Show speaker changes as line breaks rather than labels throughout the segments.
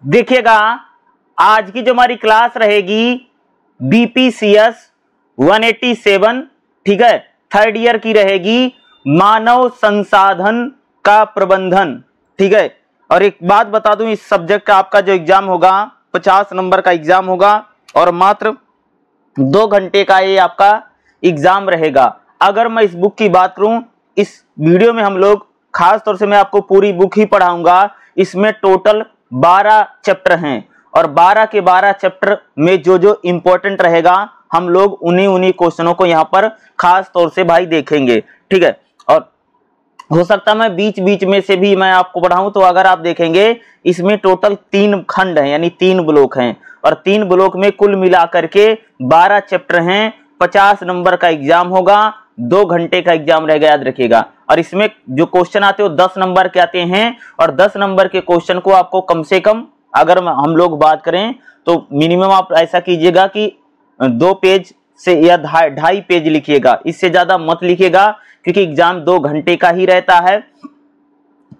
देखिएगा आज की जो हमारी क्लास रहेगी BPCS 187, ठीक है, थर्ड ईयर की रहेगी, मानव संसाधन का प्रबंधन, ठीक है। और एक बात बता दूं, इस सब्जेक्ट का आपका जो एग्जाम होगा 50 नंबर का एग्जाम होगा और मात्र 2 घंटे का ये आपका एग्जाम रहेगा। अगर मैं इस बुक की बात करूं, इस वीडियो में हम लोग खास तौर से मैं आपको पूरी बुक ही पढ़ाऊंगा। इसमें टोटल 12 चैप्टर हैं और 12 के 12 चैप्टर में जो जो इंपॉर्टेंट रहेगा हम लोग उन्हीं क्वेश्चनों को यहाँ पर खास तौर से भाई देखेंगे, ठीक है। और हो सकता है मैं बीच बीच में से भी मैं आपको पढ़ाऊं, तो अगर आप देखेंगे इसमें टोटल 3 खंड हैं, यानी 3 ब्लॉक हैं और 3 ब्लॉक में कुल मिलाकर के 12 चैप्टर हैं। 50 नंबर का एग्जाम होगा, 2 घंटे का एग्जाम रहेगा, याद रखिएगा। और इसमें जो क्वेश्चन आते हैं वो 10 नंबर के आते हैं और 10 नंबर के क्वेश्चन को आपको कम से कम, अगर हम लोग बात करें तो मिनिमम आप ऐसा कीजिएगा कि 2 पेज से या 2.5 पेज लिखिएगा, इससे ज्यादा मत लिखिएगा क्योंकि एग्जाम 2 घंटे का ही रहता है।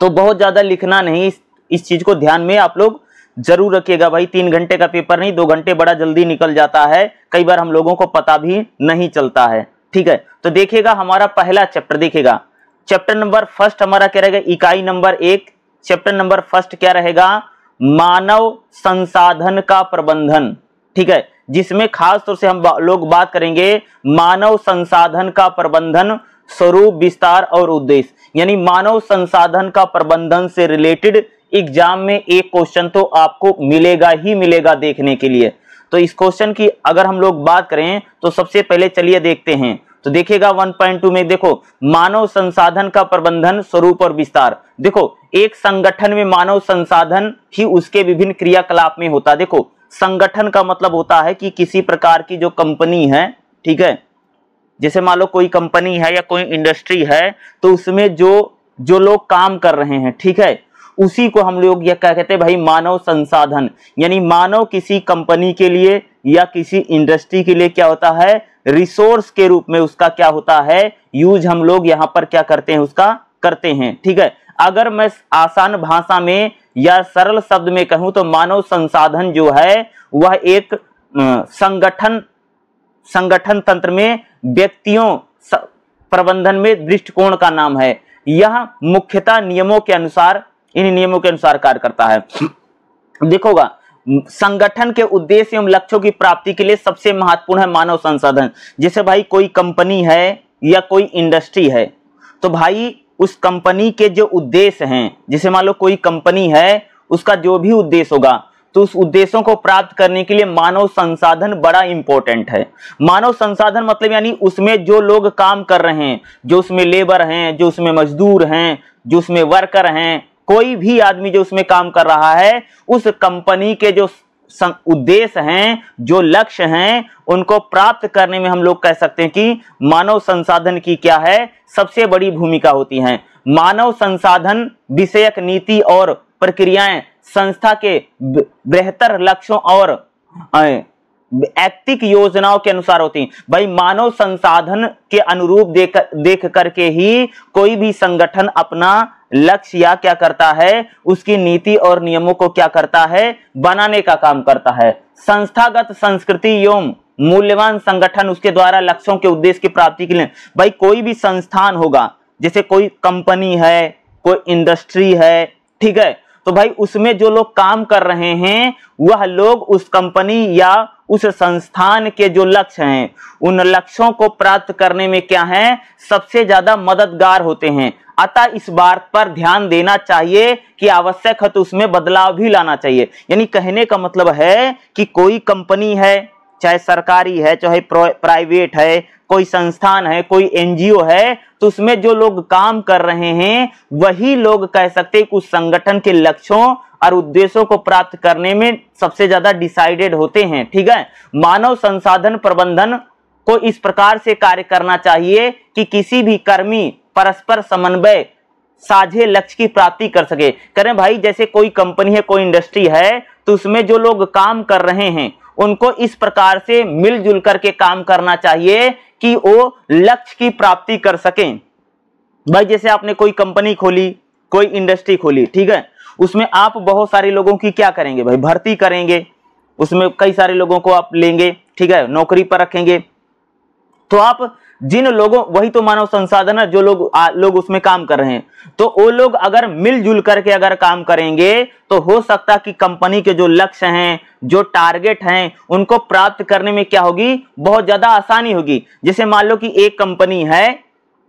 तो बहुत ज्यादा लिखना नहीं, इस चीज को ध्यान में आप लोग जरूर रखिएगा भाई। 3 घंटे का पेपर नहीं, 2 घंटे बड़ा जल्दी निकल जाता है, कई बार हम लोगों को पता भी नहीं चलता है, ठीक है। तो देखिएगा हमारा पहला चैप्टर, देखिएगा चैप्टर नंबर फर्स्ट हमारा क्या रहेगा, इकाई नंबर 1, चैप्टर नंबर फर्स्ट क्या रहेगा, मानव संसाधन का प्रबंधन, ठीक है, जिसमें खास तौर से हम लोग बात करेंगे मानव संसाधन का प्रबंधन, स्वरूप, विस्तार और उद्देश्य। यानी मानव संसाधन का प्रबंधन से रिलेटेड एग्जाम में एक क्वेश्चन तो आपको मिलेगा ही मिलेगा देखने के लिए। तो इस क्वेश्चन की अगर हम लोग बात करें तो सबसे पहले चलिए देखते हैं। तो देखिएगा 1.2 में देखो, मानव संसाधन का प्रबंधन, स्वरूप और विस्तार। देखो एक संगठन में मानव संसाधन ही उसके विभिन्न क्रियाकलाप में होता है। देखो संगठन का मतलब होता है कि किसी प्रकार की जो कंपनी है, ठीक है, जैसे मान लो कोई कंपनी है या कोई इंडस्ट्री है, तो उसमें जो लोग काम कर रहे हैं, ठीक है, उसी को हम लोग यह क्या कहते हैं भाई, मानव संसाधन। यानी मानव किसी कंपनी के लिए या किसी इंडस्ट्री के लिए क्या होता है, रिसोर्स के रूप में उसका क्या होता है, यूज हम लोग यहाँ पर क्या करते हैं, उसका करते हैं, ठीक है। अगर मैं आसान भाषा में या सरल शब्द में कहूं तो मानव संसाधन जो है वह एक संगठन तंत्र में व्यक्तियों प्रबंधन में दृष्टिकोण का नाम है। यह मुख्यतः नियमों के अनुसार, इन नियमों के अनुसार कार्य करता है। देखोगा संगठन के उद्देश्य एवं लक्ष्यों की प्राप्ति के लिए सबसे महत्वपूर्ण है मानव संसाधन। जैसे भाई कोई कंपनी है या कोई इंडस्ट्री है, तो भाई उस कंपनी के जो उद्देश्य हैं, जैसे मान लो कोई कंपनी है, उसका जो भी उद्देश्य होगा, तो उस उद्देश्यों को प्राप्त करने के लिए मानव संसाधन बड़ा इंपॉर्टेंट है। मानव संसाधन मतलब यानी उसमें जो लोग काम कर रहे हैं, जो उसमें लेबर हैं, जो उसमें मजदूर हैं, जो उसमें वर्कर हैं, कोई भी आदमी जो उसमें काम कर रहा है, उस कंपनी के जो उद्देश्य हैं, जो लक्ष्य हैं, उनको प्राप्त करने में हम लोग कह सकते हैं कि मानव संसाधन की क्या है, सबसे बड़ी भूमिका होती है। मानव संसाधन विषयक नीति और प्रक्रियाएं संस्था के बेहतर लक्ष्यों और ऐच्छिक योजनाओं के अनुसार होती हैं। भाई मानव संसाधन के अनुरूप देख करके ही कोई भी संगठन अपना लक्ष्य या क्या करता है, उसकी नीति और नियमों को क्या करता है, बनाने का काम करता है। संस्थागत संस्कृति एवं मूल्यवान संगठन उसके द्वारा लक्ष्यों के उद्देश्य की प्राप्ति के लिए, भाई कोई भी संस्थान होगा, जैसे कोई कंपनी है, कोई इंडस्ट्री है, ठीक है, तो भाई उसमें जो लोग काम कर रहे हैं वह लोग उस कंपनी या उस संस्थान के जो लक्ष्य हैं, उन लक्ष्यों को प्राप्त करने में क्या है, सबसे ज्यादा मददगार होते हैं। अतः इस बात पर ध्यान देना चाहिए कि आवश्यक है तो उसमें बदलाव भी लाना चाहिए। यानी कहने का मतलब है कि कोई कंपनी है, चाहे सरकारी है, चाहे प्राइवेट है, कोई संस्थान है, कोई एनजीओ है, तो उसमें जो लोग काम कर रहे हैं वही लोग कह सकते हैं कि उस संगठन के लक्ष्यों और उद्देश्यों को प्राप्त करने में सबसे ज्यादा डिसाइडेड होते हैं, ठीक है। मानव संसाधन प्रबंधन को इस प्रकार से कार्य करना चाहिए कि किसी भी कर्मी परस्पर समन्वय साझे लक्ष्य की प्राप्ति कर सके। करें भाई, जैसे कोई कंपनी है, कोई इंडस्ट्री है, तो उसमें जो लोग काम कर रहे हैं उनको इस प्रकार से मिलजुल करके काम करना चाहिए कि वो लक्ष्य की प्राप्ति कर सकें। भाई जैसे आपने कोई कंपनी खोली, कोई इंडस्ट्री खोली, ठीक है, उसमें आप बहुत सारे लोगों की क्या करेंगे भाई, भर्ती करेंगे, उसमें कई सारे लोगों को आप लेंगे, ठीक है, नौकरी पर रखेंगे। तो आप जिन लोगों, वही तो मानव संसाधन है, जो लोग उसमें काम कर रहे हैं, तो वो लोग अगर मिलजुल करके अगर काम करेंगे तो हो सकता कि कंपनी के जो लक्ष्य हैं, जो टारगेट हैं, उनको प्राप्त करने में क्या होगी, बहुत ज्यादा आसानी होगी। जैसे मान लो कि एक कंपनी है,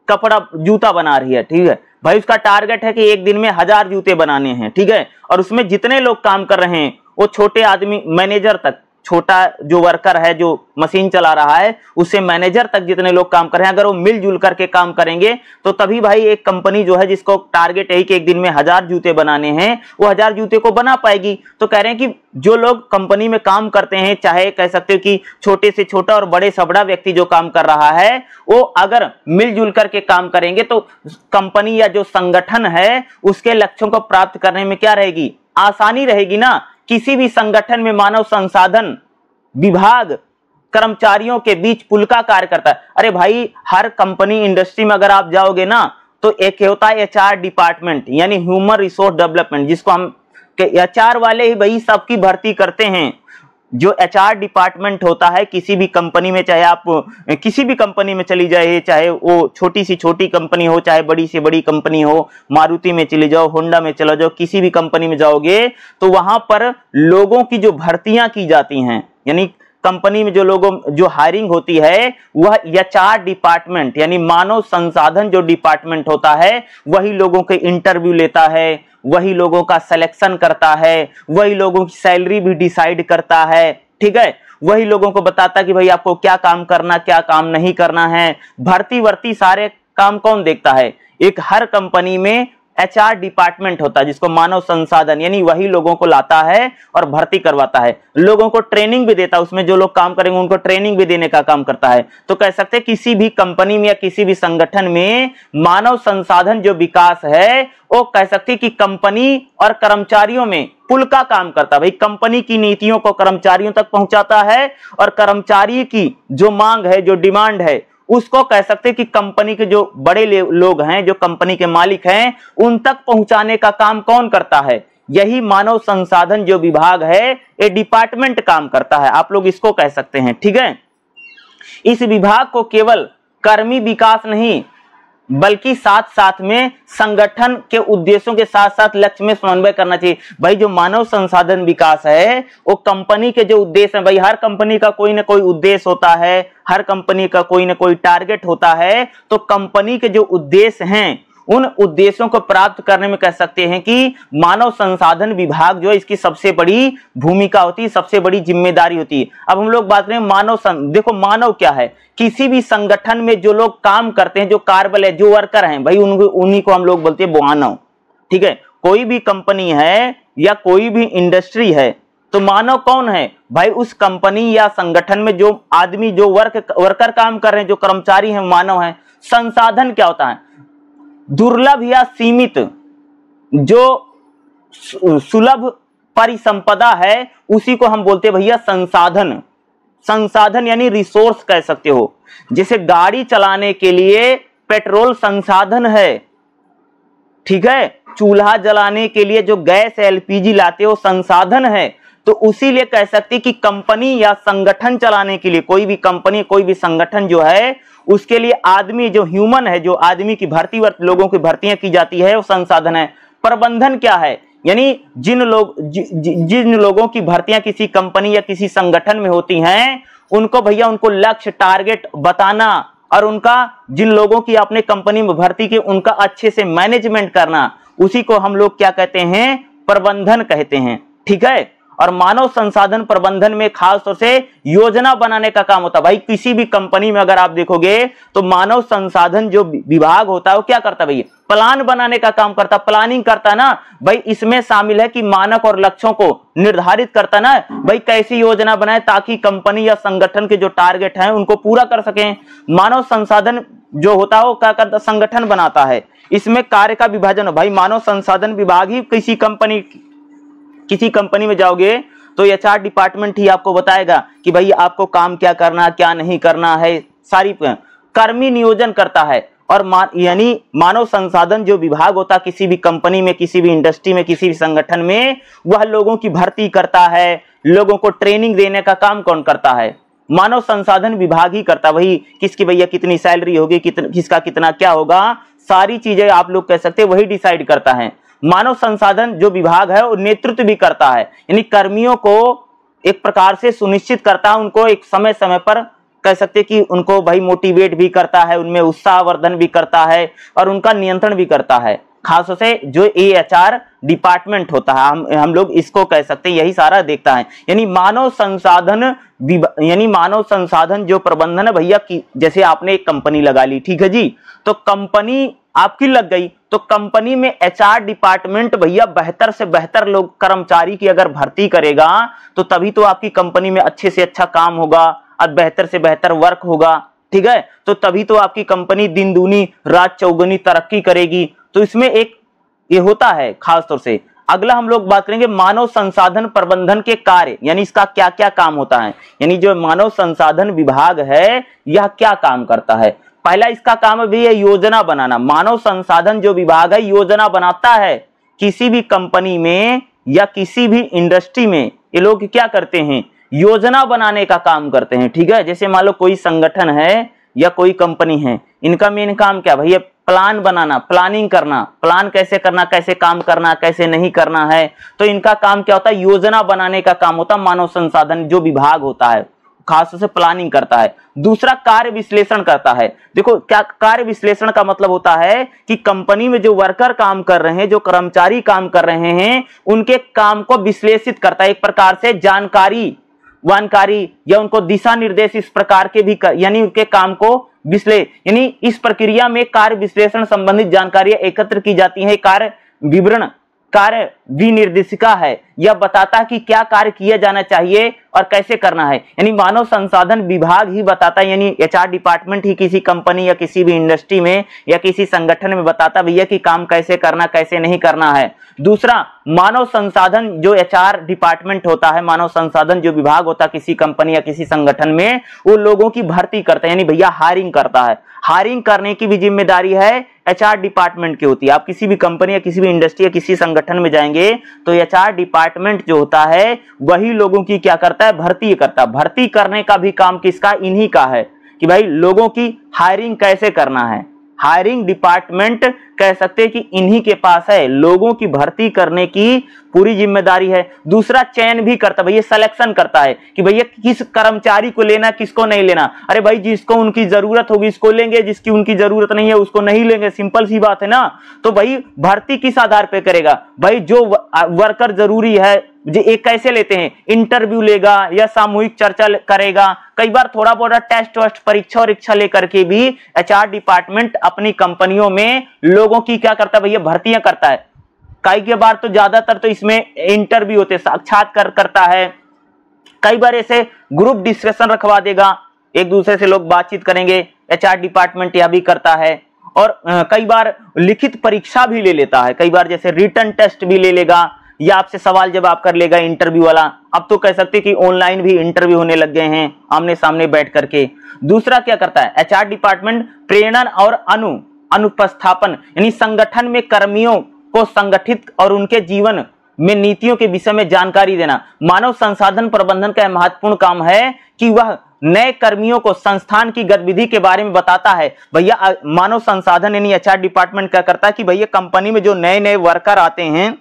कपड़ा जूता बना रही है, ठीक है भाई, उसका टारगेट है कि एक दिन में 1000 जूते बनाने हैं, ठीक है, और उसमें जितने लोग काम कर रहे हैं, वो छोटे आदमी मैनेजर तक, छोटा जो वर्कर है जो मशीन चला रहा है, उससे मैनेजर तक जितने लोग काम कर रहे हैं, अगर वो मिलजुल करके काम करेंगे तो तभी भाई एक कंपनी जो है, जिसको टारगेट है कि एक दिन में 1000 जूते बनाने हैं, वो 1000 जूते को बना पाएगी। तो कह रहे हैं कि जो लोग कंपनी में काम करते हैं, चाहे कह सकते हो कि छोटे से छोटा और बड़े से बड़ा व्यक्ति जो काम कर रहा है, वो अगर मिलजुल करके काम करेंगे तो कंपनी या जो संगठन है उसके लक्ष्यों को प्राप्त करने में क्या रहेगी, आसानी रहेगी ना। किसी भी संगठन में मानव संसाधन विभाग कर्मचारियों के बीच पुल का कार्य करता है। अरे भाई, हर कंपनी इंडस्ट्री में अगर आप जाओगे ना, तो एक होता है एचआर डिपार्टमेंट, यानी ह्यूमन रिसोर्स डेवलपमेंट, जिसको हम एचआर वाले ही भाई सबकी भर्ती करते हैं। जो एचआर डिपार्टमेंट होता है किसी भी कंपनी में, चाहे आप किसी भी कंपनी में चली जाए, चाहे वो छोटी सी छोटी कंपनी हो, चाहे बड़ी से बड़ी कंपनी हो, मारुति में चले जाओ, होंडा में चला जाओ, किसी भी कंपनी में जाओगे तो वहां पर लोगों की जो भर्तियां की जाती हैं, यानी कंपनी में जो हायरिंग होती है, वह एचआर डिपार्टमेंट यानी मानव संसाधन जो डिपार्टमेंट होता है, वही लोगों के इंटरव्यू लेता है, वही लोगों का सिलेक्शन करता है, वही लोगों की सैलरी भी डिसाइड करता है, ठीक है, वही लोगों को बताता कि भाई आपको क्या काम करना, क्या काम नहीं करना है। भर्ती वर्ती सारे काम कौन देखता है, एक हर कंपनी में एचआर डिपार्टमेंट होता है, जिसको मानव संसाधन, यानी वही लोगों को लाता है और भर्ती करवाता है, लोगों को ट्रेनिंग भी देता है, उसमें जो लोग काम करेंगे उनको ट्रेनिंग भी देने का काम करता है। तो कह सकते हैं किसी भी कंपनी में या किसी भी संगठन में मानव संसाधन जो विकास है, वो कह सकते हैं कि कंपनी और कर्मचारियों में पुल का काम करता है। भाई, कंपनी की नीतियों को कर्मचारियों तक पहुंचाता है और कर्मचारी की जो मांग है, जो डिमांड है, उसको कह सकते हैं कि कंपनी के जो बड़े लोग हैं, जो कंपनी के मालिक हैं, उन तक पहुंचाने का काम कौन करता है, यही मानव संसाधन जो विभाग है, ये डिपार्टमेंट काम करता है। आप लोग इसको कह सकते हैं, ठीक है। इस विभाग को केवल कर्मी विकास नहीं, बल्कि साथ साथ में संगठन के उद्देश्यों के साथ साथ लक्ष्य में समन्वय करना चाहिए। भाई, जो मानव संसाधन विकास है, वो कंपनी के जो उद्देश्य है, भाई हर कंपनी का कोई ना कोई उद्देश्य होता है, हर कंपनी का कोई ना कोई टारगेट होता है। तो कंपनी के जो उद्देश्य हैं, उन उद्देश्यों को प्राप्त करने में कह सकते हैं कि मानव संसाधन विभाग जो है, इसकी सबसे बड़ी भूमिका होती है, सबसे बड़ी जिम्मेदारी होती है। अब हम लोग बात करें देखो मानव क्या है, किसी भी संगठन में जो लोग काम करते हैं, जो कार्यबल है, जो वर्कर हैं, भाई उन्हीं को हम लोग बोलते हैं मानव, ठीक है। कोई भी कंपनी है या कोई भी इंडस्ट्री है, तो मानव कौन है भाई, उस कंपनी या संगठन में जो आदमी, जो वर्कर काम कर रहे हैं, जो कर्मचारी हैं, मानव है। संसाधन क्या होता है, दुर्लभ या सीमित जो सुलभ परिसंपदा है, उसी को हम बोलते हैं भैया संसाधन। संसाधन यानी रिसोर्स कह सकते हो। जैसे गाड़ी चलाने के लिए पेट्रोल संसाधन है, ठीक है, चूल्हा जलाने के लिए जो गैस एलपीजी लाते हो संसाधन है। तो उसी लिए कह सकते हैं कि कंपनी या संगठन चलाने के लिए, कोई भी कंपनी, कोई भी संगठन जो है, उसके लिए आदमी जो ह्यूमन है, जो आदमी की भर्ती लोगों की भर्तियां की जाती है, वो संसाधन है। प्रबंधन क्या है, यानी जिन लोगों की भर्तियां किसी कंपनी या किसी संगठन में होती हैं, उनको भैया उनको लक्ष्य टारगेट बताना और उनका जिन लोगों की आपने कंपनी में भर्ती की उनका अच्छे से मैनेजमेंट करना, उसी को हम लोग क्या कहते हैं, प्रबंधन कहते हैं, ठीक है। और मानव संसाधन प्रबंधन में खास तौर से योजना बनाने का काम होता है। भाई, किसी भी कंपनी में अगर आप देखोगे तो मानव संसाधन जो विभाग होता है, वो क्या करता है भैया, प्लान बनाने का काम करता, प्लानिंग करता ना भाई। इसमें शामिल है कि मानक और लक्ष्यों को निर्धारित करता ना भाई, कैसी योजना बनाए ताकि कंपनी या संगठन के जो टारगेट हैं उनको पूरा कर सकें। मानव संसाधन जो होता है वो क्या करता, संगठन बनाता है। इसमें कार्य का विभाजन हो। भाई, मानव संसाधन विभाग ही किसी कंपनी में जाओगे तो एचआर डिपार्टमेंट ही आपको बताएगा कि भाई आपको काम क्या करना, क्या नहीं करना है। सारी कर्मी नियोजन करता है और यानी मानव संसाधन जो विभाग होता है किसी भी कंपनी में, किसी भी इंडस्ट्री में, किसी भी संगठन में, वह लोगों की भर्ती करता है, लोगों को ट्रेनिंग देने का काम कौन करता है? मानव संसाधन विभाग ही करता। वही किसकी भैया कितनी सैलरी होगी, किसका कितना क्या होगा, सारी चीजें आप लोग कह सकते हैं वही डिसाइड करता है। मानव संसाधन जो विभाग है वो नेतृत्व भी करता है, यानी कर्मियों को एक प्रकार से सुनिश्चित करता है, उनको एक समय समय पर कह सकते कि उनको भाई मोटिवेट भी करता है, उनमें उत्साहवर्धन भी करता है और उनका नियंत्रण भी करता है। खासतौर से जो एचआर डिपार्टमेंट होता है, हम लोग इसको कह सकते हैं, यही सारा देखता है। यानी मानव संसाधन जो प्रबंधन है भैया की, जैसे आपने एक कंपनी लगा ली, ठीक है जी, तो कंपनी आपकी लग गई, तो कंपनी में एचआर डिपार्टमेंट भैया बेहतर से बेहतर लोग कर्मचारी की अगर भर्ती करेगा तो तभी तो आपकी कंपनी में अच्छे से अच्छा काम होगा और बेहतर से बेहतर वर्क होगा, ठीक है, तो तभी तो आपकी कंपनी दिन दूनी रात चौगुनी तरक्की करेगी। तो इसमें एक ये होता है खास तौर से। अगला हम लोग बात करेंगे मानव संसाधन प्रबंधन के कार्य, यानी इसका क्या क्या काम होता है, यानी जो मानव संसाधन विभाग है यह क्या काम करता है। पहला इसका काम है भैया योजना बनाना। मानव संसाधन जो विभाग है योजना बनाता है। किसी भी कंपनी में या किसी भी इंडस्ट्री में ये लोग क्या करते हैं, योजना बनाने का काम करते हैं, ठीक है। जैसे मान लो कोई संगठन है या कोई कंपनी है, इनका मेन काम क्या भैया, प्लान बनाना, प्लानिंग करना, प्लान कैसे करना, कैसे काम करना, कैसे नहीं करना है, तो इनका काम क्या होता है, योजना बनाने का काम होता है। मानव संसाधन जो विभाग होता है खास से प्लानिंग करता है। दूसरा कार्य विश्लेषण करता है। देखो क्या कार्य विश्लेषण का मतलब होता है कि कंपनी में जो वर्कर काम कर रहे हैं, जो कर्मचारी काम कर रहे हैं, उनके काम को विश्लेषित करता है, एक प्रकार से जानकारी या उनको दिशा निर्देश इस प्रकार के भी यानी उनके काम को यानी इस प्रक्रिया में कार्य विश्लेषण संबंधित जानकारियां एकत्र की जाती है। कार्य विवरण, कार्य विनिर्देशिका है, यह बताता है कि क्या कार्य किया जाना चाहिए और कैसे करना है। यानी मानव संसाधन विभाग ही बताता है, यानी एचआर डिपार्टमेंट ही किसी कंपनी या किसी भी इंडस्ट्री में या किसी संगठन में बताता भैया कि काम कैसे करना, कैसे नहीं करना है। दूसरा, मानव संसाधन जो एचआर डिपार्टमेंट होता है, मानव संसाधन जो विभाग होता है किसी कंपनी या किसी संगठन में, वो लोगों की भर्ती करता है, यानी भैया हायरिंग करता है। हायरिंग करने की भी जिम्मेदारी है एचआर डिपार्टमेंट की होती है। आप किसी भी कंपनी या किसी भी इंडस्ट्री या किसी संगठन में जाएंगे तो एचआर डिपार्टमेंट जो होता है वही लोगों की क्या करता है, भर्ती करता है। भर्ती करने का भी काम किसका, इन्हीं का है कि भाई लोगों की हायरिंग कैसे करना है। हायरिंग डिपार्टमेंट कह सकते हैं कि इन्हीं के पास है, लोगों की भर्ती करने की पूरी जिम्मेदारी है। दूसरा, चयन भी करता है, भैया सिलेक्शन करता है कि भैया किस कर्मचारी को लेना, किसको नहीं लेना। अरे भाई जिसको उनकी जरूरत होगी उसको लेंगे, जिसकी उनकी जरूरत नहीं है उसको नहीं लेंगे, सिंपल सी बात है ना। तो भाई भर्ती किस आधार पे करेगा, भाई जो वर्कर जरूरी है एक कैसे लेते हैं, इंटरव्यू लेगा या सामूहिक चर्चा करेगा, कई बार थोड़ा बहुत टेस्ट वेस्ट परीक्षा लेकर के भी एचआर डिपार्टमेंट अपनी कंपनियों में लोगों की क्या करता है भैया, भर्तियां करता है। कई के बार तो ज्यादातर तो इसमें इंटरव्यू होते, साक्षात्कार करता है। कई बार ऐसे ग्रुप डिस्कशन रखवा देगा, एक दूसरे से लोग बातचीत करेंगे, एचआर डिपार्टमेंट यह भी करता है। और कई बार लिखित परीक्षा भी ले लेता है, कई बार जैसे रिटन टेस्ट भी ले लेगा या आपसे सवाल जवाब कर लेगा इंटरव्यू वाला। अब तो कह सकते कि ऑनलाइन भी इंटरव्यू होने लग गए हैं आमने सामने बैठ करके। दूसरा क्या करता है एचआर डिपार्टमेंट, प्रेरणा और अनुपस्थापन, यानी संगठन में कर्मियों को संगठित और उनके जीवन में नीतियों के विषय में जानकारी देना। मानव संसाधन प्रबंधन का महत्वपूर्ण काम है कि वह नए कर्मियों को संस्थान की गतिविधि के बारे में बताता है। भैया मानव संसाधन यानी एचआर डिपार्टमेंट क्या करता है कि भैया कंपनी में जो नए नए वर्कर आते हैं,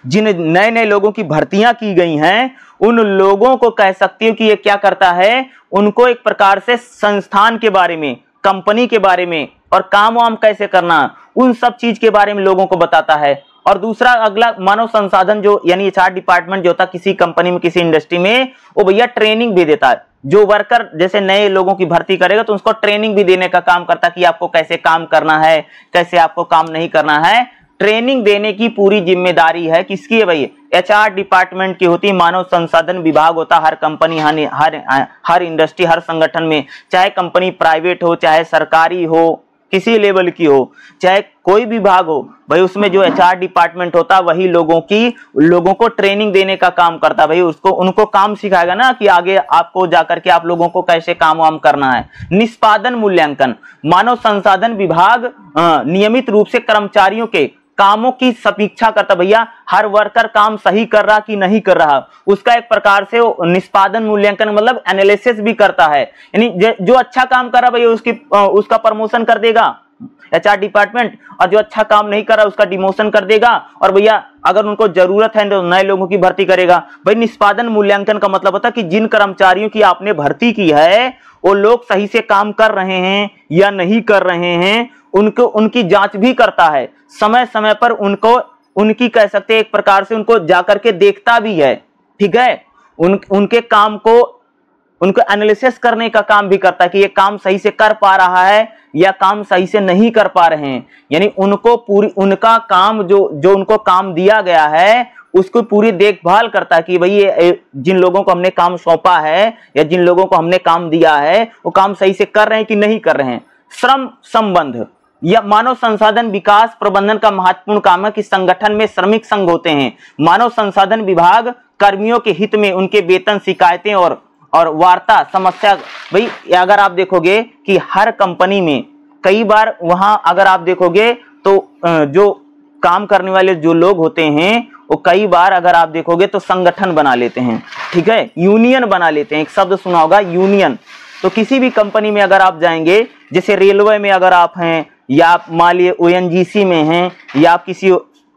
जिन नए नए लोगों की भर्तियां की गई हैं, उन लोगों को कह सकती हो कि ये क्या करता है, उनको एक प्रकार से संस्थान के बारे में, कंपनी के बारे में और काम वाम कैसे करना, उन सब चीज के बारे में लोगों को बताता है। और दूसरा अगला मानव संसाधन जो यानी एचआर डिपार्टमेंट जो होता है किसी कंपनी में किसी इंडस्ट्री में, वो भैया ट्रेनिंग भी देता है। जो वर्कर जैसे नए लोगों की भर्ती करेगा तो उसको ट्रेनिंग भी देने का काम करता है कि आपको कैसे काम करना है, कैसे आपको काम नहीं करना है। ट्रेनिंग देने की पूरी जिम्मेदारी है किसकी है भाई, एचआर डिपार्टमेंट की होती है। मानव संसाधन विभाग होता हर कंपनी, हर इंडस्ट्री, हर संगठन में, चाहे कंपनी प्राइवेट हो चाहे सरकारी हो, किसी लेवल की हो, चाहे कोई विभाग हो भाई, उसमें जो एचआर डिपार्टमेंट होता है वही लोगों को ट्रेनिंग देने का काम करता है भाई। उनको काम सिखाएगा ना कि आगे आपको जाकर के आप लोगों को कैसे काम वाम करना है। निष्पादन मूल्यांकन, मानव संसाधन विभाग नियमित रूप से कर्मचारियों के कामों की समीक्षा करता, भैया हर वर्कर काम सही कर रहा कि नहीं कर रहा, उसका एक प्रकार से निष्पादन मूल्यांकन मतलब एनालिसिस भी करता है। यानी जो अच्छा काम कर रहा भैया उसका प्रमोशन कर देगा एचआर डिपार्टमेंट, और जो अच्छा काम नहीं कर रहा उसका डिमोशन कर देगा, और भैया अगर उनको जरूरत है तो नए लोगों की भर्ती करेगा। भाई निष्पादन मूल्यांकन का मतलब होता है कि जिन कर्मचारियों की आपने भर्ती की है वो लोग सही से काम कर रहे हैं या नहीं कर रहे हैं, उनकी जांच भी करता है, समय समय पर उनकी कह सकते हैं एक प्रकार से उनको जाकर के देखता भी है, ठीक है। उनके काम को उनको एनालिसिस करने का काम भी करता है कि ये काम सही से कर पा रहा है या काम सही से नहीं कर पा रहे हैं। यानी उनका काम जो उनको काम दिया गया है उसको पूरी देखभाल करता है कि भाई ये जिन लोगों को हमने काम सौंपा है या जिन लोगों को हमने काम दिया है वो काम सही से कर रहे हैं कि नहीं कर रहे हैं। श्रम संबंध या मानव संसाधन विकास प्रबंधन का महत्वपूर्ण काम है कि संगठन में श्रमिक संघ होते हैं। मानव संसाधन विभाग कर्मियों के हित में उनके वेतन, शिकायतें और वार्ता समस्या, भाई अगर आप देखोगे कि हर कंपनी में कई बार वहां अगर आप देखोगे तो जो काम करने वाले जो लोग होते हैं वो कई बार अगर आप देखोगे तो संगठन बना लेते हैं, ठीक है, यूनियन बना लेते हैं। एक शब्द सुना होगा यूनियन। तो किसी भी कंपनी में अगर आप जाएंगे, जैसे रेलवे में अगर आप हैं या आप मान लिए ओएनजीसी में हैं या आप किसी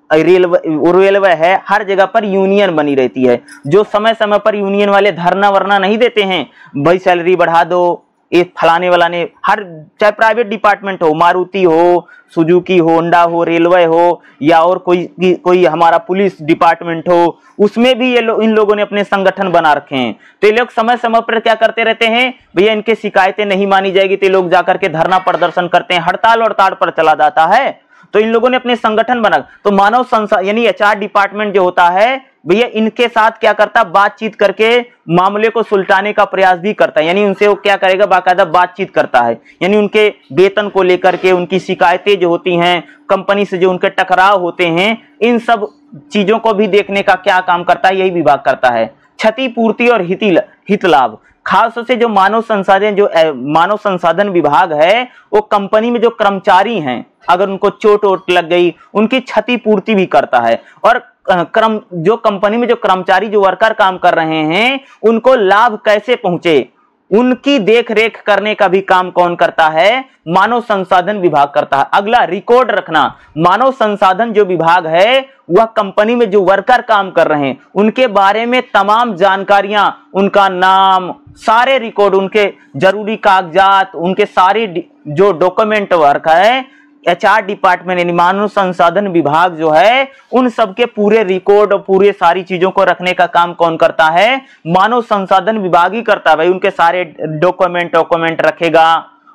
रेलवे है, हर जगह पर यूनियन बनी रहती है। जो समय समय पर यूनियन वाले धरना वरना नहीं देते हैं, भाई सैलरी बढ़ा दो, ये फलाने वाला ने, हर चाहे प्राइवेट डिपार्टमेंट हो, मारुति हो, सुजुकी हो, होंडा हो, रेलवे हो या और कोई हमारा पुलिस डिपार्टमेंट हो, उसमें भी इन लोगों ने अपने संगठन बना रखे हैं। तो ये लोग समय समय पर क्या करते रहते हैं, भैया इनके शिकायतें नहीं मानी जाएगी तो ये लोग जाकर के धरना प्रदर्शन करते हैं, हड़ताल पर चला जाता है। तो इन लोगों ने अपने संगठन बना। तो मानव संसाधन यानी एचआर डिपार्टमेंट जो होता है भैया इनके साथ क्या करता, बातचीत करके मामले को सुलझाने का प्रयास भी करता है। यानी उनसे वो क्या करेगा, बाकायदा बातचीत करता है। यानी उनके वेतन को लेकर के, उनकी शिकायतें जो होती हैं, कंपनी से जो उनके टकराव होते हैं, इन सब चीजों को भी देखने का क्या काम करता है, यही विभाग करता है। क्षतिपूर्ति और हित लाभ, खास तौर से जो मानव संसाधन विभाग है वो कंपनी में जो कर्मचारी हैं अगर उनको चोट वोट लग गई उनकी क्षतिपूर्ति भी करता है। और जो कंपनी में जो कर्मचारी जो वर्कर काम कर रहे हैं उनको लाभ कैसे पहुंचे उनकी देख रेख करने का भी काम कौन करता है, मानव संसाधन विभाग करता है। अगला रिकॉर्ड रखना, मानव संसाधन जो विभाग है वह कंपनी में जो वर्कर काम कर रहे हैं उनके बारे में तमाम जानकारियां, उनका नाम, सारे रिकॉर्ड, उनके जरूरी कागजात, उनके सारे जो डॉक्यूमेंट वर्क है, एचआर डिपार्टमेंट यानी मानव संसाधन विभाग जो है उन सबके पूरे रिकॉर्ड और पूरे सारी चीजों को रखने का काम कौन करता है, मानव संसाधन विभाग ही करता है। भाई उनके सारे डॉक्यूमेंट रखेगा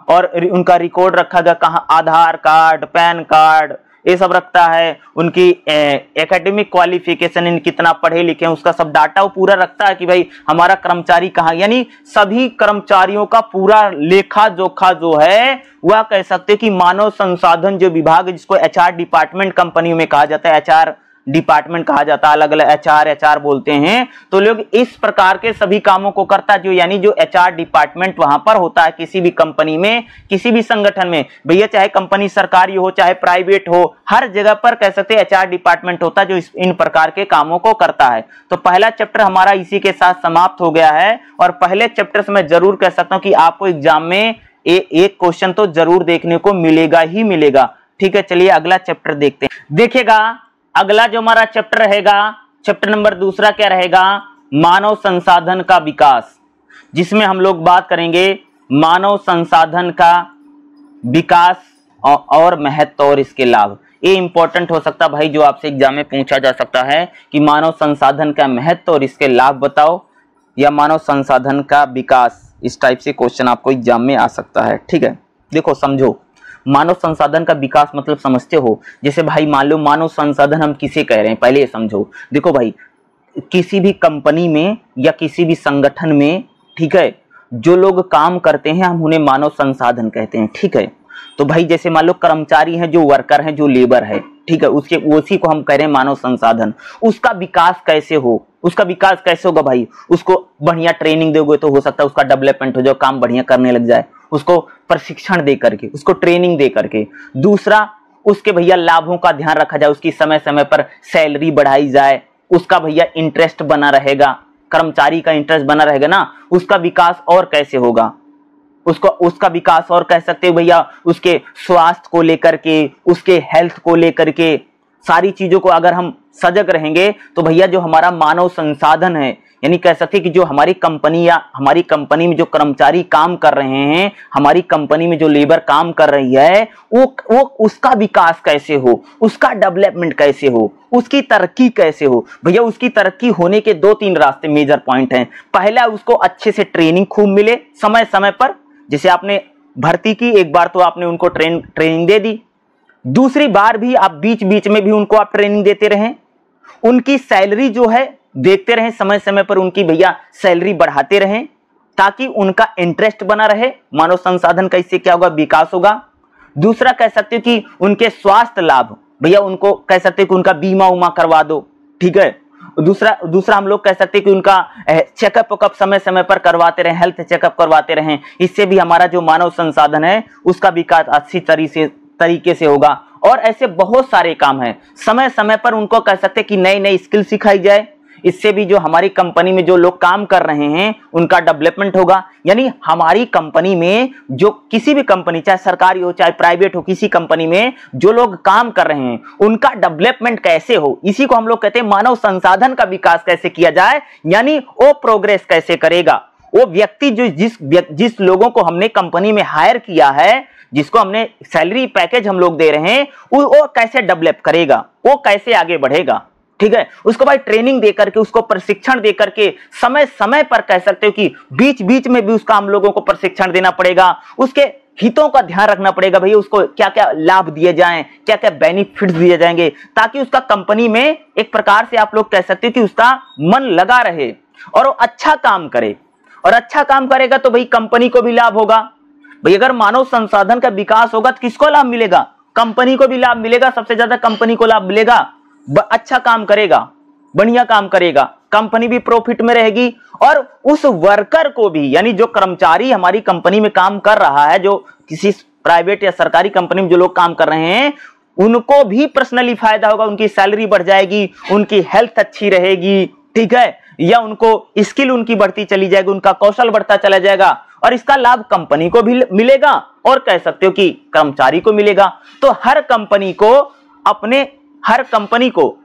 और उनका रिकॉर्ड रखेगा, कहाँ आधार कार्ड, पैन कार्ड, ये सब रखता है। उनकी एकेडमिक क्वालिफिकेशन, इन कितना पढ़े लिखे हैं, उसका सब डाटा वो पूरा रखता है कि भाई हमारा कर्मचारी कहाँ, यानी सभी कर्मचारियों का पूरा लेखा जोखा जो है वह कह सकते हैं कि मानव संसाधन जो विभाग जिसको एचआर डिपार्टमेंट कंपनियों में कहा जाता है, एचआर डिपार्टमेंट कहा जाता है, अलग अलग एचआर बोलते हैं। तो लोग इस प्रकार के सभी कामों को करता है, जो यानी जो एचआर डिपार्टमेंट वहां पर होता है किसी भी कंपनी में, किसी भी संगठन में, भैया चाहे कंपनी सरकारी हो चाहे प्राइवेट हो, हर जगह पर कह सकते हैं एचआर डिपार्टमेंट होता है जो इन प्रकार के कामों को करता है। तो पहला चैप्टर हमारा इसी के साथ समाप्त हो गया है। और पहले चैप्टर से मैं जरूर कह सकता हूं कि आपको एग्जाम में एक क्वेश्चन तो जरूर देखने को मिलेगा ही मिलेगा। ठीक है, चलिए अगला चैप्टर देखते हैं। देखिएगा अगला जो हमारा चैप्टर रहेगा, चैप्टर नंबर दूसरा क्या रहेगा, मानव संसाधन का विकास, जिसमें हम लोग बात करेंगे मानव संसाधन का विकास और महत्व और इसके लाभ। ये इंपॉर्टेंट हो सकता है भाई, जो आपसे एग्जाम में पूछा जा सकता है कि मानव संसाधन का महत्व और इसके लाभ बताओ, या मानव संसाधन का विकास, इस टाइप से क्वेश्चन आपको एग्जाम में आ सकता है। ठीक है, देखो समझो, मानव संसाधन का विकास मतलब समझते हो, जैसे भाई मान लो मानव संसाधन हम किसे कह रहे हैं, पहले ये समझो। देखो भाई, किसी भी कंपनी में या किसी भी संगठन में, ठीक है, जो लोग काम करते हैं हम उन्हें मानव संसाधन कहते हैं। ठीक है, तो भाई जैसे मान लो कर्मचारी हैं, जो वर्कर हैं, जो लेबर है, ठीक है, उसके उसी को हम कह रहे हैं मानव संसाधन। उसका विकास कैसे हो, उसका विकास कैसे होगा भाई? उसको बढ़िया ट्रेनिंग दोगे तो हो सकता है उसका डेवलपमेंट हो जाए, काम बढ़िया करने लग जाए, उसको प्रशिक्षण दे करके, उसको ट्रेनिंग दे करके। दूसरा, उसके भैया लाभों का ध्यान रखा जाए, उसकी समय समय पर सैलरी बढ़ाई जाए, उसका भैया इंटरेस्ट बना रहेगा, कर्मचारी का इंटरेस्ट बना रहेगा ना, उसका विकास और कैसे होगा? उसका विकास और कह सकते हो भैया, उसके स्वास्थ्य को लेकर के, उसके हेल्थ को लेकर के, सारी चीजों को अगर हम सजग रहेंगे तो भैया जो हमारा मानव संसाधन है, यानी कह सकते हैं कि जो हमारी कंपनी या हमारी कंपनी में जो कर्मचारी काम कर रहे हैं, हमारी कंपनी में जो लेबर काम कर रही है, वो उसका विकास कैसे हो, उसका डेवलपमेंट कैसे हो, उसकी तरक्की कैसे हो? भैया उसकी तरक्की होने के 2-3 रास्ते मेजर पॉइंट हैं। पहला, उसको अच्छे से ट्रेनिंग खूब मिले समय समय पर। जैसे आपने भर्ती की, एक बार तो आपने उनको ट्रेनिंग दे दी, दूसरी बार भी आप बीच बीच में भी उनको आप ट्रेनिंग देते रहें, उनकी सैलरी जो है देखते रहें, समय समय पर उनकी भैया सैलरी बढ़ाते रहें, ताकि उनका इंटरेस्ट बना रहे। मानव संसाधन का इससे क्या होगा? विकास होगा। दूसरा कह सकते हो कि उनके स्वास्थ्य लाभ, भैया उनको कह सकते हो कि उनका बीमा उमा करवा दो, ठीक है। दूसरा हम लोग कह सकते हैं कि उनका चेकअप वकअप समय समय पर करवाते रहें, हेल्थ चेकअप करवाते रहें। इससे भी हमारा जो मानव संसाधन है उसका विकास अच्छी तरीके से होगा। और ऐसे बहुत सारे काम हैं, समय समय पर उनको कह सकते हैं कि नई नई स्किल सिखाई जाए। इससे भी जो हमारी कंपनी में जो लोग काम कर रहे हैं उनका डेवलपमेंट होगा। यानी हमारी कंपनी में जो किसी भी कंपनी, चाहे सरकारी हो चाहे प्राइवेट हो, किसी कंपनी में जो लोग काम कर रहे हैं उनका डेवलपमेंट कैसे हो, इसी को हम लोग कहते हैं मानव संसाधन का विकास कैसे किया जाए। यानी वो प्रोग्रेस कैसे करेगा, वो व्यक्ति जो जिस लोगों को हमने कंपनी में हायर किया है, जिसको हमने सैलरी पैकेज हम लोग दे रहे हैं, वो कैसे डेवलप करेगा, वो कैसे आगे बढ़ेगा, ठीक है। उसको भाई ट्रेनिंग देकर के, उसको प्रशिक्षण देकर के, समय समय पर कह सकते हो कि बीच बीच में भी उसका हम लोगों को प्रशिक्षण देना पड़ेगा, उसके हितों का ध्यान रखना पड़ेगा। भैया उसको क्या क्या लाभ दिए जाएं, क्या क्या बेनिफिट्स दिए जाएंगे, ताकि उसका कंपनी में एक प्रकार से आप लोग कह सकते हो कि उसका मन लगा रहे और वो अच्छा काम करे। और अच्छा काम करेगा तो भाई कंपनी को भी लाभ होगा। भाई अगर मानव संसाधन का विकास होगा तो किसको लाभ मिलेगा? कंपनी को भी लाभ मिलेगा, सबसे ज्यादा कंपनी को लाभ मिलेगा। अच्छा काम करेगा, बढ़िया काम करेगा, कंपनी भी प्रॉफिट में रहेगी। और उस वर्कर को भी, यानी जो कर्मचारी हमारी कंपनी में काम कर रहा है, जो किसी प्राइवेट या सरकारी कंपनी में जो लोग काम कर रहे हैं, उनको भी पर्सनली फायदा होगा। उनकी सैलरी बढ़ जाएगी, उनकी हेल्थ अच्छी रहेगी, ठीक है, या उनको स्किल उनकी बढ़ती चली जाएगी, उनका कौशल बढ़ता चला जाएगा। और इसका लाभ कंपनी को भी मिलेगा और कह सकते हो कि कर्मचारी को मिलेगा। तो हर कंपनी को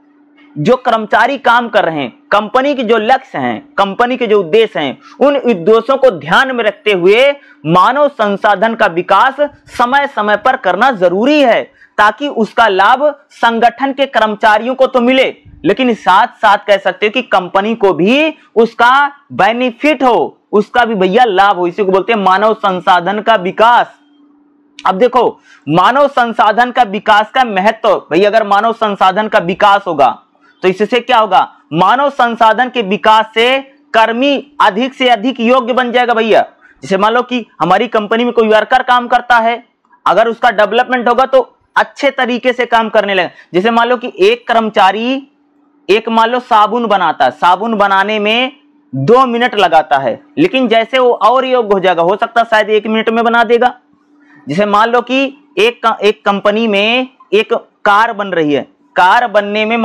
जो कर्मचारी काम कर रहे हैं, कंपनी के जो लक्ष्य हैं, कंपनी के जो उद्देश्य हैं, उन उद्देश्यों को ध्यान में रखते हुए मानव संसाधन का विकास समय समय पर करना जरूरी है, ताकि उसका लाभ संगठन के कर्मचारियों को तो मिले, लेकिन साथ साथ कह सकते हो कि कंपनी को भी उसका बेनिफिट हो, उसका भी भैया लाभ हो। इसी को बोलते हैं मानव संसाधन का विकास। अब देखो, मानव संसाधन का विकास का महत्व, भैया अगर मानव संसाधन का विकास होगा तो इससे क्या होगा? मानव संसाधन के विकास से कर्मी अधिक से अधिक योग्य बन जाएगा। भैया जैसे मान लो कि हमारी कंपनी में कोई वर्कर काम करता है, अगर उसका डेवलपमेंट होगा तो अच्छे तरीके से काम करने लगेगा। जैसे मान लो कि एक कर्मचारी मान लो साबुन बनाता है, साबुन बनाने में 2 मिनट लगाता है, लेकिन जैसे वो और योग्य हो जाएगा, हो सकता है शायद 1 मिनट में बना देगा। जैसे मान लो कि एक कंपनी में एक कार बन रही है, कार बनने में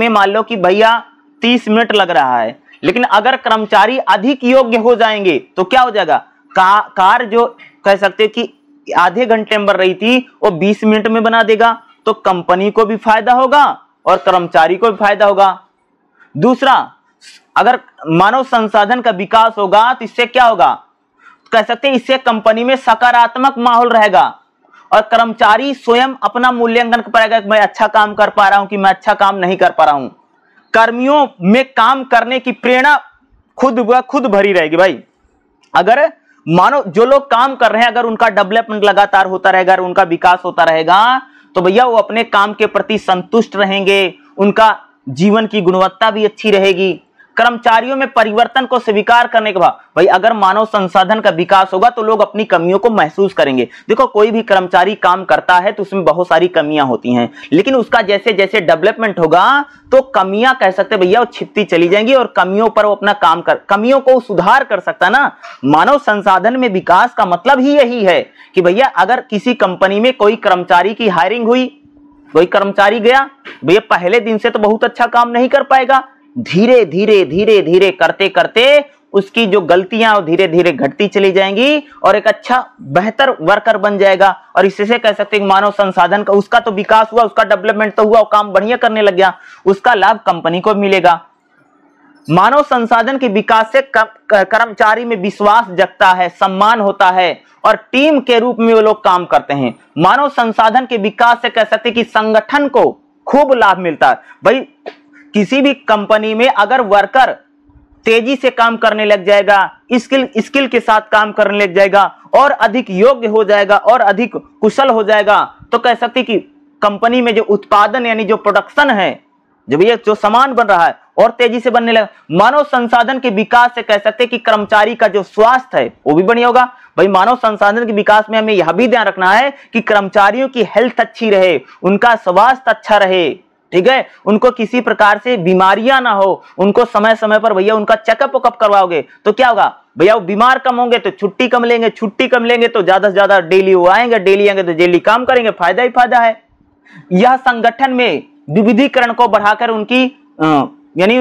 मान लो कि भैया 30 मिनट लग रहा है, लेकिन अगर कर्मचारी अधिक योग्य हो जाएंगे तो क्या हो जाएगा? कार जो कह सकते हैं कि आधे घंटे में बन रही थी वो 20 मिनट में बना देगा। तो कंपनी को भी फायदा होगा और कर्मचारी को भी फायदा होगा। दूसरा, अगर मानव संसाधन का विकास होगा तो इससे क्या होगा? कह सकते हैं इससे कंपनी में सकारात्मक माहौल रहेगा और कर्मचारी स्वयं अपना मूल्यांकन कर पाएगा कि मैं अच्छा काम कर पा रहा हूं कि मैं अच्छा काम नहीं कर पा रहा हूं। कर्मियों में काम करने की प्रेरणा खुद भरी रहेगी। भाई अगर मानो जो लोग काम कर रहे हैं, अगर उनका डेवलपमेंट लगातार होता रहेगा, उनका विकास होता रहेगा, तो भैया वो अपने काम के प्रति संतुष्ट रहेंगे, उनका जीवन की गुणवत्ता भी अच्छी रहेगी। कर्मचारियों में परिवर्तन को स्वीकार करने के बाद, भाई अगर मानव संसाधन का विकास होगा तो लोग अपनी कमियों को महसूस करेंगे। देखो कोई भी कर्मचारी काम करता है तो उसमें बहुत सारी कमियां होती हैं, लेकिन उसका जैसे जैसे डेवलपमेंट होगा तो कमियां कह सकते भैया वो छिपती चली जाएंगी और कमियों पर वो अपना काम कर, कमियों को सुधार कर सकता है ना। मानव संसाधन में विकास का मतलब ही यही है कि भैया अगर किसी कंपनी में कोई कर्मचारी की हायरिंग हुई, कोई कर्मचारी गया, भैया पहले दिन से तो बहुत अच्छा काम नहीं कर पाएगा, धीरे धीरे धीरे धीरे करते करते उसकी जो गलतियां धीरे धीरे घटती चली जाएंगी और एक अच्छा बेहतर वर्कर बन जाएगा। और इससे कह सकते हैं मानव संसाधन का उसका तो विकास हुआ, उसका डेवलपमेंट तो हुआ, काम बढ़िया करने लग गया, उसका लाभ कंपनी को मिलेगा। मानव संसाधन के विकास से कर्मचारी में विश्वास जगता है, सम्मान होता है और टीम के रूप में वो लोग काम करते हैं। मानव संसाधन के विकास से कह सकते हैं कि संगठन को खूब लाभ मिलता है। भाई किसी भी कंपनी में अगर वर्कर तेजी से काम करने लग जाएगा, स्किल के साथ काम करने लग जाएगा और अधिक योग्य हो जाएगा और अधिक कुशल हो जाएगा, तो कह सकते कि कंपनी में जो उत्पादन यानी जो प्रोडक्शन है, जब ये जो सामान बन रहा है और तेजी से बनने लगा। मानव संसाधन के विकास से कह सकते कि कर्मचारी का जो स्वास्थ्य है वो भी बढ़िया होगा। भाई मानव संसाधन के विकास में हमें यह भी ध्यान रखना है कि कर्मचारियों की हेल्थ अच्छी रहे, उनका स्वास्थ्य अच्छा रहे, ठीक है, उनको किसी प्रकार से बीमारियां ना हो, उनको समय समय पर भैया उनका चेकअप वकअप करवाओगे तो क्या होगा, भैया वो बीमार कम होंगे तो छुट्टी कम लेंगे, छुट्टी कम लेंगे तो ज्यादा से ज्यादा डेली वो आएंगे, डेली आएंगे तो डेली काम करेंगे, फायदा ही फायदा है। यह संगठन में विविधीकरण को बढ़ाकर उनकी यानी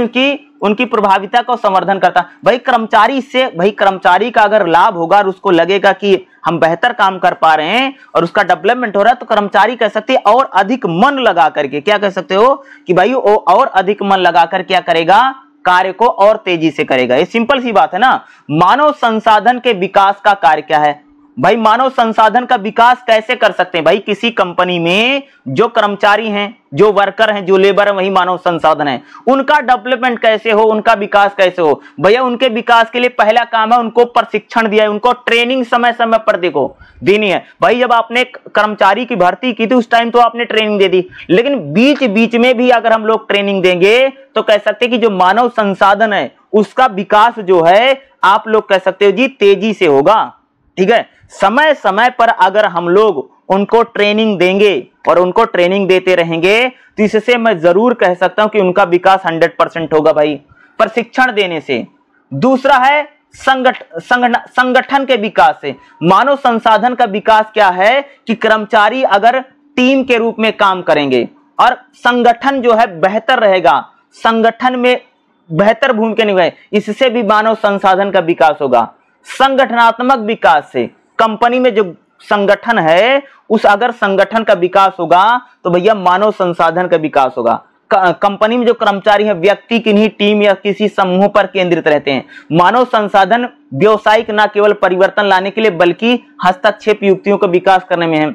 उनकी प्रभाविता को संवर्धन करता। भाई कर्मचारी का अगर लाभ होगा और उसको लगेगा कि हम बेहतर काम कर पा रहे हैं और उसका डेवलपमेंट हो रहा है, तो कर्मचारी कह सकते हैं और अधिक मन लगा करके, क्या कह सकते हो कि भाई वो और अधिक मन लगाकर क्या करेगा, कार्य को और तेजी से करेगा। ये सिंपल सी बात है ना। मानव संसाधन के विकास का कार्य क्या है भाई, मानव संसाधन का विकास कैसे कर सकते हैं। भाई किसी कंपनी में जो कर्मचारी हैं, जो वर्कर हैं, जो लेबर है, वही मानव संसाधन है, उनका डेवलपमेंट कैसे हो, उनका विकास कैसे हो। भैया उनके विकास के लिए पहला काम है उनको प्रशिक्षण दिया है, उनको ट्रेनिंग समय समय पर देखो देनी है। भाई जब आपने कर्मचारी की भर्ती की थी उस टाइम तो आपने ट्रेनिंग दे दी, लेकिन बीच बीच में भी अगर हम लोग ट्रेनिंग देंगे तो कह सकते हैं कि जो मानव संसाधन है उसका विकास जो है आप लोग कह सकते हो जी तेजी से होगा, ठीक है। समय समय पर अगर हम लोग उनको ट्रेनिंग देंगे और उनको ट्रेनिंग देते रहेंगे तो इससे मैं जरूर कह सकता हूं कि उनका विकास 100% होगा भाई, प्रशिक्षण देने से। दूसरा है संगठन के विकास से। मानव संसाधन का विकास क्या है कि कर्मचारी अगर टीम के रूप में काम करेंगे और संगठन जो है बेहतर रहेगा, संगठन में बेहतर भूमिका निभाए, इससे भी मानव संसाधन का विकास होगा। संगठनात्मक विकास से कंपनी में जो संगठन है उस अगर संगठन का विकास होगा तो भैया मानव संसाधन का विकास होगा। कंपनी में जो कर्मचारी हैं व्यक्ति की नहीं टीम या किसी समूह पर केंद्रित रहते हैं। मानव संसाधन व्यवसायिक न केवल परिवर्तन लाने के लिए बल्कि हस्तक्षेप युक्तियों का विकास करने में है।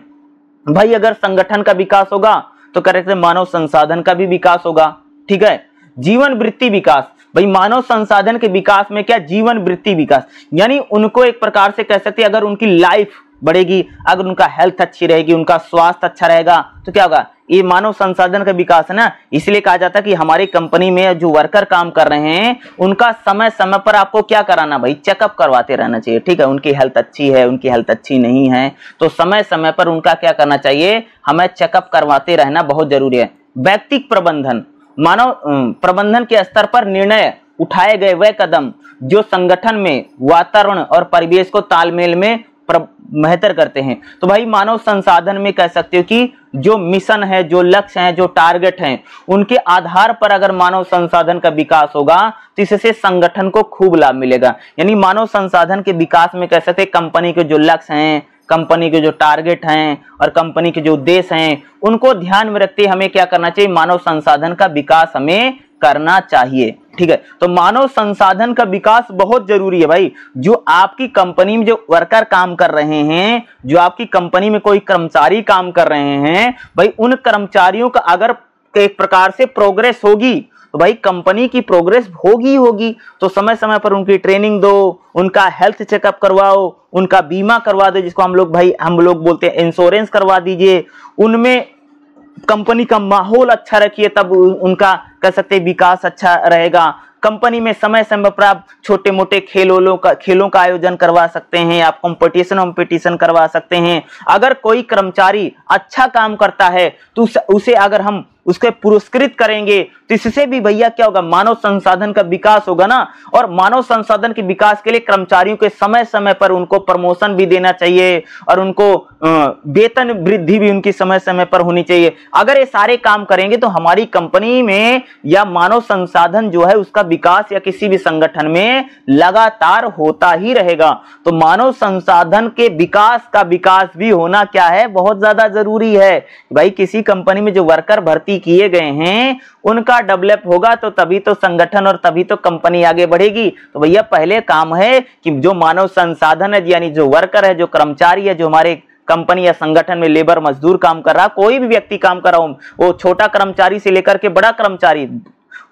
भाई अगर संगठन का विकास होगा तो करेक्ट मानव संसाधन का भी विकास होगा, ठीक है। जीवन वृत्ति विकास, भाई मानव संसाधन के विकास में क्या जीवन वृत्ति विकास, यानी उनको एक प्रकार से कह सकते हैं अगर उनकी लाइफ बढ़ेगी, अगर उनका हेल्थ अच्छी रहेगी, उनका स्वास्थ्य अच्छा रहेगा तो क्या होगा, ये मानव संसाधन का विकास है ना। इसलिए कहा जाता है कि हमारी कंपनी में जो वर्कर काम कर रहे हैं उनका समय समय पर आपको क्या कराना भाई, चेकअप करवाते रहना चाहिए, ठीक है। उनकी हेल्थ अच्छी है, उनकी हेल्थ अच्छी नहीं है तो समय समय पर उनका क्या करना चाहिए, हमें चेकअप करवाते रहना बहुत जरूरी है। व्यक्तिगत प्रबंधन, मानव प्रबंधन के स्तर पर निर्णय उठाए गए वह कदम जो संगठन में वातावरण और परिवेश को तालमेल में बेहतर करते हैं। तो भाई मानव संसाधन में कह सकते हो कि जो मिशन है, जो लक्ष्य है, जो टारगेट हैं, उनके आधार पर अगर मानव संसाधन का विकास होगा तो इससे संगठन को खूब लाभ मिलेगा। यानी मानव संसाधन के विकास में कह सकते हैं कंपनी के जो लक्ष्य हैं, कंपनी के जो टारगेट हैं और कंपनी के जो उद्देश्य हैं उनको ध्यान में रखते हमें क्या करना चाहिए, मानव संसाधन का विकास हमें करना चाहिए, ठीक है। तो मानव संसाधन का विकास बहुत जरूरी है भाई। जो आपकी कंपनी में जो वर्कर काम कर रहे हैं, जो आपकी कंपनी में कोई कर्मचारी काम कर रहे हैं, भाई उन कर्मचारियों का अगर एक प्रकार से प्रोग्रेस होगी तो भाई कंपनी की प्रोग्रेस होगी। तो समय समय पर उनकी ट्रेनिंग दो, उनका हेल्थ चेकअप करवाओ, उनका बीमा करवा दो, जिसको हम लोग बोलते हैं इंश्योरेंस करवा दीजिए, उनमें कंपनी का माहौल अच्छा रखिए, तब उनका कह सकते हैं विकास अच्छा रहेगा। कंपनी में समय समय पर आप छोटे मोटे खेलों का आयोजन करवा सकते हैं, आप कंपटीशन करवा सकते हैं। अगर कोई कर्मचारी अच्छा काम करता है तो उसे अगर हम उसके पुरस्कृत करेंगे तो इससे भी भैया क्या होगा, मानव संसाधन का विकास होगा ना। और मानव संसाधन के विकास के लिए कर्मचारियों के समय समय पर उनको प्रमोशन भी देना चाहिए और उनको वेतन वृद्धि भी उनकी समय समय पर होनी चाहिए। अगर ये सारे काम करेंगे तो हमारी कंपनी में या मानव संसाधन जो है उसका विकास या किसी भी संगठन में लगातार होता ही रहेगा। तो मानव संसाधन के विकास का विकास भी होना क्या है, बहुत ज्यादा जरूरी है। भाई किसी कंपनी में जो वर्कर भर्ती किए गए हैं उनका डेवलप होगा तो तभी तो संगठन और तभी तो कंपनी आगे बढ़ेगी। तो भैया पहले काम है कि जो मानव संसाधन है यानी जो वर्कर है, जो कर्मचारी है, जो हमारे कंपनी या संगठन में लेबर मजदूर काम कर रहा, कोई भी व्यक्ति काम कर रहा हो, वो छोटा कर्मचारी से लेकर के बड़ा कर्मचारी,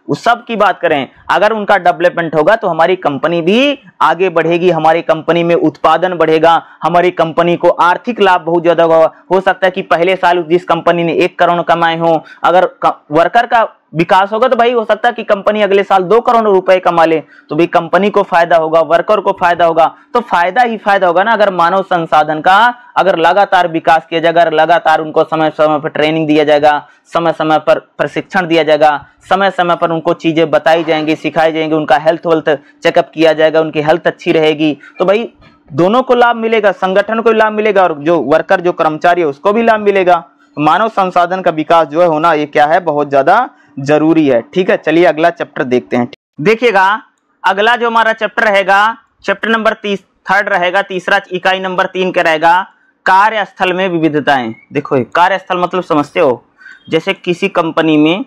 उस सब की बात करें, अगर उनका डेवलपमेंट होगा तो हमारी कंपनी भी आगे बढ़ेगी, हमारी कंपनी में उत्पादन बढ़ेगा, हमारी कंपनी को आर्थिक लाभ बहुत ज्यादा होगा। हो सकता है कि पहले साल जिस कंपनी ने 1 करोड़ कमाए हो, अगर वर्कर का विकास होगा तो भाई हो सकता है कि कंपनी अगले साल 2 करोड़ रुपए कमा ले, तो भाई कंपनी को फायदा होगा, वर्कर को फायदा होगा, तो फायदा ही फायदा होगा ना। अगर मानव संसाधन का अगर लगातार विकास किया जाएगा, अगर लगातार उनको समय समय पर ट्रेनिंग दिया जाएगा, समय समय पर प्रशिक्षण दिया जाएगा, समय समय पर उनको चीजें बताई जाएंगी, सिखाई जाएंगी, उनका हेल्थ चेकअप किया जाएगा, उनकी हेल्थ अच्छी रहेगी, तो भाई दोनों को लाभ मिलेगा, संगठन को लाभ मिलेगा और जो वर्कर जो कर्मचारी है उसको भी लाभ मिलेगा। मानव संसाधन का विकास जो है होना ये क्या है, बहुत ज्यादा जरूरी है। ठीक है, चलिए अगला चैप्टर देखते हैं। देखिएगा अगला जो हमारा चैप्टर रहेगा, चैप्टर नंबर 3 रहेगा, तीसरा इकाई नंबर 3 का रहेगा कार्यस्थल में विविधताएं। देखो कार्यस्थल मतलब समझते हो, जैसे किसी कंपनी में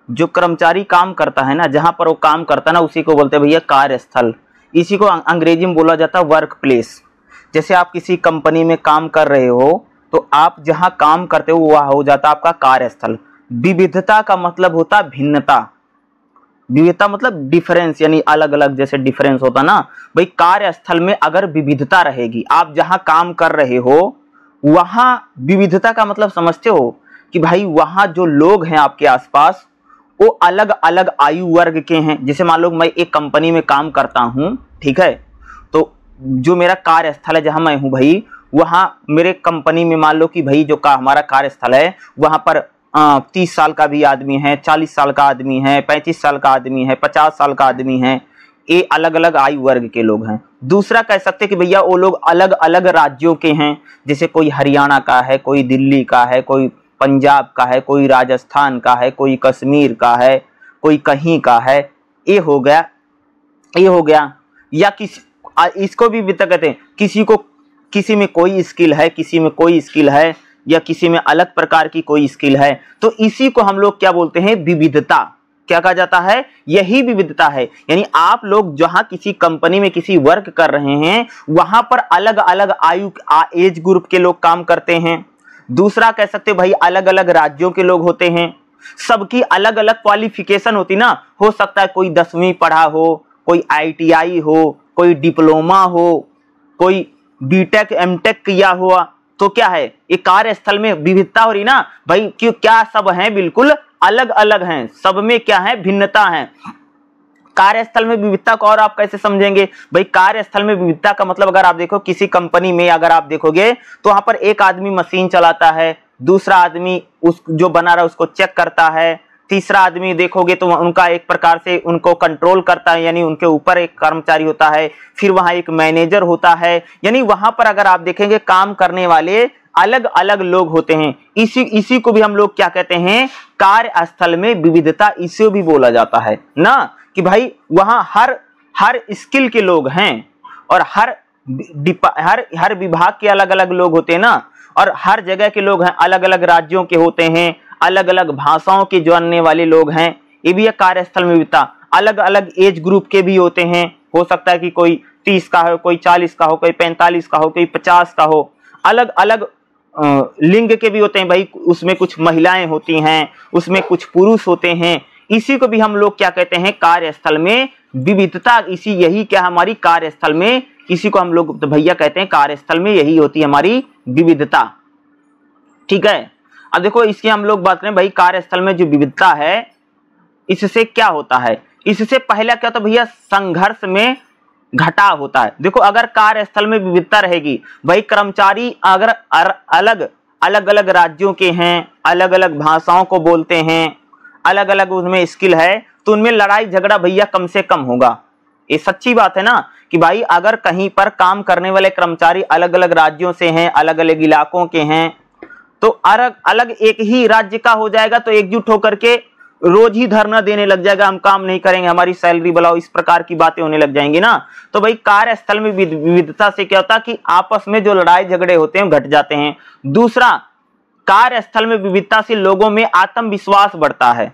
जो कर्मचारी काम करता है ना, जहां पर वो काम करता है ना, उसी को बोलते हैं भैया कार्यस्थल। इसी को अंग्रेजी में बोला जाता है वर्क प्लेस। जैसे आप किसी कंपनी में काम कर रहे हो तो आप जहां काम करते हो वह हो जाता है आपका कार्यस्थल। विविधता का मतलब होता है भिन्नता, विविधता मतलब डिफरेंस, यानी अलग अलग, जैसे डिफरेंस होता ना। भाई कार्यस्थल में अगर विविधता रहेगी, आप जहां काम कर रहे हो वहां विविधता का मतलब समझते हो कि भाई वहां जो लोग हैं आपके आसपास वो अलग अलग आयु वर्ग के हैं। जैसे मान लो मैं एक कंपनी में काम करता हूं, ठीक है, तो जो मेरा कार्यस्थल है जहां मैं हूं भाई, वहां मेरे कंपनी में मान लो कि भाई जो हमारा कार्यस्थल है वहां पर 30 साल का भी आदमी है, 40 साल का आदमी है, 35 साल का आदमी है, 50 साल का आदमी है, ये अलग अलग आयु वर्ग के लोग हैं। दूसरा कह सकते कि भैया वो लोग अलग अलग राज्यों के हैं, जैसे कोई हरियाणा का है, कोई दिल्ली का है, कोई पंजाब का है, कोई राजस्थान का है, कोई कश्मीर का है, कोई कहीं का है। ये हो गया। या इसको भी कहते हैं किसी में कोई स्किल है, किसी में कोई स्किल है, या किसी में अलग प्रकार की कोई स्किल है, तो इसी को हम लोग क्या बोलते हैं, विविधता। क्या कहा जाता है, यही विविधता है। यानी आप लोग जहां किसी कंपनी में किसी वर्क कर रहे हैं वहां पर अलग अलग एज ग्रुप के लोग काम करते हैं। दूसरा कह सकते भाई अलग अलग राज्यों के लोग होते हैं, सबकी अलग अलग क्वालिफिकेशन होती ना। हो सकता है कोई 10वीं पढ़ा हो, कोई ITI हो, कोई डिप्लोमा हो, कोई बीटेक एमटेक किया हुआ, तो क्या है, ये कार्यस्थल में विविधता हो रही ना भाई। क्यों, क्या सब हैं, बिल्कुल अलग अलग हैं, सब में क्या है, भिन्नता है। कार्यस्थल में विविधता को और आप कैसे समझेंगे भाई, कार्यस्थल में विविधता का मतलब अगर आप देखो किसी कंपनी में अगर आप देखोगे तो वहां पर एक आदमी मशीन चलाता है, दूसरा आदमी उस जो बना रहा है उसको चेक करता है, तीसरा आदमी देखोगे तो उनका एक प्रकार से उनको कंट्रोल करता है, यानी उनके ऊपर एक कर्मचारी होता है, फिर वहां एक मैनेजर होता है। यानी वहां पर अगर आप देखेंगे काम करने वाले अलग अलग लोग होते हैं। इसी को भी हम लोग क्या कहते हैं, कार्यस्थल में विविधता, इसे भी बोला जाता है ना, कि भाई वहां हर स्किल के लोग हैं और हर विभाग के अलग अलग लोग होते हैं ना, और हर जगह के लोग हैं, अलग अलग राज्यों के होते हैं, अलग अलग भाषाओं के जानने वाले लोग हैं। ये भी एक कार्यस्थल में विविधता। अलग अलग एज ग्रुप के भी होते हैं, हो सकता है कि कोई 30 का हो, कोई 40 का हो, कोई 45 का हो, कोई 50 का हो। अलग अलग लिंग के भी होते हैं भाई, उसमें कुछ महिलाएं होती हैं, उसमें कुछ पुरुष होते हैं। इसी को भी हम लोग क्या कहते हैं, कार्यस्थल में विविधता। यही क्या हमारी कार्यस्थल में, इसी को हम लोग तो भैया कहते हैं कार्यस्थल में यही होती है हमारी विविधता। ठीक है, अब देखो इसकी हम लोग बात करें भाई, कार्यस्थल में जो विविधता है इससे क्या होता है, इससे पहला क्या होता है भैया, संघर्ष में घटाव होता है। देखो अगर कार्यस्थल में विविधता रहेगी, भाई कर्मचारी अगर अलग अलग राज्यों के हैं, अलग अलग भाषाओं को बोलते हैं, अलग अलग उसमें स्किल है, तो उनमें लड़ाई झगड़ा भैया कम से कम होगा। ये सच्ची बात है ना कि भाई अगर कहीं पर काम करने वाले कर्मचारी अलग अलग राज्यों से हैं, अलग अलग इलाकों के हैं, तो अलग अलग एक ही राज्य का हो जाएगा तो एकजुट होकर के रोज ही धरना देने लग जाएगा, हम काम नहीं करेंगे, हमारी सैलरी बढ़ाओ, इस प्रकार की बातें होने लग जाएंगी ना। तो भाई कार्यस्थल में विविधता से क्या होता है कि आपस में जो लड़ाई झगड़े होते हैं घट जाते हैं। दूसरा, कार्यस्थल में विविधता से लोगों में आत्मविश्वास बढ़ता है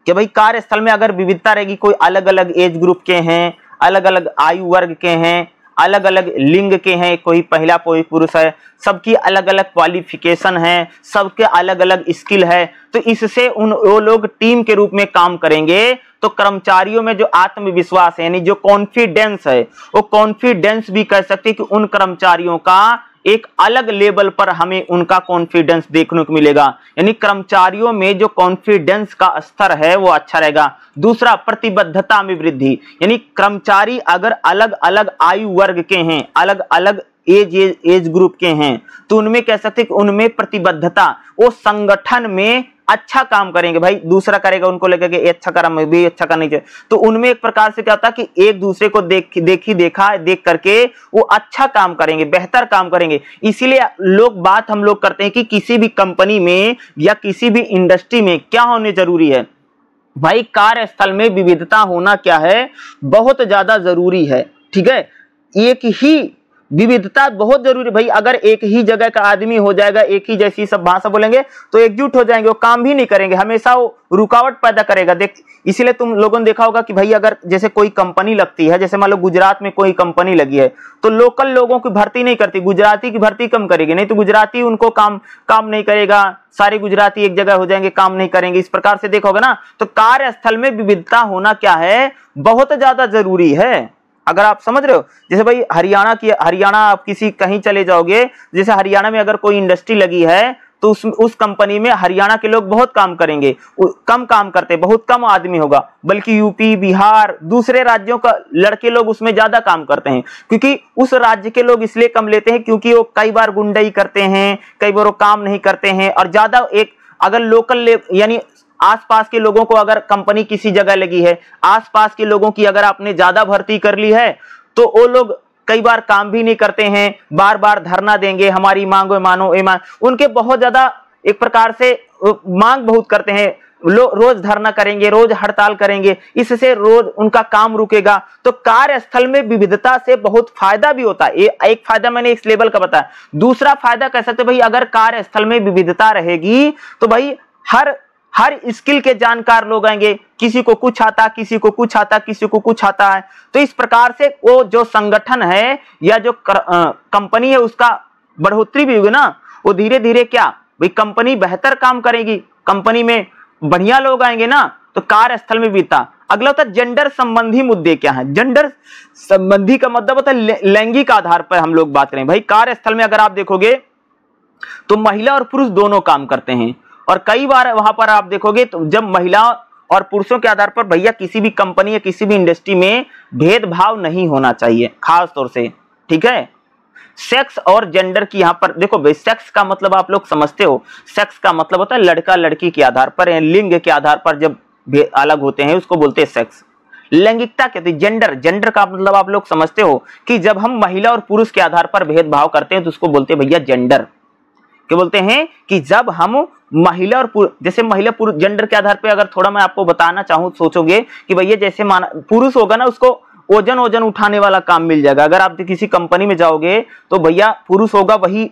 कि भाई कार्यस्थल में अगर विविधता रहेगी, कोई अलग अलग एज ग्रुप के हैं, अलग अलग आयु वर्ग के हैं, अलग अलग लिंग के हैं, कोई महिला कोई पुरुष है, सबकी अलग अलग क्वालिफिकेशन है, सबके अलग अलग स्किल है, तो इससे वो लोग टीम के रूप में काम करेंगे तो कर्मचारियों में जो आत्मविश्वास है यानी जो कॉन्फिडेंस है, वो कॉन्फिडेंस भी कह सकते हैं कि उन कर्मचारियों का एक अलग लेवल पर हमें उनका कॉन्फिडेंस देखने को मिलेगा, यानी कर्मचारियों में जो कॉन्फिडेंस का स्तर है वो अच्छा रहेगा। दूसरा, प्रतिबद्धता में वृद्धि, यानी कर्मचारी अगर अलग अलग आयु वर्ग के हैं, अलग अलग एज ग्रुप के हैं, तो उनमें कह सकते हैं कि उनमें प्रतिबद्धता, वो संगठन में अच्छा काम करेंगे। भाई दूसरा करेगा, उनको लगेगा ये अच्छा करा, मैं भी अच्छा करना चाहिए, तो उनमें एक प्रकार से क्या होता है कि एक दूसरे को देख करके वो अच्छा काम करेंगे, बेहतर काम करेंगे। इसीलिए हम लोग करते हैं कि किसी भी कंपनी में या किसी भी इंडस्ट्री में क्या होने जरूरी है, भाई कार्यस्थल में विविधता होना क्या है, बहुत ज्यादा जरूरी है। ठीक है, एक ही विविधता बहुत जरूरी। भाई अगर एक ही जगह का आदमी हो जाएगा, एक ही जैसी सब भाषा बोलेंगे तो एकजुट हो जाएंगे, वो काम भी नहीं करेंगे, हमेशा वो रुकावट पैदा करेगा। देख इसीलिए तुम लोगों ने देखा होगा कि भाई अगर जैसे कोई कंपनी लगती है, जैसे मान लो गुजरात में कोई कंपनी लगी है, तो लोकल लोगों की भर्ती नहीं करती, गुजराती की भर्ती कम करेगी, नहीं तो गुजराती उनको काम नहीं करेगा, सारे गुजराती एक जगह हो जाएंगे, काम नहीं करेंगे, इस प्रकार से देखोगे ना। तो कार्यस्थल में विविधता होना क्या है, बहुत ज्यादा जरूरी है। अगर आप समझ रहे हो, जैसे भाई हरियाणा आप किसी कहीं चले जाओगे, जैसे हरियाणा में अगर कोई इंडस्ट्री लगी है तो उस कंपनी में हरियाणा के लोग बहुत काम करेंगे, कम काम करते, बहुत कम आदमी होगा, बल्कि यूपी बिहार दूसरे राज्यों का लड़के लोग उसमें ज्यादा काम करते हैं, क्योंकि उस राज्य के लोग इसलिए कम लेते हैं क्योंकि वो कई बार गुंडाई करते हैं, कई बार वो काम नहीं करते हैं, और ज्यादा एक अगर लोकल यानी आसपास के लोगों को अगर कंपनी किसी जगह लगी है, आसपास के लोगों की अगर आपने ज्यादा भर्ती कर ली है तो वो लोग कई बार काम भी नहीं करते हैं, बार बार धरना देंगे, हमारी मांगो मानो ए मांग, उनके बहुत ज्यादा एक प्रकार से मांग बहुत करते हैं, रोज धरना करेंगे, रोज हड़ताल करेंगे, इससे रोज उनका काम रुकेगा। तो कार्यस्थल में विविधता से बहुत फायदा भी होता है, ये एक फायदा मैंने इस लेवल का बताया। दूसरा फायदा कह सकते भाई अगर कार्यस्थल में विविधता रहेगी तो भाई हर स्किल के जानकार लोग आएंगे, किसी को कुछ आता, किसी को कुछ आता, किसी को कुछ आता है, तो इस प्रकार से वो जो संगठन है या जो कंपनी है उसका बढ़ोतरी भी होगी ना, वो धीरे धीरे क्या भाई कंपनी बेहतर काम करेगी, कंपनी में बढ़िया लोग आएंगे ना, तो कार्यस्थल में विविधता। अगला होता है जेंडर संबंधी मुद्दे क्या है। जेंडर संबंधी का मतलब होता है लैंगिक आधार पर हम लोग बात करें। भाई कार्यस्थल में अगर आप देखोगे तो महिला और पुरुष दोनों काम करते हैं, और कई बार वहां पर आप देखोगे तो जब महिला और पुरुषों के आधार पर भैया किसी भी कंपनी या किसी भी इंडस्ट्री में भेदभाव नहीं होना चाहिए, खास तौर से। ठीक है, सेक्स और जेंडर की यहां पर देखो भाई, सेक्स का मतलब आप लोग समझते हो, सेक्स का मतलब होता है लड़का लड़की के आधार पर, लिंग के आधार पर जब अलग होते हैं उसको बोलते हैं सेक्स। लैंगिकता कहते हैं जेंडर, जेंडर का मतलब आप लोग समझते हो कि जब हम महिला और पुरुष के आधार पर भेदभाव करते हैं तो उसको बोलते हैं भैया जेंडर। क्या बोलते हैं कि जब हम महिला और पुरुष, जैसे महिला पुरुष जेंडर के आधार पे अगर थोड़ा मैं आपको बताना चाहूं, सोचोगे कि भैया जैसे पुरुष होगा ना उसको ओजन उठाने वाला काम मिल जाएगा। अगर आप किसी कंपनी में जाओगे तो भैया पुरुष होगा वही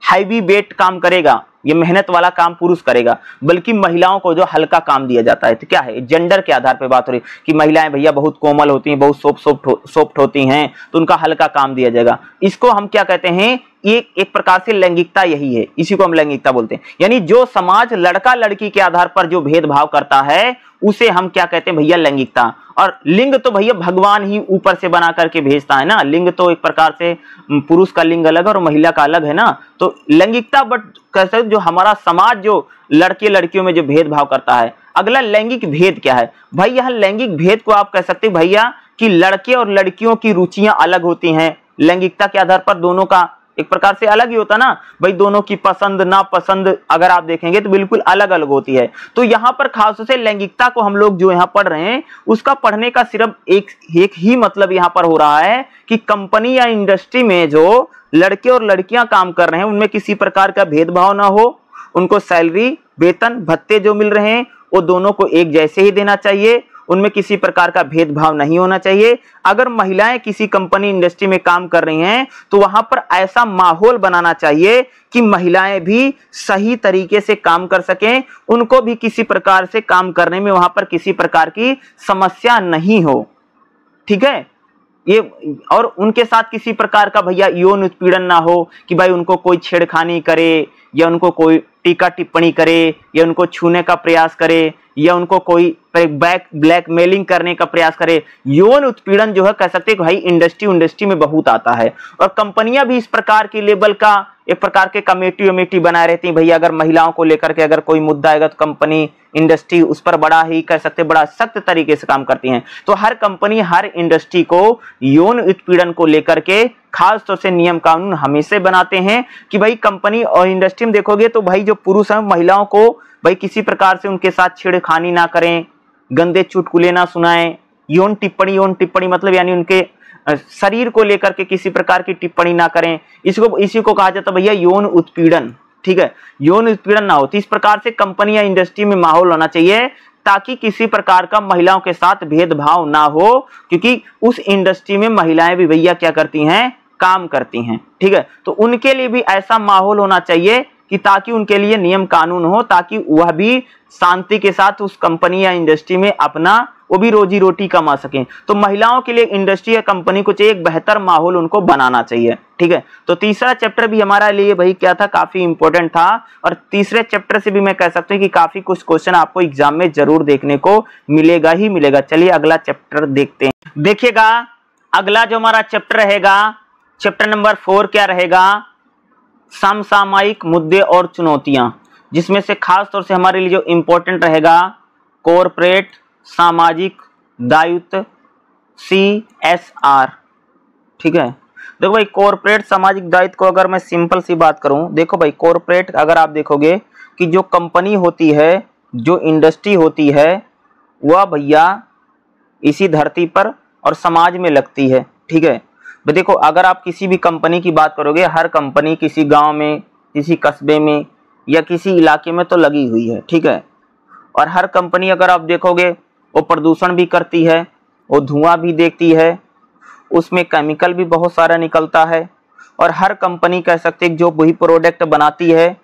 हैवी वेट काम करेगा, ये मेहनत वाला काम पुरुष करेगा, बल्कि महिलाओं को जो हल्का काम दिया जाता है। तो क्या है, जेंडर के आधार पर बात हो रही कि महिलाएं भैया बहुत कोमल होती हैं, बहुत सॉफ्ट होती हैं, तो उनका हल्का काम दिया जाएगा। इसको हम क्या कहते हैं, एक प्रकार से लैंगिकता यही है, इसी को हम लैंगिकता बोलते हैं। यानी जो समाज लड़का लड़की के आधार पर जो भेदभाव करता है उसे हम क्या कहते हैं भैया, लैंगिकता। और लिंग तो भैया भगवान ही ऊपर से बना करके भेजता है ना, लिंग तो एक प्रकार से पुरुष का लिंग अलग और महिला का अलग है ना, तो लैंगिकता बट कैसे जो हमारा समाज जो लड़के लड़कियों में जो भेदभाव करता है, अगला लैंगिक भेद क्या है भाई, यहाँ लैंगिक भेद को आप कह सकते हैं भैया कि लड़के और लड़कियों की रुचियां अलग होती हैं, लैंगिकता के आधार पर दोनों का एक प्रकार से अलग ही होता ना भाई, दोनों की पसंद नापसंद अगर आप देखेंगे तो बिल्कुल अलग अलग होती है। तो यहाँ पर खास तौर से लैंगिकता को हम लोग जो यहाँ पढ़ रहे हैं उसका पढ़ने का सिर्फ एक ही मतलब यहाँ पर हो रहा है कि कंपनी या इंडस्ट्री में जो लड़के और लड़कियां काम कर रहे हैं उनमें किसी प्रकार का भेदभाव ना हो, उनको सैलरी वेतन भत्ते जो मिल रहे हैं वो दोनों को एक जैसे ही देना चाहिए, उनमें किसी प्रकार का भेदभाव नहीं होना चाहिए। अगर महिलाएं किसी कंपनी इंडस्ट्री में काम कर रही हैं तो वहां पर ऐसा माहौल बनाना चाहिए कि महिलाएं भी सही तरीके से काम कर सकें, उनको भी किसी प्रकार से काम करने में वहां पर किसी प्रकार की समस्या नहीं हो, ठीक है ये, और उनके साथ किसी प्रकार का भैया यौन उत्पीड़न ना हो कि भाई उनको कोई छेड़खानी करे या उनको कोई टीका टिप्पणी करे या उनको छूने का प्रयास करे या उनको कोई ब्लैकमेलिंग करने का प्रयास करे। यौन उत्पीड़न जो है कह सकते हैं भाई इंडस्ट्री में बहुत आता है, और कंपनियां भी इस प्रकार की लेवल का एक प्रकार के कमेटी बनाए रहती हैं भैया, अगर महिलाओं को लेकर के अगर कोई मुद्दा आएगा तो कंपनी इंडस्ट्री उस पर बड़ा ही कह सकते बड़ा सख्त तरीके से काम करती हैं। तो हर कंपनी हर इंडस्ट्री को यौन उत्पीड़न को लेकर के खास तौर से नियम कानून हमेशा बनाते हैं कि भाई कंपनी और इंडस्ट्री में देखोगे तो भाई जो पुरुष हैं महिलाओं को भाई किसी प्रकार से उनके साथ छेड़खानी ना करें, गंदे चुटकुले ना सुनाएं, यौन टिप्पणी मतलब यानी उनके शरीर को लेकर के किसी प्रकार की टिप्पणी ना करें, इसी को कहा जाता है भैया यौन उत्पीड़न, ठीक है, यौन उत्पीड़न ना हो। तो इस प्रकार से कंपनी या इंडस्ट्री में माहौल होना चाहिए ताकि किसी प्रकार का महिलाओं के साथ भेदभाव ना हो, क्योंकि उस इंडस्ट्री में महिलाएं भी भैया क्या करती हैं, काम करती हैं, ठीक है। तो उनके लिए भी ऐसा माहौल होना चाहिए कि ताकि उनके लिए नियम कानून हो, ताकि वह भी शांति के साथ उस कंपनी या इंडस्ट्री में अपना वो भी रोजी रोटी कमा सकें। तो महिलाओं के लिए इंडस्ट्री या कंपनी को चाहिए एक बेहतर माहौल उनको बनाना चाहिए, ठीक है। तो तीसरा चैप्टर भी हमारा लिए भाई क्या था, काफी इंपॉर्टेंट था, और तीसरे चैप्टर से भी मैं कह सकता हूँ कि काफी कुछ क्वेश्चन आपको एग्जाम में जरूर देखने को मिलेगा ही मिलेगा। चलिए अगला चैप्टर देखते हैं। देखिएगा अगला जो हमारा चैप्टर रहेगा, चैप्टर नंबर 4 क्या रहेगा, समसामयिक मुद्दे और चुनौतियां, जिसमें से खास तौर से हमारे लिए जो इंपॉर्टेंट रहेगा कॉर्पोरेट सामाजिक दायित्व CSR, ठीक है। देखो भाई कॉर्पोरेट सामाजिक दायित्व को अगर मैं सिंपल सी बात करूं, देखो भाई कॉर्पोरेट अगर आप देखोगे कि जो कंपनी होती है, जो इंडस्ट्री होती है, वह भैया इसी धरती पर और समाज में लगती है, ठीक है। देखो अगर आप किसी भी कंपनी की बात करोगे, हर कंपनी किसी गांव में, किसी कस्बे में या किसी इलाके में तो लगी हुई है, ठीक है। और हर कंपनी अगर आप देखोगे वो प्रदूषण भी करती है, वो धुआं भी देती है, उसमें केमिकल भी बहुत सारा निकलता है, और हर कंपनी कह सकते हैं जो वही प्रोडक्ट बनाती है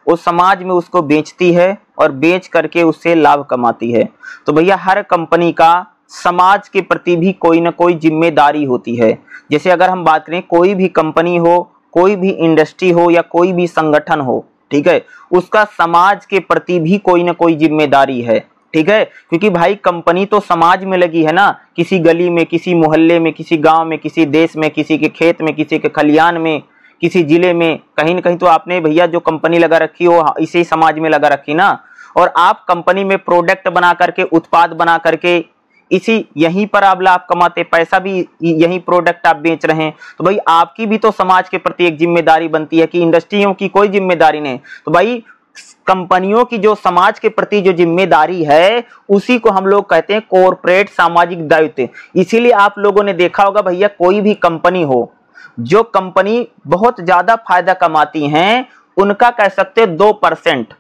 वो समाज में उसको बेचती है और बेच करके उससे लाभ कमाती है। तो भैया हर कंपनी का समाज के प्रति भी कोई ना कोई जिम्मेदारी होती है। जैसे अगर हम बात करें कोई भी कंपनी हो, कोई भी इंडस्ट्री हो या कोई भी संगठन हो, ठीक है, उसका समाज के प्रति भी कोई ना कोई जिम्मेदारी है, ठीक है। क्योंकि भाई कंपनी तो समाज में लगी है ना, किसी गली में, किसी मोहल्ले में, किसी गांव में, किसी देश में, किसी के खेत में, किसी के खलियान में, किसी जिले में, कहीं ना कहीं तो आपने भैया जो कंपनी लगा रखी हो इसी समाज में लगा रखी ना। और आप कंपनी में प्रोडक्ट बना करके, उत्पाद बना करके इसी यहीं पर आप लाभ कमाते, पैसा भी यही प्रोडक्ट आप बेच रहे हैं, तो भाई आपकी भी तो समाज के प्रति एक जिम्मेदारी बनती है कि इंडस्ट्रियों की कोई जिम्मेदारी नहीं। तो भाई कंपनियों की जो समाज के प्रति जो जिम्मेदारी है उसी को हम लोग कहते हैं कॉर्पोरेट सामाजिक दायित्व। इसीलिए आप लोगों ने देखा होगा भैया कोई भी कंपनी हो, जो कंपनी बहुत ज्यादा फायदा कमाती हैं उनका कह सकते हैं 2%,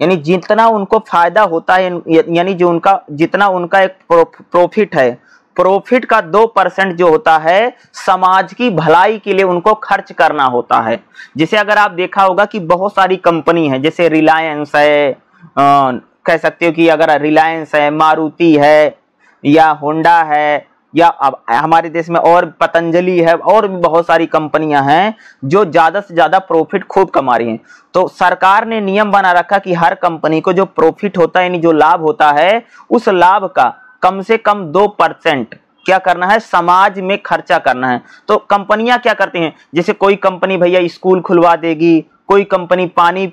यानी जितना उनको फायदा होता है, यानी जो उनका जितना उनका एक प्रॉफिट है, प्रॉफिट का 2% जो होता है समाज की भलाई के लिए उनको खर्च करना होता है। जैसे अगर आप देखा होगा कि बहुत सारी कंपनी है, जैसे रिलायंस है, कह सकते हो कि अगर रिलायंस है, मारुति है या होंडा है, या अब हमारे देश में और पतंजलि है, और भी बहुत सारी कंपनियां हैं जो ज्यादा से ज्यादा प्रॉफिट खूब कमा रही हैं। तो सरकार ने नियम बना रखा कि हर कंपनी को जो प्रॉफिट होता है, यानी जो लाभ होता है, उस लाभ का कम से कम 2% क्या करना है, समाज में खर्चा करना है। तो कंपनियां क्या करती हैं, जैसे कोई कंपनी भैया स्कूल खुलवा देगी, कोई कंपनी पानी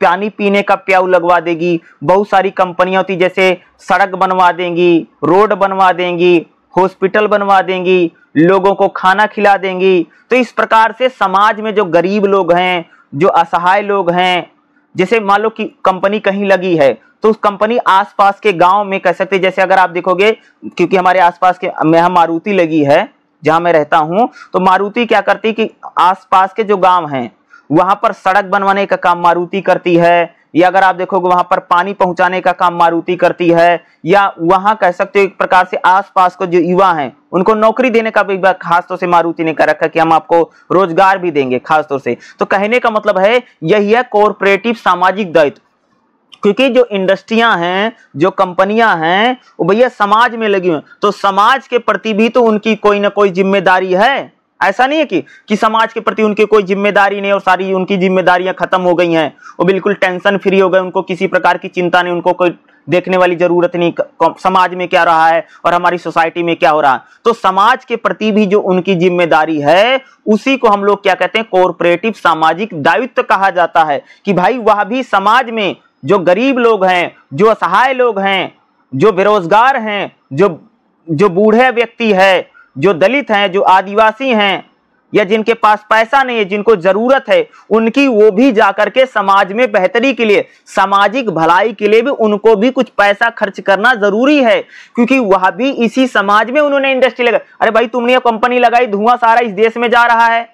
पानी पीने का प्याऊ लगवा देगी। बहुत सारी कंपनियां होती जैसे सड़क बनवा देंगी, रोड बनवा देंगी, हॉस्पिटल बनवा देंगी, लोगों को खाना खिला देंगी। तो इस प्रकार से समाज में जो गरीब लोग हैं, जो असहाय लोग हैं, जैसे मान लो कि कंपनी कहीं लगी है तो उस कंपनी आसपास के गांव में कह सकते, जैसे अगर आप देखोगे, क्योंकि हमारे आसपास के में यहाँ मारुति लगी है जहां मैं रहता हूं, तो मारुति क्या करती कि आसपास के जो गांव हैं वहां पर सड़क बनवाने का काम मारुति करती है, या अगर आप देखोगे वहां पर पानी पहुंचाने का काम मारुति करती है, या वहां कह सकते हो एक प्रकार से आसपास को जो युवा हैं उनको नौकरी देने का भी खास तौर से मारुति ने कर रखा है कि हम आपको रोजगार भी देंगे खास तौर से। तो कहने का मतलब है यही है कॉर्पोरेटिव सामाजिक दायित्व, क्योंकि जो इंडस्ट्रियां हैं, जो कंपनियां हैं, वो भैया समाज में लगी हुई, तो समाज के प्रति भी तो उनकी कोई ना कोई जिम्मेदारी है। ऐसा नहीं है कि समाज के प्रति उनकी कोई जिम्मेदारी नहीं और सारी उनकी जिम्मेदारियां खत्म हो गई हैं, वो बिल्कुल टेंशन फ्री हो गए, उनको किसी प्रकार की चिंता नहीं, उनको कोई देखने वाली जरूरत नहीं समाज में क्या रहा है और हमारी सोसाइटी में क्या हो रहा है। तो समाज के प्रति भी जो उनकी जिम्मेदारी है उसी को हम लोग क्या कहते हैं, कॉर्पोरेटिव सामाजिक दायित्व कहा जाता है। कि भाई वह भी समाज में जो गरीब लोग हैं, जो असहाय लोग हैं, जो बेरोजगार हैं, जो बूढ़े व्यक्ति है, जो दलित हैं, जो आदिवासी हैं, या जिनके पास पैसा नहीं है, जिनको जरूरत है, उनकी वो भी जाकर के समाज में बेहतरी के लिए, सामाजिक भलाई के लिए भी उनको भी कुछ पैसा खर्च करना जरूरी है, क्योंकि वह भी इसी समाज में उन्होंने इंडस्ट्री लगाई। अरे भाई तुमने ये कंपनी लगाई, धुआं सारा इस देश में जा रहा है,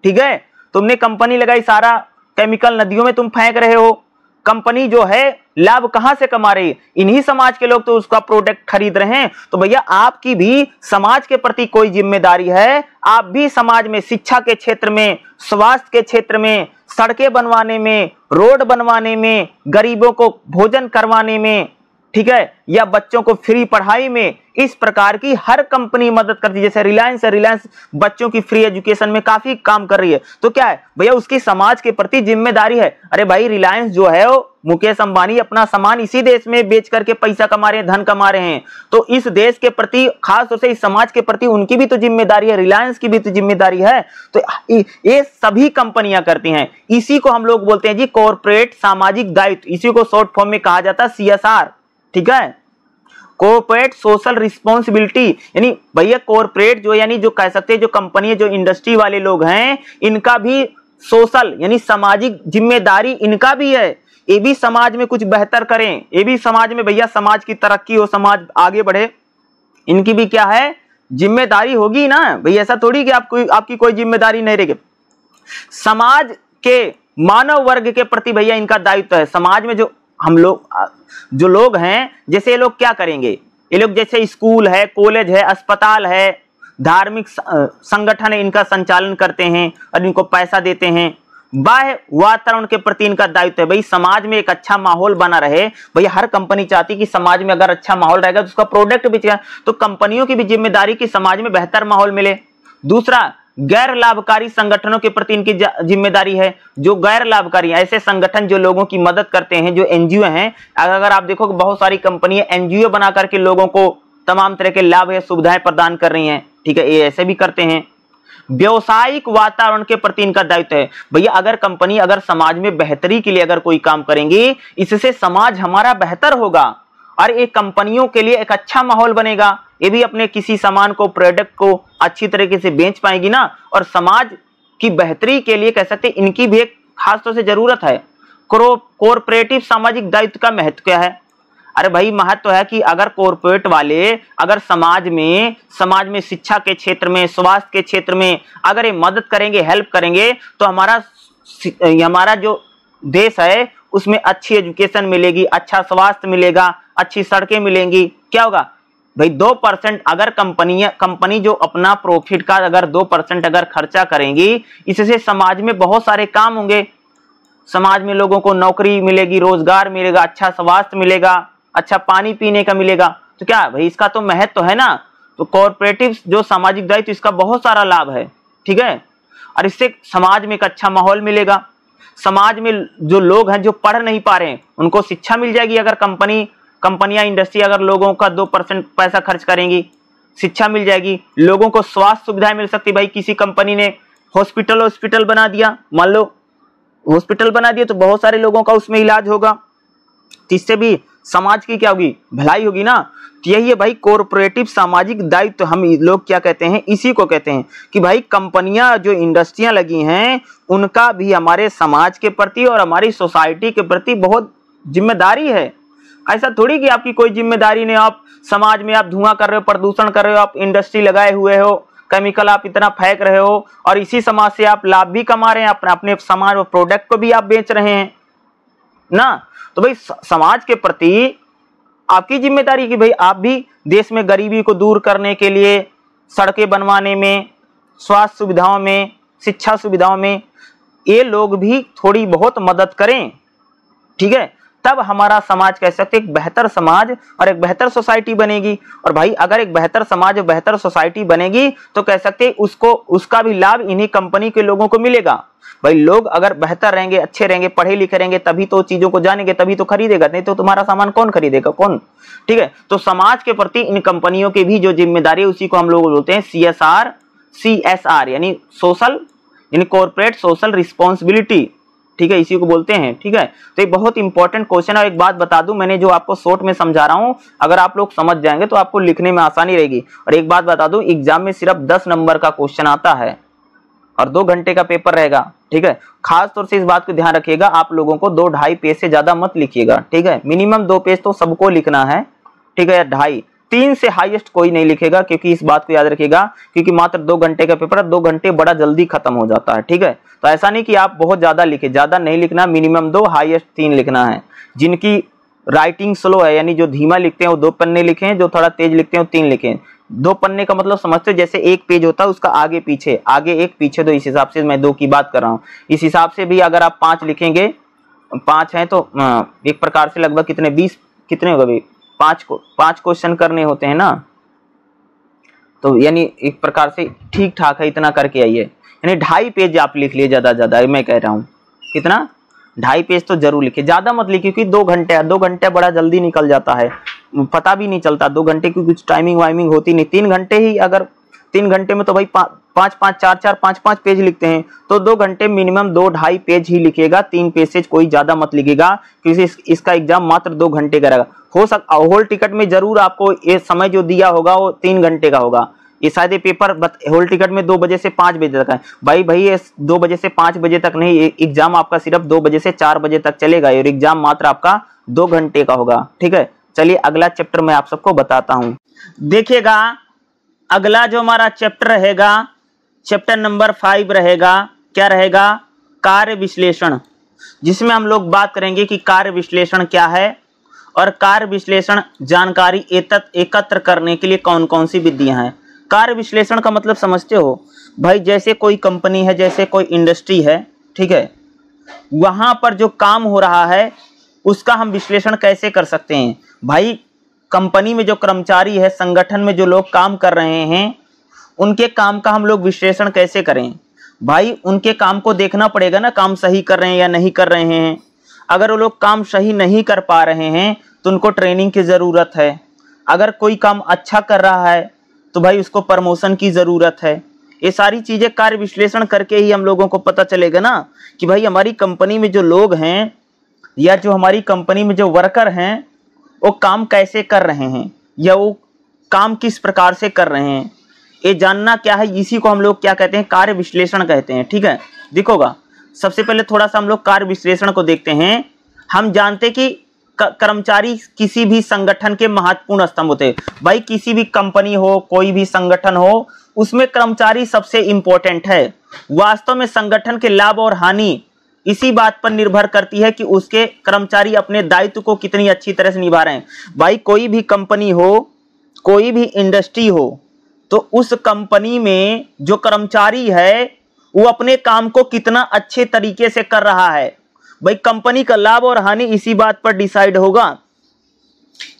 ठीक है, तुमने कंपनी लगाई, सारा केमिकल नदियों में तुम फेंक रहे हो, कंपनी जो है लाभ कहां से कमा रही है, इन्हीं समाज के लोग तो उसका प्रोडक्ट खरीद रहे हैं। तो भैया आपकी भी समाज के प्रति कोई जिम्मेदारी है, आप भी समाज में शिक्षा के क्षेत्र में, स्वास्थ्य के क्षेत्र में, सड़कें बनवाने में, रोड बनवाने में, गरीबों को भोजन करवाने में, ठीक है, या बच्चों को फ्री पढ़ाई में, इस प्रकार की हर कंपनी मदद करती है। जैसे रिलायंस है, रिलायंस बच्चों की फ्री एजुकेशन में काफी काम कर रही है। तो क्या है भैया, उसकी समाज के प्रति जिम्मेदारी है। अरे भाई रिलायंस जो है वो मुकेश अंबानी अपना सामान इसी देश में बेच करके पैसा कमा रहे हैं, धन कमा रहे हैं। तो इस देश के प्रति, खास तौर से इस समाज के प्रति उनकी भी तो जिम्मेदारी है, रिलायंस की भी तो जिम्मेदारी है। तो ये सभी कंपनियां करती हैं। इसी को हम लोग बोलते हैं जी कॉर्पोरेट सामाजिक दायित्व, इसी को शॉर्ट फॉर्म में कहा जाता है CSR, ठीक है, कॉर्पोरेट सोशल रिस्पॉन्सिबिलिटी। यानी भैया कॉर्पोरेट जो, यानी जो कह सकते हैं जो कंपनी, जो इंडस्ट्री वाले लोग हैं, इनका भी सोशल यानी सामाजिक जिम्मेदारी इनका भी है। ये भी समाज में कुछ बेहतर करें, ये भी समाज में भैया समाज की तरक्की हो, समाज आगे बढ़े, इनकी भी क्या है जिम्मेदारी होगी ना भैया। ऐसा थोड़ी कि आपकी कोई जिम्मेदारी नहीं रहेगी। समाज के मानव वर्ग के प्रति भैया इनका दायित्व है। समाज में जो हम लोग जो लोग हैं, जैसे ये लोग क्या करेंगे, ये लोग जैसे स्कूल है, कॉलेज है, अस्पताल है, धार्मिक संगठन है, इनका संचालन करते हैं और इनको पैसा देते हैं। बाह्य वातावरण के प्रति इनका दायित्व है। भाई समाज में एक अच्छा माहौल बना रहे, भैया हर कंपनी चाहती है कि समाज में अगर अच्छा माहौल रहेगा तो उसका प्रोडक्ट बिकेगा। तो कंपनियों की भी जिम्मेदारी कि समाज में बेहतर माहौल मिले। दूसरा, गैर लाभकारी संगठनों के प्रति इनकी जिम्मेदारी है। जो गैर लाभकारी ऐसे संगठन जो लोगों की मदद करते हैं, जो एनजीओ हैं, अगर आप देखो बहुत सारी कंपनियां एनजीओ बना करके लोगों को तमाम तरह के लाभ या सुविधाएं प्रदान कर रही हैं, ठीक है, ये ऐसे भी करते हैं। व्यवसायिक वातावरण के प्रति इनका दायित्व है। भैया अगर कंपनी अगर समाज में बेहतरी के लिए अगर कोई काम करेंगी, इससे समाज हमारा बेहतर होगा और एक कंपनियों के लिए एक अच्छा माहौल बनेगा। ये भी अपने किसी सामान को, प्रोडक्ट को अच्छी तरीके से बेच पाएगी ना, और समाज की बेहतरी के लिए कह सकते हैं इनकी भी एक खास तौर से जरूरत है। कॉर्पोरेटिव सामाजिक दायित्व का महत्व क्या है? अरे भाई महत्व है कि अगर कॉर्पोरेट वाले अगर समाज में शिक्षा के क्षेत्र में, स्वास्थ्य के क्षेत्र में अगर ये मदद करेंगे, हेल्प करेंगे, तो हमारा जो देश है उसमें अच्छी एजुकेशन मिलेगी, अच्छा स्वास्थ्य मिलेगा, अच्छी सड़कें मिलेंगी। क्या होगा भाई 2% अगर कंपनी जो अपना प्रॉफिट का अगर 2% अगर खर्चा करेंगी, इससे समाज में बहुत सारे काम होंगे। समाज में लोगों को नौकरी मिलेगी, रोजगार मिलेगा, अच्छा स्वास्थ्य मिलेगा, अच्छा पानी पीने का मिलेगा। तो क्या भाई इसका तो महत्व है ना। तो कॉर्पोरेटिव जो सामाजिक दायित्व इसका बहुत सारा लाभ है, ठीक है, और इससे समाज में एक अच्छा माहौल मिलेगा। समाज में जो लोग हैं जो पढ़ नहीं पा रहे हैं उनको शिक्षा मिल जाएगी। अगर कंपनियां इंडस्ट्री अगर लोगों का 2% पैसा खर्च करेंगी, शिक्षा मिल जाएगी, लोगों को स्वास्थ्य सुविधाएं मिल सकती। भाई किसी कंपनी ने हॉस्पिटल बना दिया, मान लो हॉस्पिटल बना दिए तो बहुत सारे लोगों का उसमें इलाज होगा, तो इससे भी समाज की क्या होगी, भलाई होगी ना। तो यही है भाई कोऑपरेटिव सामाजिक दायित्व, तो हम लोग क्या कहते हैं, इसी को कहते हैं कि भाई कंपनियां जो इंडस्ट्रियां लगी हैं उनका भी हमारे समाज के प्रति और हमारी सोसाइटी के प्रति बहुत जिम्मेदारी है। ऐसा थोड़ी कि आपकी कोई जिम्मेदारी नहीं, आप समाज में आप धुआं कर रहे हो, प्रदूषण कर रहे हो, आप इंडस्ट्री लगाए हुए हो, केमिकल आप इतना फेंक रहे हो और इसी समाज से आप लाभ भी कमा रहे हैं, अपने समाज और प्रोडक्ट को भी आप बेच रहे हैं ना। तो भाई समाज के प्रति आपकी जिम्मेदारी कि भाई आप भी देश में गरीबी को दूर करने के लिए, सड़कें बनवाने में, स्वास्थ्य सुविधाओं में, शिक्षा सुविधाओं में ये लोग भी थोड़ी बहुत मदद करें, ठीक है। तब हमारा समाज कह सकते एक बेहतर समाज और एक बेहतर सोसाइटी बनेगी। और भाई अगर एक बेहतर समाज और बेहतर सोसाइटी बनेगी तो कह सकते उसको उसका भी लाभ इन्हीं कंपनी के लोगों को मिलेगा। भाई लोग अगर बेहतर रहेंगे, अच्छे रहेंगे, पढ़े लिखे रहेंगे, तभी तो चीजों को जानेंगे, तभी तो खरीदेगा, नहीं तो तुम्हारा सामान कौन खरीदेगा, कौन, ठीक है। तो समाज के प्रति इन कंपनियों की भी जो जिम्मेदारी है उसी को हम लोग बोलते हैं CSR यानी सोशल, यानी कॉर्पोरेट सोशल रिस्पॉन्सिबिलिटी, ठीक है, इसी को बोलते हैं, ठीक है। तो ये बहुत इंपॉर्टेंट क्वेश्चन है। और एक बात बता दूं, मैंने जो आपको शॉर्ट में समझा रहा हूं, अगर आप लोग समझ जाएंगे तो आपको लिखने में आसानी रहेगी। और एक बात बता दूं, एग्जाम में सिर्फ 10 नंबर का क्वेश्चन आता है और 2 घंटे का पेपर रहेगा, ठीक है। खास तौर से इस बात को ध्यान रखिएगा, आप लोगों को 2-2.5 पेज से ज्यादा मत लिखिएगा, ठीक है। मिनिमम 2 पेज तो सबको लिखना है, ठीक है, या 2.5, 3 से हाईएस्ट कोई नहीं लिखेगा, क्योंकि इस बात को याद रखिएगा, क्योंकि मात्र 2 घंटे का पेपर, 2 घंटे बड़ा जल्दी खत्म हो जाता है, ठीक है। तो ऐसा नहीं कि आप बहुत ज्यादा लिखे, ज्यादा नहीं लिखना, मिनिमम 2 हाईएस्ट 3 लिखना है। जिनकी राइटिंग स्लो है, यानी जो धीमा लिखते हैं वो 2 पन्ने लिखें, जो थोड़ा तेज लिखते हैं वो 3 लिखें। 2 पन्ने का मतलब समझते हो, जैसे एक पेज होता है उसका आगे पीछे, आगे एक पीछे 2, इस हिसाब से मैं 2 की बात कर रहा हूँ। इस हिसाब से भी अगर आप 5 लिखेंगे, 5 है तो एक प्रकार से लगभग कितने 20 कितने होगा भाई, 5 क्वेश्चन करने होते हैं ना, तो यानी एक प्रकार से ठीक ठाक है, इतना करके आइए। यानी 2.5 पेज आप लिख लिए ज्यादा ज्यादा, मैं कह रहा हूँ कितना 2.5 पेज तो जरूर लिखिए, ज्यादा मत लिखिए, क्योंकि 2 घंटे बड़ा जल्दी निकल जाता है, पता भी नहीं चलता 2 घंटे की कुछ टाइमिंग वाइमिंग होती नहीं। 3 घंटे ही, अगर 3 घंटे में तो भाई 5-5 पेज लिखते हैं, तो 2 घंटे मिनिमम 2-2.5 पेज ही लिखिएगा, 3 पेज से कोई ज्यादा मत लिखिएगा, क्योंकि इसका एग्जाम मात्र 2 घंटे का रहेगा। हो सकता होल टिकट में जरूर आपको ये समय जो दिया होगा वो 3 घंटे का होगा, ये शायद पेपर होल टिकट में 2 बजे से 5 बजे तक है। भाई ये 2 बजे से 5 बजे तक नहीं, एग्जाम आपका सिर्फ 2 बजे से 4 बजे तक चलेगा और एग्जाम मात्र आपका 2 घंटे का होगा, ठीक है। चलिए अगला चैप्टर मैं आप सबको बताता हूं। देखिएगा अगला जो हमारा चैप्टर रहेगा, चैप्टर नंबर 5 रहेगा, क्या रहेगा, कार्य विश्लेषण, जिसमें हम लोग बात करेंगे कि कार्य विश्लेषण क्या है और कार्य विश्लेषण जानकारी एकत्र करने के लिए कौन कौन सी विधियां हैं। कार्य विश्लेषण का मतलब समझते हो भाई, जैसे कोई कंपनी है, जैसे कोई इंडस्ट्री है, ठीक है, वहां पर जो काम हो रहा है उसका हम विश्लेषण कैसे कर सकते हैं। भाई कंपनी में जो कर्मचारी है, संगठन में जो लोग काम कर रहे हैं, उनके काम का हम लोग विश्लेषण कैसे करें। भाई उनके काम को देखना पड़ेगा ना, काम सही कर रहे हैं या नहीं कर रहे हैं। अगर वो लोग काम सही नहीं कर पा रहे हैं तो उनको ट्रेनिंग की ज़रूरत है। अगर कोई काम अच्छा कर रहा है तो भाई उसको प्रमोशन की ज़रूरत है। ये सारी चीज़ें कार्य विश्लेषण करके ही हम लोगों को पता चलेगा ना कि भाई हमारी कंपनी में जो लोग हैं या जो हमारी कंपनी में जो वर्कर हैं वो काम कैसे कर रहे हैं या वो काम किस प्रकार से कर रहे हैं, ये जानना क्या है, इसी को हम लोग क्या कहते हैं, कार्य विश्लेषण कहते हैं, ठीक है। देखोगा सबसे पहले थोड़ा सा हम लोग कार्य विश्लेषण को देखते हैं। हम जानते कि कर्मचारी किसी भी संगठन के महत्वपूर्ण स्तंभ होते हैं। भाई किसी भी कंपनी हो, कोई भी संगठन हो, उसमें कर्मचारी सबसे इंपॉर्टेंट है। वास्तव में संगठन के लाभ और हानि इसी बात पर निर्भर करती है कि उसके कर्मचारी अपने दायित्व को कितनी अच्छी तरह से निभा रहे हैं। भाई कोई भी कंपनी हो, कोई भी इंडस्ट्री हो, तो उस कंपनी में जो कर्मचारी है वो अपने काम को कितना अच्छे तरीके से कर रहा है। भाई कंपनी का लाभ और हानि इसी बात पर डिसाइड होगा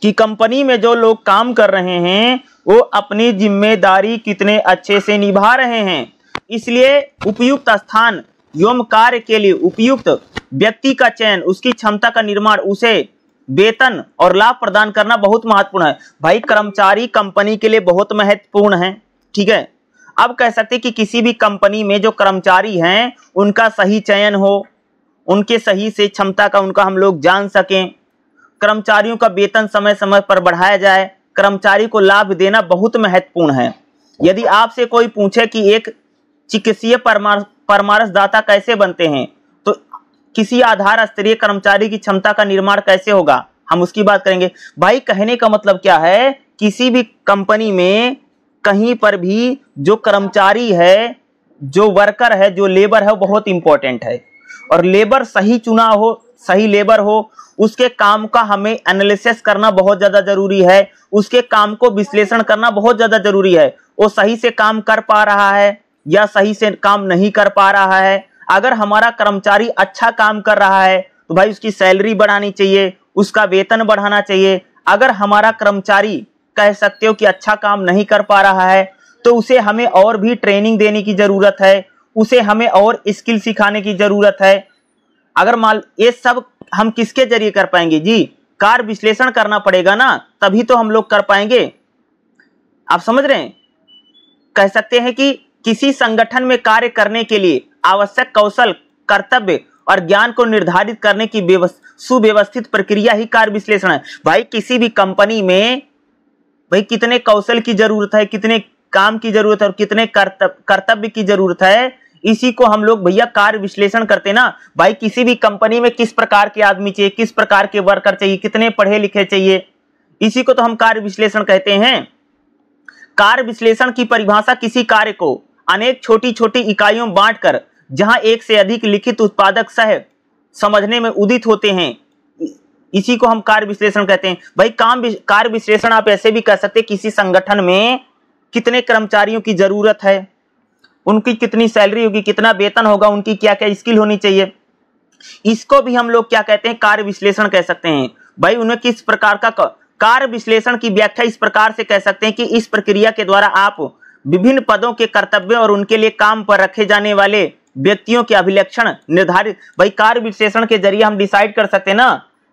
कि कंपनी में जो लोग काम कर रहे हैं वो अपनी जिम्मेदारी कितने अच्छे से निभा रहे हैं। इसलिए उपयुक्त स्थान एवं कार्य के लिए उपयुक्त व्यक्ति का चयन, उसकी क्षमता का निर्माण, उसे वेतन और लाभ प्रदान करना बहुत महत्वपूर्ण है। भाई कर्मचारी कंपनी के लिए बहुत महत्वपूर्ण है, ठीक है। अब कह सकते हैं कि किसी भी कंपनी में जो कर्मचारी हैं उनका सही चयन हो, उनके सही से क्षमता का उनका हम लोग जान सकें। कर्मचारियों का वेतन समय समय पर बढ़ाया जाए। कर्मचारी को लाभ देना बहुत महत्वपूर्ण है। यदि आपसे कोई पूछे कि एक चिकित्सीय परामर्शदाता कैसे बनते हैं, तो किसी आधार स्तरीय कर्मचारी की क्षमता का निर्माण कैसे होगा, हम उसकी बात करेंगे। भाई कहने का मतलब क्या है, किसी भी कंपनी में कहीं पर भी जो कर्मचारी है, जो वर्कर है, जो लेबर है, वो बहुत इंपॉर्टेंट है। और लेबर सही चुना हो, सही लेबर हो, उसके काम का हमें एनालिसिस करना बहुत ज्यादा जरूरी है। उसके काम को विश्लेषण करना बहुत ज्यादा जरूरी है। वो सही से काम कर पा रहा है या सही से काम नहीं कर पा रहा है। अगर हमारा कर्मचारी अच्छा काम कर रहा है तो भाई उसकी सैलरी बढ़ानी चाहिए, उसका वेतन बढ़ाना चाहिए। अगर हमारा कर्मचारी कह सकते हो कि अच्छा काम नहीं कर पा रहा है, तो उसे हमें और भी ट्रेनिंग देने की जरूरत है, उसे हमें और स्किल सिखाने की जरूरत है। अगर मान ये सब हम किसके जरिए कर पाएंगे जी, कार्य विश्लेषण करना पड़ेगा ना, तभी तो हम लोग कर पाएंगे। आप समझ रहे हैं? कह सकते हैं कि किसी संगठन में कार्य करने के लिए आवश्यक कौशल, कर्तव्य और ज्ञान को निर्धारित करने की सुव्यवस्थित प्रक्रिया ही कार्य विश्लेषण है। भाई किसी भी कंपनी में भाई कितने कौशल की जरूरत है, कितने काम की जरूरत है और कितने कर्तव्य की जरूरत है, इसी को हम लोग भैया कार्य विश्लेषण करते ना। भाई किसी भी कंपनी में किस प्रकार के आदमी चाहिए, किस प्रकार के वर्कर चाहिए, कितने पढ़े लिखे चाहिए, इसी को तो हम कार्य विश्लेषण कहते हैं। कार्य विश्लेषण की परिभाषा किसी कार्य को अनेक छोटी छोटी इकाइयों बांटकर जहां एक से अधिक लिखित उत्पादक सह समझने में उदित होते हैं, इसी को हम कार्य विश्लेषण कहते हैं। भाई कार्य विश्लेषण आप ऐसे भी कह सकते हैं, किसी संगठन में कितने कर्मचारियों की जरूरत है, उनकी कितनी सैलरी होगी, कितना वेतन होगा, उनकी क्या क्या स्किल होनी चाहिए, इसको भी हम लोग क्या कहते हैं, कार्य विश्लेषण कह सकते हैं। भाई उन्हें किस प्रकार का कार्य विश्लेषण की व्याख्या इस प्रकार से कह सकते हैं कि इस प्रक्रिया के द्वारा आप विभिन्न पदों के कर्तव्यों और उनके लिए काम पर रखे जाने वाले व्यक्तियों के अभिलक्षण निर्धारित। भाई कार्य विश्लेषण के जरिए हम डिसाइड कर सकते हैं ना,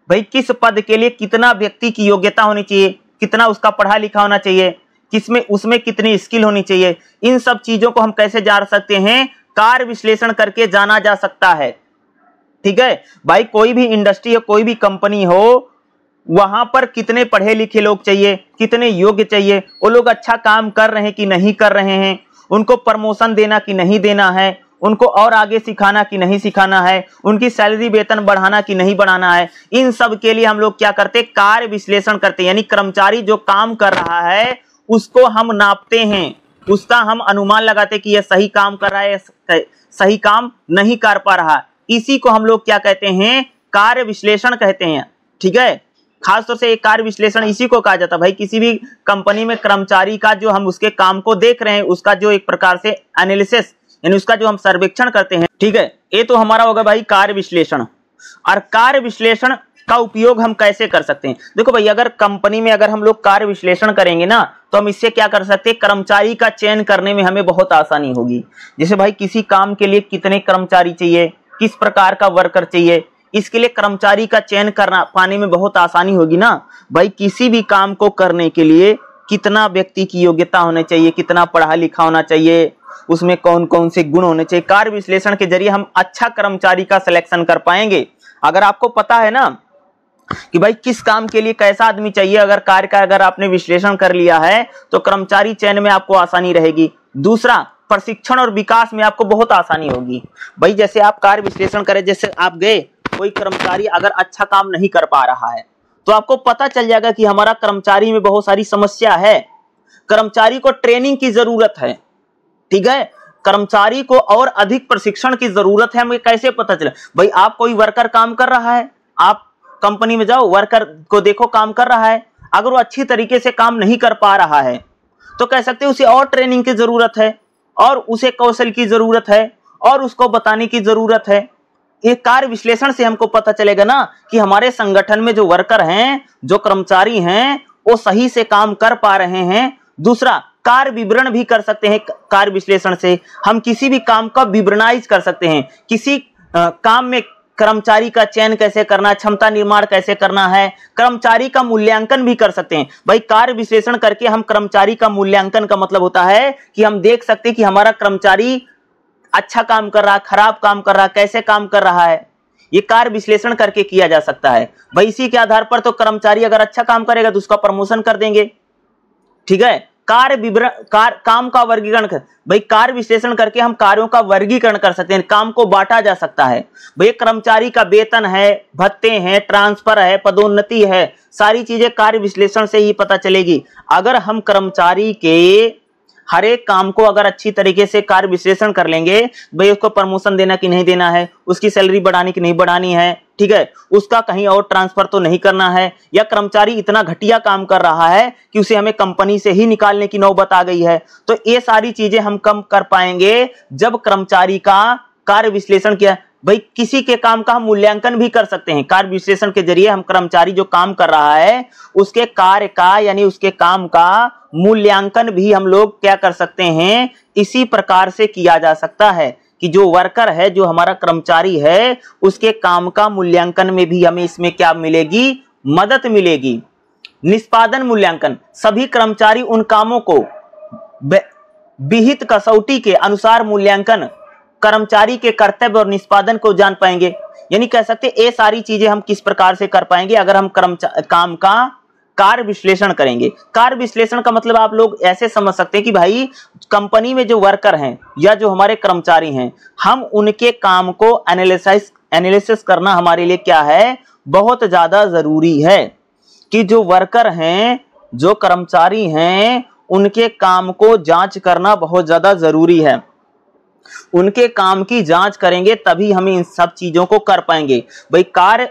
भाई किस पद के लिए कितना व्यक्ति की योग्यता होनी चाहिए, कितना उसका पढ़ा लिखा होना चाहिए, किसमें उसमें कितनी स्किल होनी चाहिए। इन सब चीजों को हम कैसे जान सकते हैं, कार्य विश्लेषण करके जाना जा सकता है। ठीक है भाई, कोई भी इंडस्ट्री हो, कोई भी कंपनी हो, वहां पर कितने पढ़े लिखे लोग चाहिए, कितने योग्य चाहिए, वो लोग अच्छा काम कर रहे हैं कि नहीं कर रहे हैं, उनको प्रमोशन देना कि नहीं देना है, उनको और आगे सिखाना कि नहीं सिखाना है, उनकी सैलरी वेतन बढ़ाना कि नहीं बढ़ाना है। इन सब के लिए हम लोग क्या करते हैं, कार्य विश्लेषण करते हैं। यानी कर्मचारी जो काम कर रहा है उसको हम नापते हैं, उसका हम अनुमान लगाते हैं कि यह सही काम कर रहा है, सही काम नहीं कर पा रहा। इसी को हम लोग क्या कहते हैं, कार्य विश्लेषण कहते हैं। ठीक है, खासतौर से एक कार्य विश्लेषण इसी को कहा जाता है। भाई किसी भी कंपनी में कर्मचारी का जो हम उसके काम को देख रहे हैं, उसका जो एक प्रकार से एनालिसिस यानी उसका जो हम सर्वेक्षण करते हैं। ठीक है, ये तो हमारा होगा भाई कार्य विश्लेषण। और कार्य विश्लेषण का उपयोग हम कैसे कर सकते हैं, देखो भाई अगर कंपनी में अगर हम लोग कार्य विश्लेषण करेंगे ना, तो हम इससे क्या कर सकते हैं, कर्मचारी का चयन करने में हमें बहुत आसानी होगी। जैसे भाई किसी काम के लिए कितने कर्मचारी चाहिए, किस प्रकार का वर्कर चाहिए, इसके लिए कर्मचारी का चयन करना पाने में बहुत आसानी होगी ना। भाई किसी भी काम को करने के लिए कितना व्यक्ति की योग्यता होनी चाहिए, कितना पढ़ा लिखा होना चाहिए, उसमें कौन कौन से गुण होने चाहिए, कार्य विश्लेषण के जरिए हम अच्छा कर्मचारी का सिलेक्शन कर पाएंगे। अगर आपको पता है ना कि भाई किस काम के लिए कैसा आदमी चाहिए, अगर कार्य का अगर आपने विश्लेषण कर लिया है तो कर्मचारी चयन में आपको आसानी रहेगी। दूसरा, प्रशिक्षण और विकास में आपको बहुत आसानी होगी। भाई जैसे आप कार्य विश्लेषण करें, जैसे आप गए, कोई कर्मचारी अगर अच्छा काम नहीं कर पा रहा है तो आपको पता चल जाएगा कि हमारा कर्मचारी में बहुत सारी समस्या है, कर्मचारी को ट्रेनिंग की जरूरत है। ठीक है, कर्मचारी को और अधिक प्रशिक्षण की जरूरत है। हमें कैसे पता चले, भाई आप कोई वर्कर काम कर रहा है, आप कंपनी में जाओ, वर्कर को देखो काम कर रहा है, अगर वो अच्छी तरीके से काम नहीं कर पा रहा है तो कह सकते हैं उसे और ट्रेनिंग की जरूरत है, और उसे कौशल की जरूरत है, और उसको बताने की जरूरत है। ये कार्य विश्लेषण से हमको पता चलेगा ना कि हमारे संगठन में जो वर्कर हैं, जो कर्मचारी हैं, वो सही से काम कर पा रहे हैं। दूसरा, कार्य विवरण भी कर सकते हैं। कार्य विश्लेषण से हम किसी भी काम का विवरणाइज कर सकते हैं। किसी काम में कर्मचारी का चयन कैसे करना, क्षमता निर्माण कैसे करना है, कर्मचारी का मूल्यांकन भी कर सकते हैं। भाई कार्य विश्लेषण करके हम कर्मचारी का मूल्यांकन का मतलब होता है कि हम देख सकते हैं कि हमारा कर्मचारी अच्छा काम कर रहा है, खराब काम कर रहा है, कैसे काम कर रहा है। ये कार्य विश्लेषण करके किया जा सकता है भाई। इसी के आधार पर तो कर्मचारी अगर अच्छा काम करेगा तो उसका प्रमोशन कर देंगे, ठीक है। कार्य विवरण, काम का वर्गीकरण भाई, कार्य विश्लेषण करके हम कार्यों का वर्गीकरण कर सकते हैं, काम को बांटा जा सकता है भाई। कर्मचारी का वेतन है, भत्ते हैं, ट्रांसफर है, पदोन्नति है, सारी चीजें कार्य विश्लेषण से ही पता चलेगी। अगर हम कर्मचारी के हर एक काम को अगर अच्छी तरीके से कार्य विश्लेषण कर लेंगे भाई, उसको प्रमोशन देना कि नहीं देना है, उसकी सैलरी बढ़ानी कि नहीं बढ़ानी है, ठीक है, उसका कहीं और ट्रांसफर तो नहीं करना है, या कर्मचारी इतना घटिया काम कर रहा है कि उसे हमें कंपनी से ही निकालने की नौबत आ गई है, तो ये सारी चीजें हम कम कर पाएंगे जब कर्मचारी का कार्य विश्लेषण किया। भाई किसी के काम का हम मूल्यांकन भी कर सकते हैं कार्य विश्लेषण के जरिए। हम कर्मचारी जो काम कर रहा है उसके कार्य का यानी उसके काम का मूल्यांकन भी हम लोग क्या कर सकते हैं, इसी प्रकार से किया जा सकता है कि जो वर्कर है, जो हमारा कर्मचारी है, उसके काम का मूल्यांकन में भी हमें इसमें क्या मिलेगी, मदद मिलेगी। निष्पादन मूल्यांकन, सभी कर्मचारी उन कामों को विहित कसौटी के अनुसार मूल्यांकन कर्मचारी के कर्तव्य और निष्पादन को जान पाएंगे। यानी कह सकते ये सारी चीजें हम किस प्रकार से कर पाएंगे, अगर हम काम का कार्य विश्लेषण करेंगे। कार्य विश्लेषण का मतलब आप लोग ऐसे समझ सकते हैं कि भाई कंपनी में जो वर्कर हैं या जो हमारे कर्मचारी हैं, हम उनके काम को एनालिसिस करना हमारे लिए क्या है, बहुत ज्यादा जरूरी है कि जो वर्कर हैं, जो कर्मचारी हैं, उनके काम को जांच करना बहुत ज्यादा जरूरी है। उनके काम की जांच करेंगे तभी हम इन सब चीजों को कर पाएंगे। भाई कार्य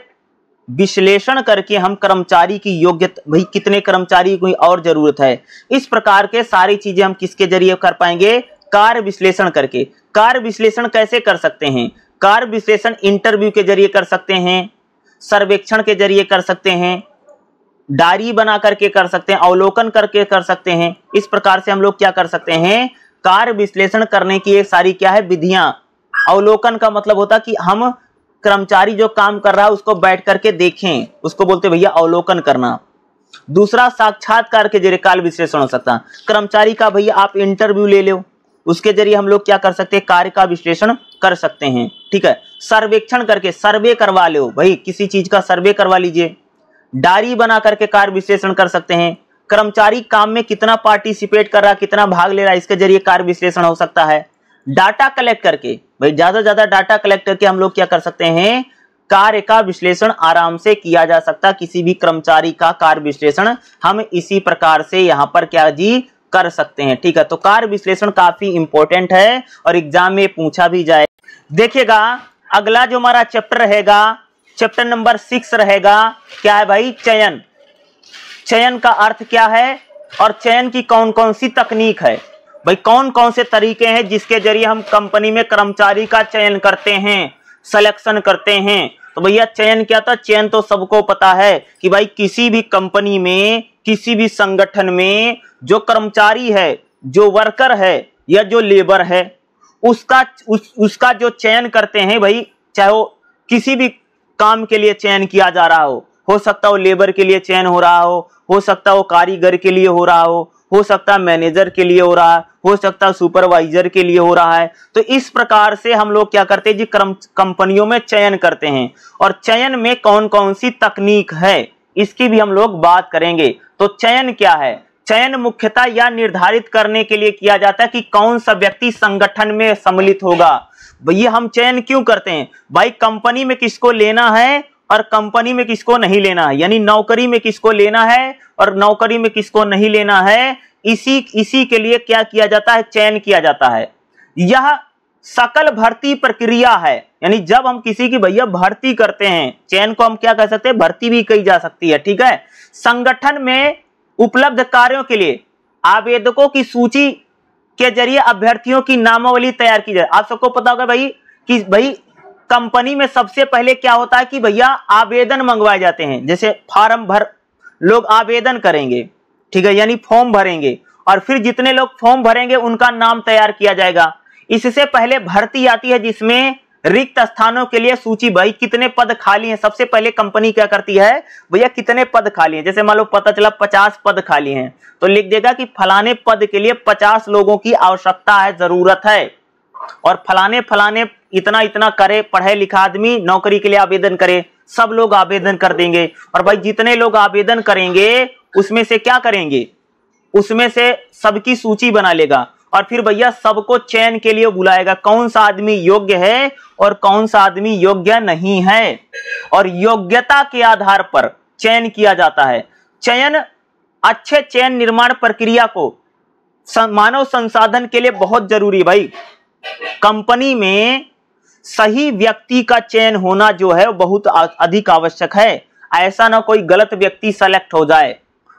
विश्लेषण करके हम कर्मचारी की योग्यता, भाई कितने कर्मचारी की और जरूरत है, इस प्रकार के सारी चीजें हम किसके जरिए कर पाएंगे, कार्य विश्लेषण करके। कार्य विश्लेषण कैसे कर सकते हैं, कार्य विश्लेषण इंटरव्यू के जरिए कर सकते हैं, सर्वेक्षण के जरिए कर सकते हैं, डायरी बना करके कर सकते हैं, अवलोकन करके कर सकते हैं। इस प्रकार से हम लोग क्या कर सकते हैं, कार्य विश्लेषण करने की एक सारी क्या है, विधियां। अवलोकन का मतलब होता कि हम कर्मचारी जो काम कर रहा है उसको बैठ करके देखें, उसको बोलते भैया अवलोकन करना। दूसरा साक्षात्कार के जरिए कार्य विश्लेषण हो सकता है। कर्मचारी का भैया आप इंटरव्यू ले लो, उसके जरिए हम लोग क्या कर सकते हैं, कार्य का विश्लेषण कर सकते हैं, ठीक है। सर्वेक्षण करके सर्वे करवा लो, भाई किसी चीज का सर्वे करवा लीजिए। डायरी बना करके कार्य विश्लेषण कर सकते हैं। कर्मचारी काम में कितना पार्टिसिपेट कर रहा है, कितना भाग ले रहा है, इसके जरिए कार्य विश्लेषण हो सकता है। डाटा कलेक्ट करके, भाई ज्यादा से ज्यादा डाटा कलेक्ट करके हम लोग क्या कर सकते हैं, कार्य का विश्लेषण आराम से किया जा सकता है। किसी भी कर्मचारी का कार्य विश्लेषण हम इसी प्रकार से यहाँ पर क्या जी कर सकते हैं, ठीक है। तो कार्य विश्लेषण काफी इंपॉर्टेंट है और एग्जाम में पूछा भी जाए। देखिएगा अगला जो हमारा चैप्टर रहेगा, चैप्टर नंबर 6 रहेगा, क्या है भाई, चयन। चयन का अर्थ क्या है और चयन की कौन कौन सी तकनीक है, भाई कौन कौन से तरीके हैं जिसके जरिए हम कंपनी में कर्मचारी का चयन करते हैं, सिलेक्शन करते हैं। तो भैया चयन क्या था, चयन तो सबको पता है कि भाई किसी भी कंपनी में, किसी भी संगठन में जो कर्मचारी है, जो वर्कर है या जो लेबर है, उसका जो चयन करते हैं भाई, चाहे वो किसी भी काम के लिए चयन किया जा रहा हो सकता हो लेबर के लिए चयन हो रहा हो सकता हो कारीगर के लिए हो रहा हो सकता है मैनेजर के लिए हो रहा है, हो सकता है सुपरवाइजर के लिए हो रहा है। तो इस प्रकार से हम लोग क्या करते हैं जी, कंपनियों में चयन करते हैं। और चयन में कौन कौन सी तकनीक है इसकी भी हम लोग बात करेंगे। तो चयन क्या है, चयन मुख्यतः यह निर्धारित करने के लिए किया जाता है कि कौन सा व्यक्ति संगठन में सम्मिलित होगा। भैया हम चयन क्यों करते हैं, भाई कंपनी में किसको लेना है और कंपनी में किसको नहीं लेना है, यानी नौकरी में किसको लेना है और नौकरी में किसको नहीं लेना है, इसी के लिए क्या किया जाता है, चयन किया जाता है। यह सकल भर्ती प्रक्रिया है, यानी जब हम किसी की भैया भर्ती करते हैं, चयन को हम क्या कह सकते हैं, भर्ती भी कही जा सकती है, ठीक है। संगठन में उपलब्ध कार्यों के लिए आवेदकों की सूची के जरिए अभ्यर्थियों की नामावली तैयार की जाए। आप सबको पता होगा भाई कि भाई कंपनी में सबसे पहले क्या होता है कि भैया आवेदन मंगवाए जाते हैं, जैसे फार्म भर लोग आवेदन करेंगे, ठीक है, यानी फॉर्म भरेंगे और फिर जितने लोग फॉर्म भरेंगे उनका नाम तैयार किया जाएगा। इससे पहले भर्ती आती है जिसमें रिक्त स्थानों के लिए सूची, भाई कितने पद खाली हैं, सबसे पहले कंपनी क्या करती है, भैया कितने पद खाली हैं। जैसे मान लो पता चला 50 पद खाली हैं तो लिख देगा कि फलाने पद के लिए 50 लोगों की आवश्यकता है, जरूरत है, और फलाने फलाने इतना इतना करे, पढ़े लिखा आदमी नौकरी के लिए आवेदन करे, सब लोग आवेदन कर देंगे। और भाई जितने लोग आवेदन करेंगे उसमें से क्या करेंगे, उसमें से सबकी सूची बना लेगा और फिर भैया सबको चयन के लिए बुलाएगा, कौन सा आदमी योग्य है और कौन सा आदमी योग्य नहीं है, और योग्यता के आधार पर चयन किया जाता है। चयन, अच्छे चयन निर्माण प्रक्रिया को मानव संसाधन के लिए बहुत जरूरी है भाई। कंपनी में सही व्यक्ति का चयन होना जो है बहुत अधिक आवश्यक है। ऐसा ना कोई गलत व्यक्ति सेलेक्ट हो जाए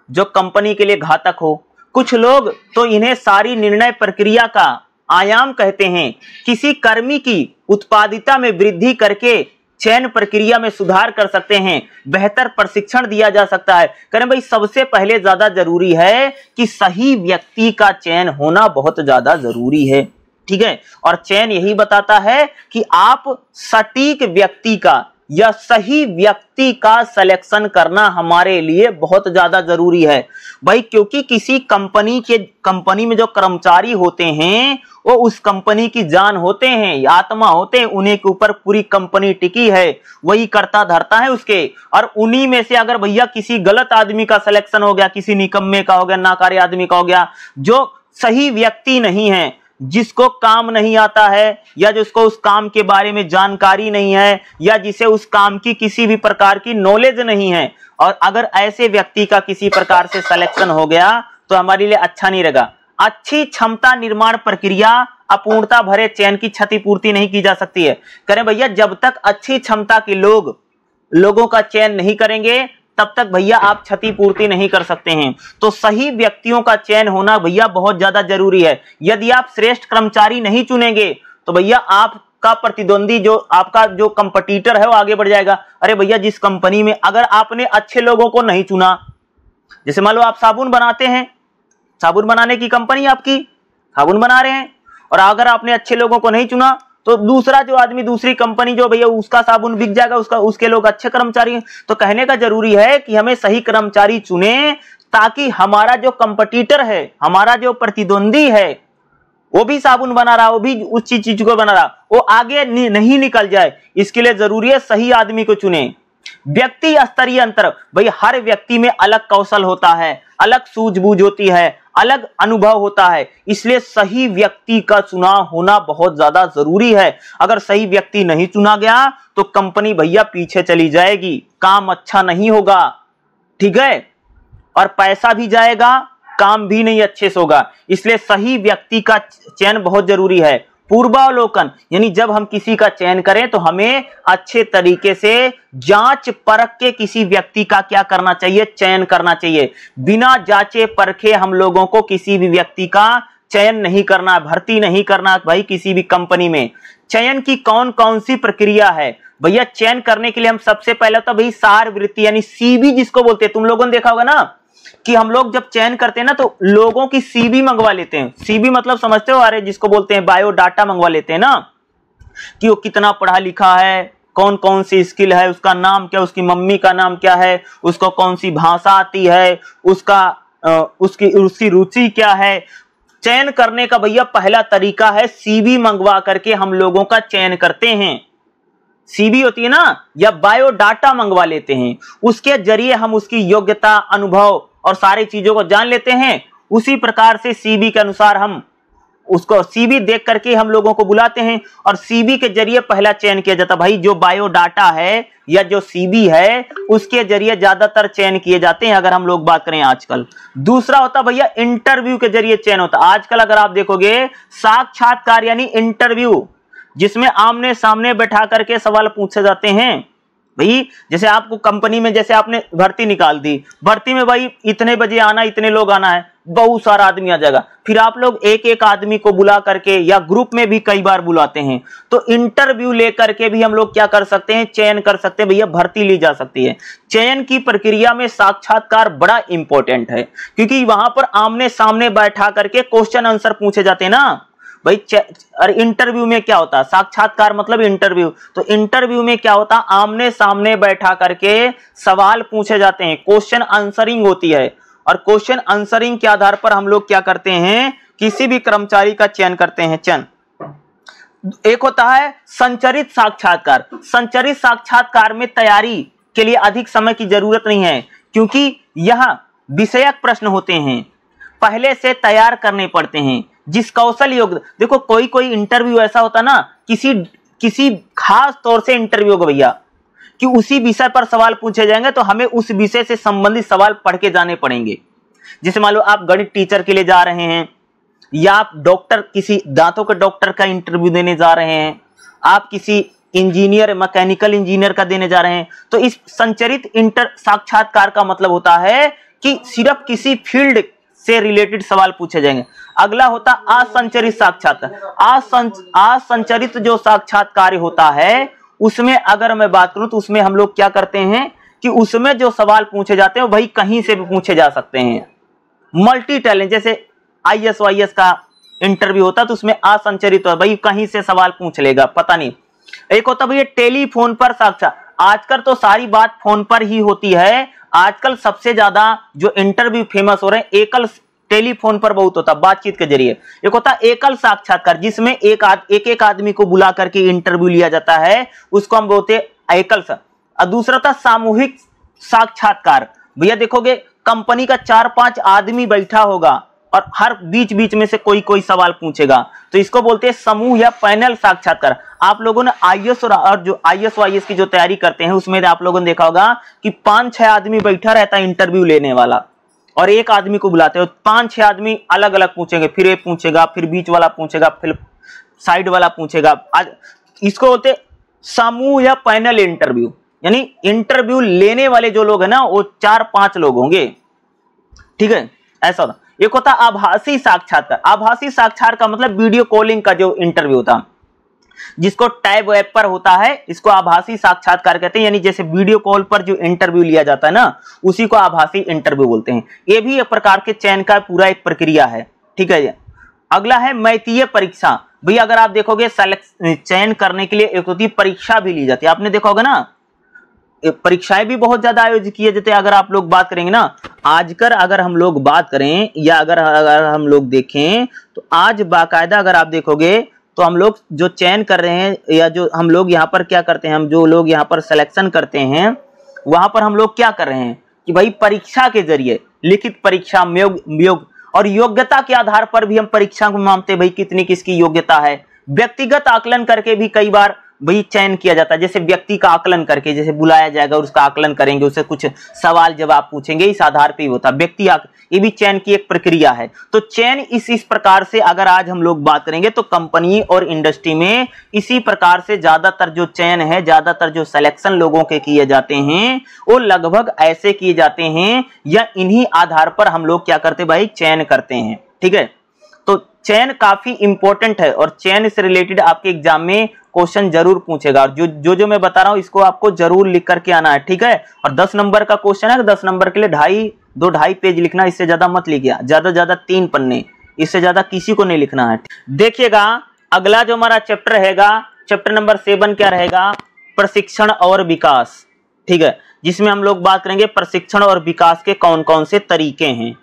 जो कंपनी के लिए घातक हो। कुछ लोग तो इन्हें सारी निर्णय प्रक्रिया का आयाम कहते हैं। किसी कर्मी की उत्पादकता में वृद्धि करके चयन प्रक्रिया में सुधार कर सकते हैं, बेहतर प्रशिक्षण दिया जा सकता है। करें भाई, सबसे पहले ज्यादा जरूरी है कि सही व्यक्ति का चयन होना बहुत ज्यादा जरूरी है, ठीक है। और चयन यही बताता है कि आप सटीक व्यक्ति का या सही व्यक्ति का सिलेक्शन करना हमारे लिए बहुत ज्यादा जरूरी है भाई, क्योंकि किसी कंपनी में जो कर्मचारी होते हैं वो उस कंपनी की जान होते हैं, आत्मा होते हैं, उन्हीं के ऊपर पूरी कंपनी टिकी है, वही करता धरता है उसके। और उन्हीं में से अगर भैया किसी गलत आदमी का सिलेक्शन हो गया, किसी निकम्मे का हो गया, नाकारी आदमी का हो गया, जो सही व्यक्ति नहीं है, जिसको काम नहीं आता है या जिसको उस काम के बारे में जानकारी नहीं है या जिसे उस काम की किसी भी प्रकार की नॉलेज नहीं है, और अगर ऐसे व्यक्ति का किसी प्रकार से सिलेक्शन हो गया तो हमारे लिए अच्छा नहीं रहेगा। अच्छी क्षमता निर्माण प्रक्रिया अपूर्णता भरे चयन की क्षतिपूर्ति नहीं की जा सकती है। करें भैया, जब तक अच्छी क्षमता के लोगों का चयन नहीं करेंगे तब तक भैया आप क्षतिपूर्ति नहीं कर सकते हैं। तो सही व्यक्तियों का चयन होना भैया बहुत ज्यादा जरूरी है। यदि आप श्रेष्ठ कर्मचारी नहीं चुनेंगे तो भैया आपका प्रतिद्वंदी, जो आपका जो कंपटीटर है, वो आगे बढ़ जाएगा। अरे भैया, जिस कंपनी में अगर आपने अच्छे लोगों को नहीं चुना, जैसे मान लो आप साबुन बनाते हैं, साबुन बनाने की कंपनी आपकी साबुन बना रहे हैं, और अगर आपने अच्छे लोगों को नहीं चुना तो दूसरा जो आदमी, दूसरी कंपनी जो भैया उसका साबुन बिक जाएगा, उसके लोग अच्छे कर्मचारी हैं। तो कहने का जरूरी है कि हमें सही कर्मचारी चुने ताकि हमारा जो कंपटीटर है, हमारा जो प्रतिद्वंदी है, वो भी साबुन बना रहा, वो भी उस चीज को बना रहा, वो आगे नहीं निकल जाए। इसके लिए जरूरी है सही आदमी को चुने। व्यक्ति स्तरीय अंतर, भाई हर व्यक्ति में अलग कौशल होता है, अलग सूझबूझ होती है, अलग अनुभव होता है, इसलिए सही व्यक्ति का चुनाव होना बहुत ज्यादा जरूरी है। अगर सही व्यक्ति नहीं चुना गया तो कंपनी भैया पीछे चली जाएगी, काम अच्छा नहीं होगा, ठीक है, और पैसा भी जाएगा, काम भी नहीं अच्छे से होगा। इसलिए सही व्यक्ति का चयन बहुत जरूरी है। पूर्वावलोकन, यानी जब हम किसी का चयन करें तो हमें अच्छे तरीके से जांच परख के किसी व्यक्ति का क्या करना चाहिए, चयन करना चाहिए। बिना जांचे परखे हम लोगों को किसी भी व्यक्ति का चयन नहीं करना, भर्ती नहीं करना भाई किसी भी कंपनी में। चयन की कौन कौन सी प्रक्रिया है भैया? चयन करने के लिए हम सबसे पहले तो भाई सार वृत्ति यानी सीवी जिसको बोलते हैं, तुम लोगों ने देखा होगा ना कि हम लोग जब चयन करते हैं ना तो लोगों की सीवी मंगवा लेते हैं। सीवी मतलब समझते हो, अरे जिसको बोलते हैं बायोडाटा मंगवा लेते हैं ना, कि वो कितना पढ़ा लिखा है, कौन कौन सी स्किल है, उसका नाम क्या, उसकी मम्मी का नाम क्या है, उसको कौन सी भाषा आती है, उसकी रुचि क्या है। चयन करने का भैया पहला तरीका है सीवी मंगवा करके हम लोगों का चयन करते हैं। सीवी होती है ना, या बायोडाटा मंगवा लेते हैं, उसके जरिए हम उसकी योग्यता, अनुभव और सारी चीजों को जान लेते हैं। उसी प्रकार से सीवी के अनुसार हम उसको सीवी देख करके हम लोगों को बुलाते हैं और सीवी के जरिए पहला चयन किया जाता है। भाई जो बायोडाटा है या जो सीवी है उसके जरिए ज्यादातर चयन किए जाते हैं अगर हम लोग बात करें आजकल। दूसरा होता भैया इंटरव्यू के जरिए चयन होता है। आजकल अगर आप देखोगे साक्षात्कार यानी इंटरव्यू, जिसमें आमने सामने बैठा करके सवाल पूछे जाते हैं। भाई जैसे आपको कंपनी में, जैसे आपने भर्ती निकाल दी, भर्ती में भाई इतने बजे आना, इतने लोग आना है, बहुत सारा आदमी आ जाएगा, फिर आप लोग एक एक आदमी को बुला करके या ग्रुप में भी कई बार बुलाते हैं, तो इंटरव्यू लेकर के भी हम लोग क्या कर सकते हैं, चयन कर सकते हैं, भैया भर्ती ली जा सकती है। चयन की प्रक्रिया में साक्षात्कार बड़ा इंपॉर्टेंट है क्योंकि वहां पर आमने सामने बैठा करके क्वेश्चन आंसर पूछे जाते हैं ना भाई। और इंटरव्यू में क्या होता है, साक्षात्कार मतलब इंटरव्यू, तो इंटरव्यू में क्या होता है, आमने सामने बैठा करके सवाल पूछे जाते हैं, क्वेश्चन आंसरिंग होती है। और क्वेश्चन आंसरिंग के आधार पर हम लोग क्या करते हैं, किसी भी कर्मचारी का चयन करते हैं। चयन एक होता है संचरित साक्षात्कार। संचरित साक्षात्कार में तैयारी के लिए अधिक समय की जरूरत नहीं है, क्योंकि यह विषयक प्रश्न होते हैं, पहले से तैयार करने पड़ते हैं। जिस कौशल योग्य, देखो कोई इंटरव्यू ऐसा होता ना, किसी खास तौर से इंटरव्यू होगा भैया कि उसी विषय पर सवाल पूछे जाएंगे, तो हमें उस विषय से संबंधित सवाल पढ़ के जाने पड़ेंगे। जैसे मान लो आप गणित टीचर के लिए जा रहे हैं, या आप डॉक्टर, किसी दांतों के डॉक्टर का इंटरव्यू देने जा रहे हैं, आप किसी इंजीनियर, मैकेनिकल इंजीनियर का देने जा रहे हैं, तो इस संचरित साक्षात्कार का मतलब होता है कि सिर्फ किसी फील्ड से रिलेटेड सवाल पूछे जाएंगे। अगला होता असंचरित साक्षात्कार। असंचरित जो साक्षात्कार होता है, उसमें अगर मैं बात करूं तो उसमें हम लोग क्या करते हैं कि उसमें जो सवाल पूछे जाते हैं भाई कहीं से भी पूछे जा सकते हैं। मल्टी टैलेंट, जैसे IAS वाईएएस का इंटरव्यू होता है तो उसमें असंचरित भाई कहीं से सवाल पूछ लेगा, पता नहीं। एक होता भैया टेलीफोन पर साक्षात्कार। आजकल तो सारी बात फोन पर ही होती है। आजकल सबसे ज्यादा जो इंटरव्यू फेमस हो रहे हैं एकल टेलीफोन पर बहुत होता, बातचीत के जरिए। एक होता एकल साक्षात्कार, जिसमें एक आदमी को बुला करके इंटरव्यू लिया जाता है, उसको हम बोलते हैं एकल। और दूसरा था सामूहिक साक्षात्कार। भैया देखोगे कंपनी का 4-5 आदमी बैठा होगा और हर बीच में से कोई सवाल पूछेगा, तो इसको बोलते हैं समूह या पैनल साक्षात्कार। आप लोगों ने IAS और जो IAS वाईएएस की जो तैयारी करते हैं उसमें आप लोगों ने देखा होगा कि 5-6 आदमी बैठा रहता है इंटरव्यू लेने वाला, और एक आदमी को बुलाते हैं, 5-6 आदमी अलग अलग पूछेंगे, फिर एक पूछेगा, फिर बीच वाला पूछेगा, फिर साइड वाला पूछेगा। आज इसको बोलते समूह या पैनल इंटरव्यू, यानी इंटरव्यू लेने वाले जो लोग हैं ना वो 4-5 लोग होंगे, ठीक है, ऐसा होता। एक होता आभासी साक्षात्कार। आभासी साक्षात्कार का मतलब वीडियो कॉलिंग का जो इंटरव्यू होता, जिसको टैब ऐप पर होता है, इसको आभासी साक्षात्कार कहते हैं। यानी जैसे वीडियो कॉल पर जो इंटरव्यू लिया जाता है ना, उसी को आभासी इंटरव्यू बोलते हैं। ये भी एक प्रकार के चयन का पूरा एक प्रक्रिया है, ठीक है। अगला है मैत्रीय परीक्षा। भैया अगर आप देखोगे चयन करने के लिए एक होती है परीक्षा भी ली जाती है, आपने देखा होगा ना, परीक्षाएं भी बहुत ज्यादा आयोजित किए जाते हैं। अगर आप लोग बात करेंगे ना, आजकल अगर हम लोग बात करें या अगर हम लोग देखें तो आज बाकायदा अगर आप देखोगे तो हम लोग जो चयन कर रहे हैं या जो हम लोग यहाँ पर क्या करते हैं, हम जो लोग यहाँ पर सिलेक्शन करते हैं वहां पर हम लोग क्या कर रहे हैं कि भाई परीक्षा के जरिए, लिखित परीक्षा और योग्यता के आधार पर भी हम परीक्षा को मानते हैं भाई कितनी किसकी योग्यता है। व्यक्तिगत आकलन करके भी कई बार भाई चयन किया जाता है, जैसे व्यक्ति का आकलन करके, जैसे बुलाया जाएगा और उसका आकलन करेंगे, उससे कुछ सवाल जवाब पूछेंगे, इस आधार पे ही होता व्यक्ति ये भी चयन की एक प्रक्रिया है। तो चयन इस प्रकार से अगर आज हम लोग बात करेंगे तो कंपनी और इंडस्ट्री में इसी प्रकार से ज्यादातर जो चयन है, ज्यादातर जो सिलेक्शन लोगों के किए जाते हैं वो लगभग ऐसे किए जाते हैं या इन्हीं आधार पर हम लोग क्या करते भाई चयन करते हैं, ठीक है। तो चयन काफी इंपॉर्टेंट है और चयन से रिलेटेड आपके एग्जाम में क्वेश्चन जरूर पूछेगा, और जो मैं बता रहा हूं इसको आपको जरूर लिख करके आना है, ठीक है। और 10 नंबर का क्वेश्चन है, 10 नंबर के लिए 2.5 पेज लिखना, इससे ज्यादा मत लिखिए, ज्यादा 3 पन्ने, इससे ज्यादा किसी को नहीं लिखना है। देखिएगा अगला जो हमारा चैप्टर रहेगा, चैप्टर नंबर 7 क्या रहेगा, प्रशिक्षण और विकास, ठीक है, जिसमें हम लोग बात करेंगे प्रशिक्षण और विकास के कौन कौन से तरीके हैं,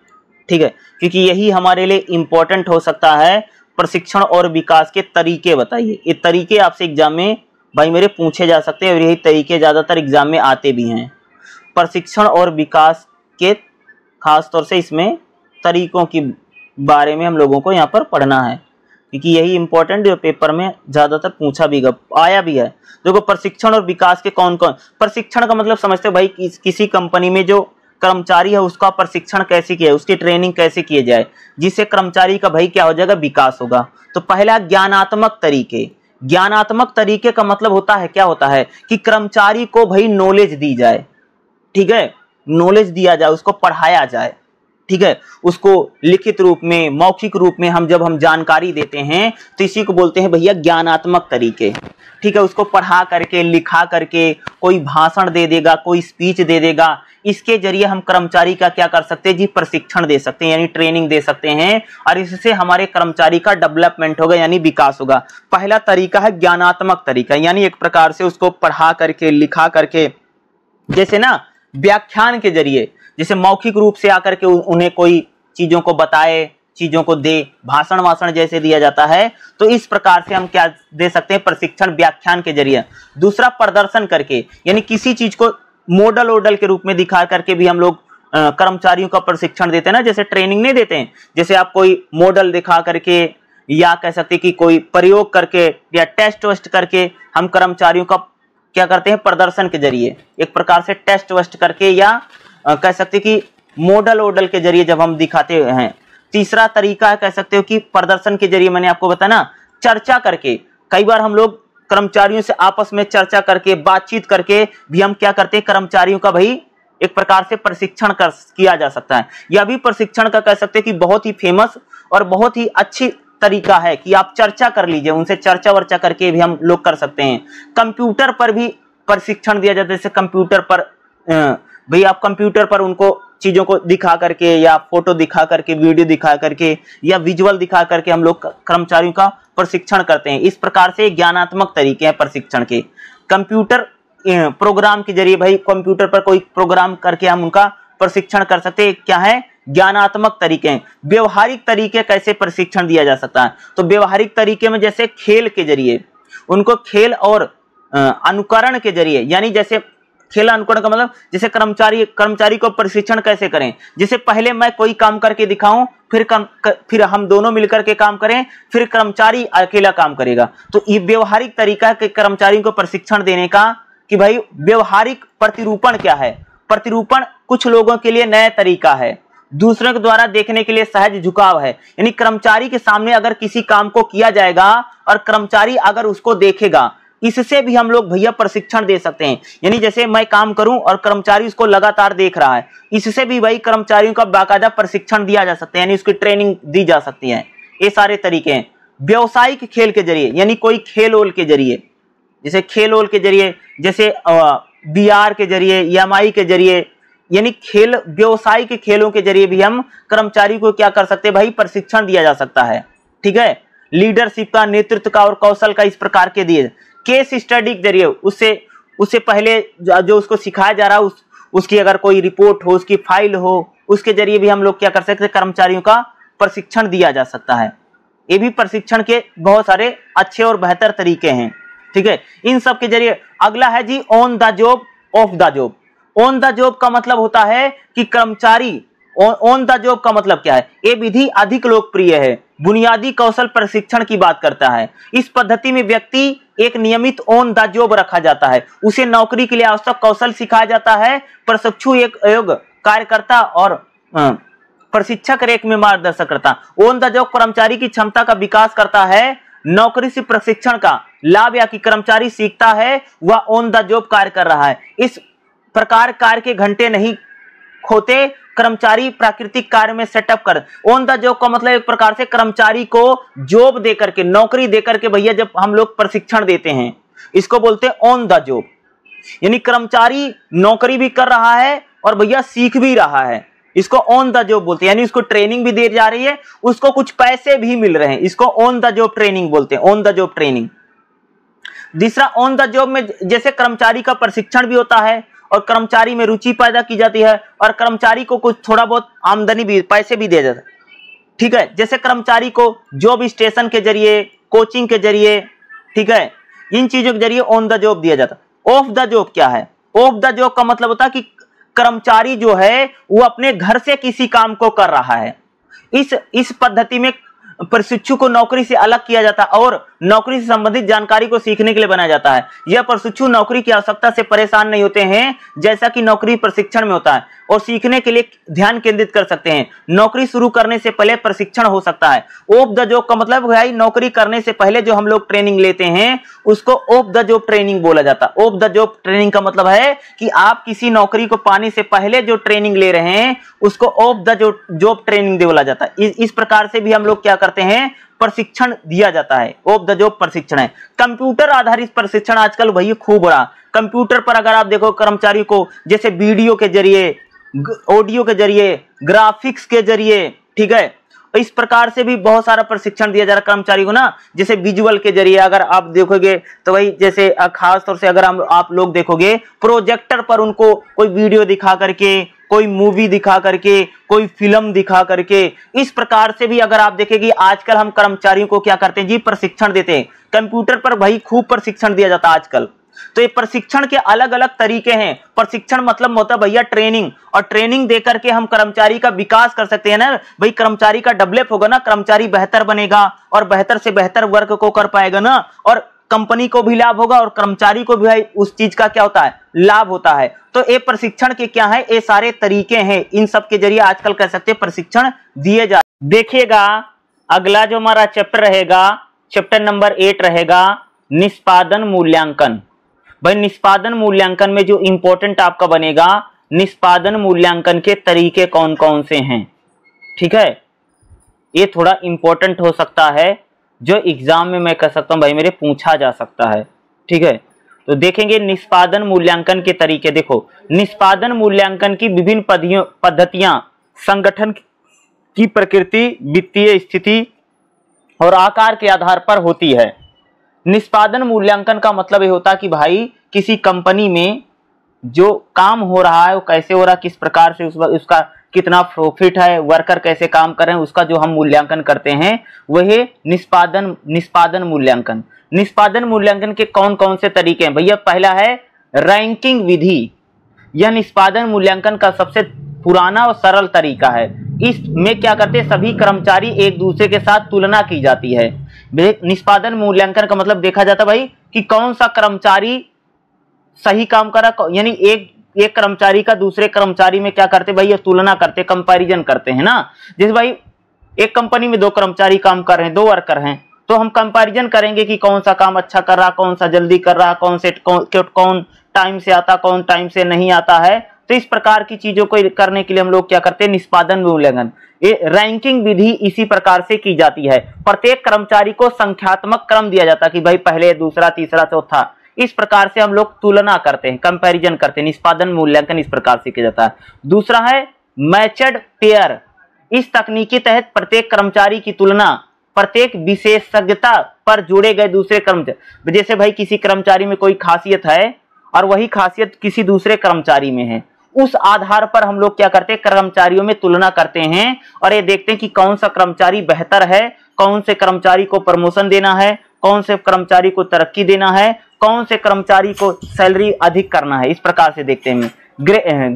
ठीक है, क्योंकि यही हमारे लिए इंपॉर्टेंट हो सकता है। प्रशिक्षण और विकास के तरीके बताइए, ये तरीके आपसे एग्जाम में भाई मेरे पूछे जा सकते हैं और यही तरीके ज्यादातर एग्जाम में आते भी हैं। प्रशिक्षण और विकास के खास तौर से इसमें तरीकों के बारे में हम लोगों को यहाँ पर पढ़ना है, क्योंकि यही इंपॉर्टेंट जो पेपर में ज्यादातर पूछा भी आया भी है। देखो प्रशिक्षण और विकास के कौन कौन, प्रशिक्षण का मतलब समझते हो भाई किसी कंपनी में जो कर्मचारी है उसका प्रशिक्षण कैसे किया, उसकी ट्रेनिंग कैसे किए जाए, जिससे कर्मचारी का भाई क्या हो जाएगा, विकास होगा। तो पहला ज्ञानात्मक तरीके। ज्ञानात्मक तरीके का मतलब होता है, क्या होता है कि कर्मचारी को भाई नॉलेज दी जाए, ठीक है, नॉलेज दिया जाए, उसको पढ़ाया जाए, ठीक है, उसको लिखित रूप में, मौखिक रूप में जब हम जानकारी देते हैं तो इसी को बोलते हैं भैया ज्ञानात्मक तरीके, ठीक है। उसको पढ़ा करके, लिखा करके, कोई भाषण दे देगा, कोई स्पीच दे देगा, इसके जरिए हम कर्मचारी का क्या कर सकते हैं जी, प्रशिक्षण दे सकते हैं, यानी ट्रेनिंग दे सकते हैं, और इससे हमारे कर्मचारी का डेवलपमेंट होगा, यानी विकास होगा। पहला तरीका है ज्ञानात्मक तरीका, यानी एक प्रकार से उसको पढ़ा करके, लिखा करके, जैसे ना व्याख्यान के जरिए, जैसे मौखिक रूप से आकर के उन्हें कोई चीजों को बताए, चीजों को दे, भाषण वाषण जैसे दिया जाता है, तो इस प्रकार से हम क्या दे सकते हैं, प्रशिक्षण व्याख्यान के जरिए। दूसरा प्रदर्शन करके, यानी किसी चीज को मॉडल वोडल के रूप में दिखा करके भी हम लोग कर्मचारियों का प्रशिक्षण देते हैं ना, जैसे ट्रेनिंग नहीं देते हैं, जैसे आप कोई मॉडल दिखा करके या कह सकते हैं कि कोई प्रयोग करके या टेस्ट वेस्ट करके हम कर्मचारियों का क्या करते हैं, प्रदर्शन के जरिए, एक प्रकार से टेस्ट वेस्ट करके या कह सकते हैं कि मॉडल वोडल के जरिए जब हम दिखाते हैं। तीसरा तरीका है, कह सकते हो कि प्रदर्शन के जरिए, मैंने आपको बताया ना, चर्चा करके। कई बार हम लोग कर्मचारियों से आपस में चर्चा करके, बातचीत करके भी हम क्या करते हैं, कर्मचारियों का भाई एक प्रकार से प्रशिक्षण किया जा सकता है। यह भी प्रशिक्षण का कह सकते हैं कि बहुत ही फेमस और बहुत ही अच्छी तरीका है कि आप चर्चा कर लीजिए, उनसे चर्चा वर्चा करके भी हम लोग कर सकते हैं। कंप्यूटर पर भी प्रशिक्षण दिया जाता है, जैसे कंप्यूटर पर भाई आप कंप्यूटर पर उनको चीजों को दिखा करके या फोटो दिखा करके, वीडियो दिखा करके या विजुअल दिखा करके हम लोग कर्मचारियों का प्रशिक्षण करते हैं। इस प्रकार से ज्ञानात्मक तरीके हैं प्रशिक्षण के। कंप्यूटर प्रोग्राम के जरिए, भाई कंप्यूटर पर कोई प्रोग्राम करके हम उनका प्रशिक्षण कर सकते हैं। क्या है, ज्ञानात्मक तरीके हैं। व्यवहारिक तरीके कैसे प्रशिक्षण दिया जा सकता है, तो व्यवहारिक तरीके में जैसे खेल के जरिए, उनको खेल और अनुकरण के जरिए, यानी जैसे खेल अनुकरण का मतलब जैसे कर्मचारी को प्रशिक्षण कैसे करें, जैसे पहले मैं कोई काम करके दिखाऊं, फिर हम दोनों मिलकर के काम करें, फिर कर्मचारी अकेला काम करेगा। तो ये व्यवहारिक तरीका है कि कर्मचारियों को प्रशिक्षण देने का कि भाई व्यवहारिक प्रतिरूपण क्या है। प्रतिरूपण कुछ लोगों के लिए नया तरीका है, दूसरों के द्वारा देखने के लिए सहज झुकाव है। यानी कर्मचारी के सामने अगर किसी काम को किया जाएगा और कर्मचारी अगर उसको देखेगा, इससे भी हम लोग भैया प्रशिक्षण दे सकते हैं। यानी जैसे मैं काम करूं और कर्मचारी उसको लगातार देख रहा है, इससे भी भाई कर्मचारियों का बाकायदा प्रशिक्षण दिया जा सकता है, यानी उसकी ट्रेनिंग दी जा सकती है। ये सारे तरीके हैं। व्यवसायिक खेल के जरिए, यानी कोई खेल ओल के जरिए, जैसे खेल ओल के जरिए, जैसे VR के जरिए, EMI के जरिए, यानी खेल व्यवसाय के खेलों के जरिए भी हम कर्मचारी को क्या कर सकते हैं भाई, प्रशिक्षण दिया जा सकता है। ठीक है, लीडरशिप का, नेतृत्व का और कौशल का इस प्रकार के दिए। केस स्टडी के जरिए उससे पहले जो उसको सिखाया जा रहा है उसकी अगर कोई रिपोर्ट हो, उसकी फाइल हो, उसके जरिए भी हम लोग क्या कर सकते हैं, कर्मचारियों का प्रशिक्षण दिया जा सकता है। ये भी प्रशिक्षण के बहुत सारे अच्छे और बेहतर तरीके हैं। ठीक है, इन सब के जरिए। अगला है जी on the job, off the job. On the job का मतलब होता है कि कर्मचारी, ऑन द जॉब का मतलब क्या है, ये विधि अधिक लोकप्रिय है, बुनियादी कौशल प्रशिक्षण की बात करता है। इस पद्धति में व्यक्ति एक नियमित ऑन द जॉब रखा जाता है, उसे नौकरी के लिए आवश्यक कौशल सिखाया जाता है। प्रशिक्षु एक योग्य कार्यकर्ता और प्रशिक्षक रेख में मार्गदर्शन करता। ऑन द जॉब कर्मचारी की क्षमता का विकास करता है। नौकरी से प्रशिक्षण का लाभ या कि कर्मचारी सीखता है वह ऑन द जॉब कार्य कर रहा है। इस प्रकार कार्य के घंटे नहीं खोते, कर्मचारी प्राकृतिक कार्य में सेटअप कर। ऑन द जॉब का मतलब एक प्रकार से कर्मचारी को जॉब देकर के, नौकरी देकर के भैया जब हम लोग प्रशिक्षण देते हैं, इसको बोलते हैं ऑन द जॉब। यानी कर्मचारी नौकरी भी कर रहा है और भैया सीख भी रहा है, इसको ऑन द जॉब बोलते हैं। यानी उसको ट्रेनिंग भी दी जा रही है, उसको कुछ पैसे भी मिल रहे हैं, इसको ऑन द जॉब ट्रेनिंग बोलते हैं, ऑन द जॉब ट्रेनिंग। दूसरा, ऑन द जॉब में जैसे कर्मचारी का प्रशिक्षण भी होता है और कर्मचारी में रुचि पैदा की जाती है और कर्मचारी को कुछ थोड़ा बहुत आमदनी भी, पैसे भी दिया जाता है। ठीक है, जैसे कर्मचारी को जॉब स्टेशन के जरिए, कोचिंग के जरिए, ठीक है, इन चीजों के जरिए ऑन द जॉब दिया जाता है। ऑफ द जॉब क्या है, ऑफ द जॉब का मतलब होता है कि कर्मचारी जो है वो अपने घर से किसी काम को कर रहा है। इस पद्धति में प्रशिक्षु को नौकरी से अलग किया जाता है और नौकरी से संबंधित जानकारी को सीखने के लिए बनाया जाता है। यह प्रशिक्षु नौकरी की आवश्यकता से परेशान नहीं होते हैं जैसा कि नौकरी प्रशिक्षण में होता है, और सीखने के लिए ध्यान केंद्रित कर सकते हैं। नौकरी शुरू करने से पहले प्रशिक्षण हो सकता है। ऑफ द जॉब का मतलब भाई नौकरी करने से पहले जो हम लोग ट्रेनिंग लेते हैं उसको ऑफ द जॉब ट्रेनिंग बोला जाता है। ऑफ द जॉब ट्रेनिंग का मतलब है कि आप किसी नौकरी को पाने से पहले जो ट्रेनिंग ले रहे हैं उसको ऑफ द जॉब ट्रेनिंग बोला जाता है। इस प्रकार से भी हम लोग क्या करते हैं, प्रशिक्षण दिया जाता है। ऑफ द जॉब प्रशिक्षण है। कंप्यूटर आधारित प्रशिक्षण आजकल वही खूब हो रहा। कंप्यूटर पर अगर आप देखो कर्मचारी को जैसे वीडियो के जरिए, ऑडियो के जरिए, ग्राफिक्स के जरिए, ठीक है, इस प्रकार से भी बहुत सारा प्रशिक्षण दिया जा रहा है कर्मचारी को ना। जैसे विजुअल के जरिए अगर आप देखोगे तो भाई जैसे खास तौर से अगर आप लोग देखोगे प्रोजेक्टर पर उनको कोई वीडियो दिखा करके, कोई मूवी दिखा करके, कोई फिल्म दिखा करके, इस प्रकार से भी अगर आप देखेंगे आजकल हम कर्मचारियों को क्या करते हैं जी, प्रशिक्षण देते हैं। कंप्यूटर पर भाई खूब प्रशिक्षण दिया जाता है आजकल। तो ये प्रशिक्षण के अलग अलग तरीके हैं। प्रशिक्षण मतलब होता है भैया ट्रेनिंग, और ट्रेनिंग देकर के हम कर्मचारी का विकास कर सकते हैं ना भाई। कर्मचारी का डेवलप होगा ना, कर्मचारी बेहतर बनेगा और बेहतर से बेहतर वर्क को कर पाएगा ना, और कंपनी को भी लाभ होगा और कर्मचारी को भी भाई उस चीज का क्या होता है, लाभ होता है। तो ये प्रशिक्षण के क्या है, ये सारे तरीके हैं, इन सब के जरिए आजकल कह सकते हैं प्रशिक्षण दिए जा। देखिएगा अगला जो हमारा चैप्टर रहेगा, चैप्टर नंबर 8 रहेगा निष्पादन मूल्यांकन। भाई निष्पादन मूल्यांकन में जो इंपॉर्टेंट आपका बनेगा, निष्पादन मूल्यांकन के तरीके कौन कौन से हैं, ठीक है। ये थोड़ा इंपॉर्टेंट हो सकता है, जो एग्जाम में मैं कह सकता हूं भाई मेरे पूछा जा सकता है, ठीक है। तो देखेंगे निष्पादन मूल्यांकन के तरीके। देखो निष्पादन मूल्यांकन की विभिन्न पद्धतियां संगठन की प्रकृति, वित्तीय स्थिति और आकार के आधार पर होती है। निष्पादन मूल्यांकन का मतलब ये होता है कि भाई किसी कंपनी में जो काम हो रहा है वो कैसे हो रहा है, किस प्रकार से उसका कितना प्रॉफिट है, वर्कर कैसे काम कर रहे हैं, उसका जो हम मूल्यांकन करते हैं वह निष्पादन मूल्यांकन। निष्पादन मूल्यांकन के कौन कौन से तरीके हैं भैया। पहला है रैंकिंग विधि। यह निष्पादन मूल्यांकन का सबसे पुराना और सरल तरीका है। इसमें क्या करते हैं, सभी कर्मचारी एक दूसरे के साथ तुलना की जाती है। निष्पादन मूल्यांकन का मतलब देखा जाता है भाई कि कौन सा कर्मचारी सही काम कर रहा, यानी एक कर्मचारी का दूसरे कर्मचारी में क्या करते भाई, ये तुलना करते, कंपैरिजन करते हैं ना। जैसे भाई एक कंपनी में 2 कर्मचारी काम कर रहे हैं, 2 वर्कर हैं, तो हम कंपैरिजन करेंगे कि कौन सा काम अच्छा कर रहा, कौन सा जल्दी कर रहा, कौन टाइम से आता, कौन टाइम से नहीं आता है। तो इस प्रकार की चीजों को करने के लिए हम लोग क्या करते हैं, निष्पादन मूल्यांकन। ये रैंकिंग विधि इसी प्रकार से की जाती है। प्रत्येक कर्मचारी को संख्यात्मक क्रम दिया जाता है कि भाई पहले, दूसरा, तीसरा, चौथा, इस प्रकार से हम लोग तुलना करते हैं, कंपैरिजन करते हैं। निष्पादन मूल्यांकन इस प्रकार से किया जाता है। दूसरा है मैचड पेयर। इस तकनीक के तहत प्रत्येक कर्मचारी की तुलना प्रत्येक विशेषज्ञता पर जोड़े गए दूसरे कर्मचारी, जैसे भाई किसी कर्मचारी में कोई खासियत है और वही खासियत किसी दूसरे कर्मचारी में है, उस आधार पर हम लोग क्या करते हैं, कर्मचारियों में तुलना करते हैं और ये देखते हैं कि कौन सा कर्मचारी बेहतर है, कौन से कर्मचारी को प्रमोशन देना है, कौन से कर्मचारी को तरक्की देना है, कौन से कर्मचारी को सैलरी अधिक करना है। इस प्रकार से देखते हैं।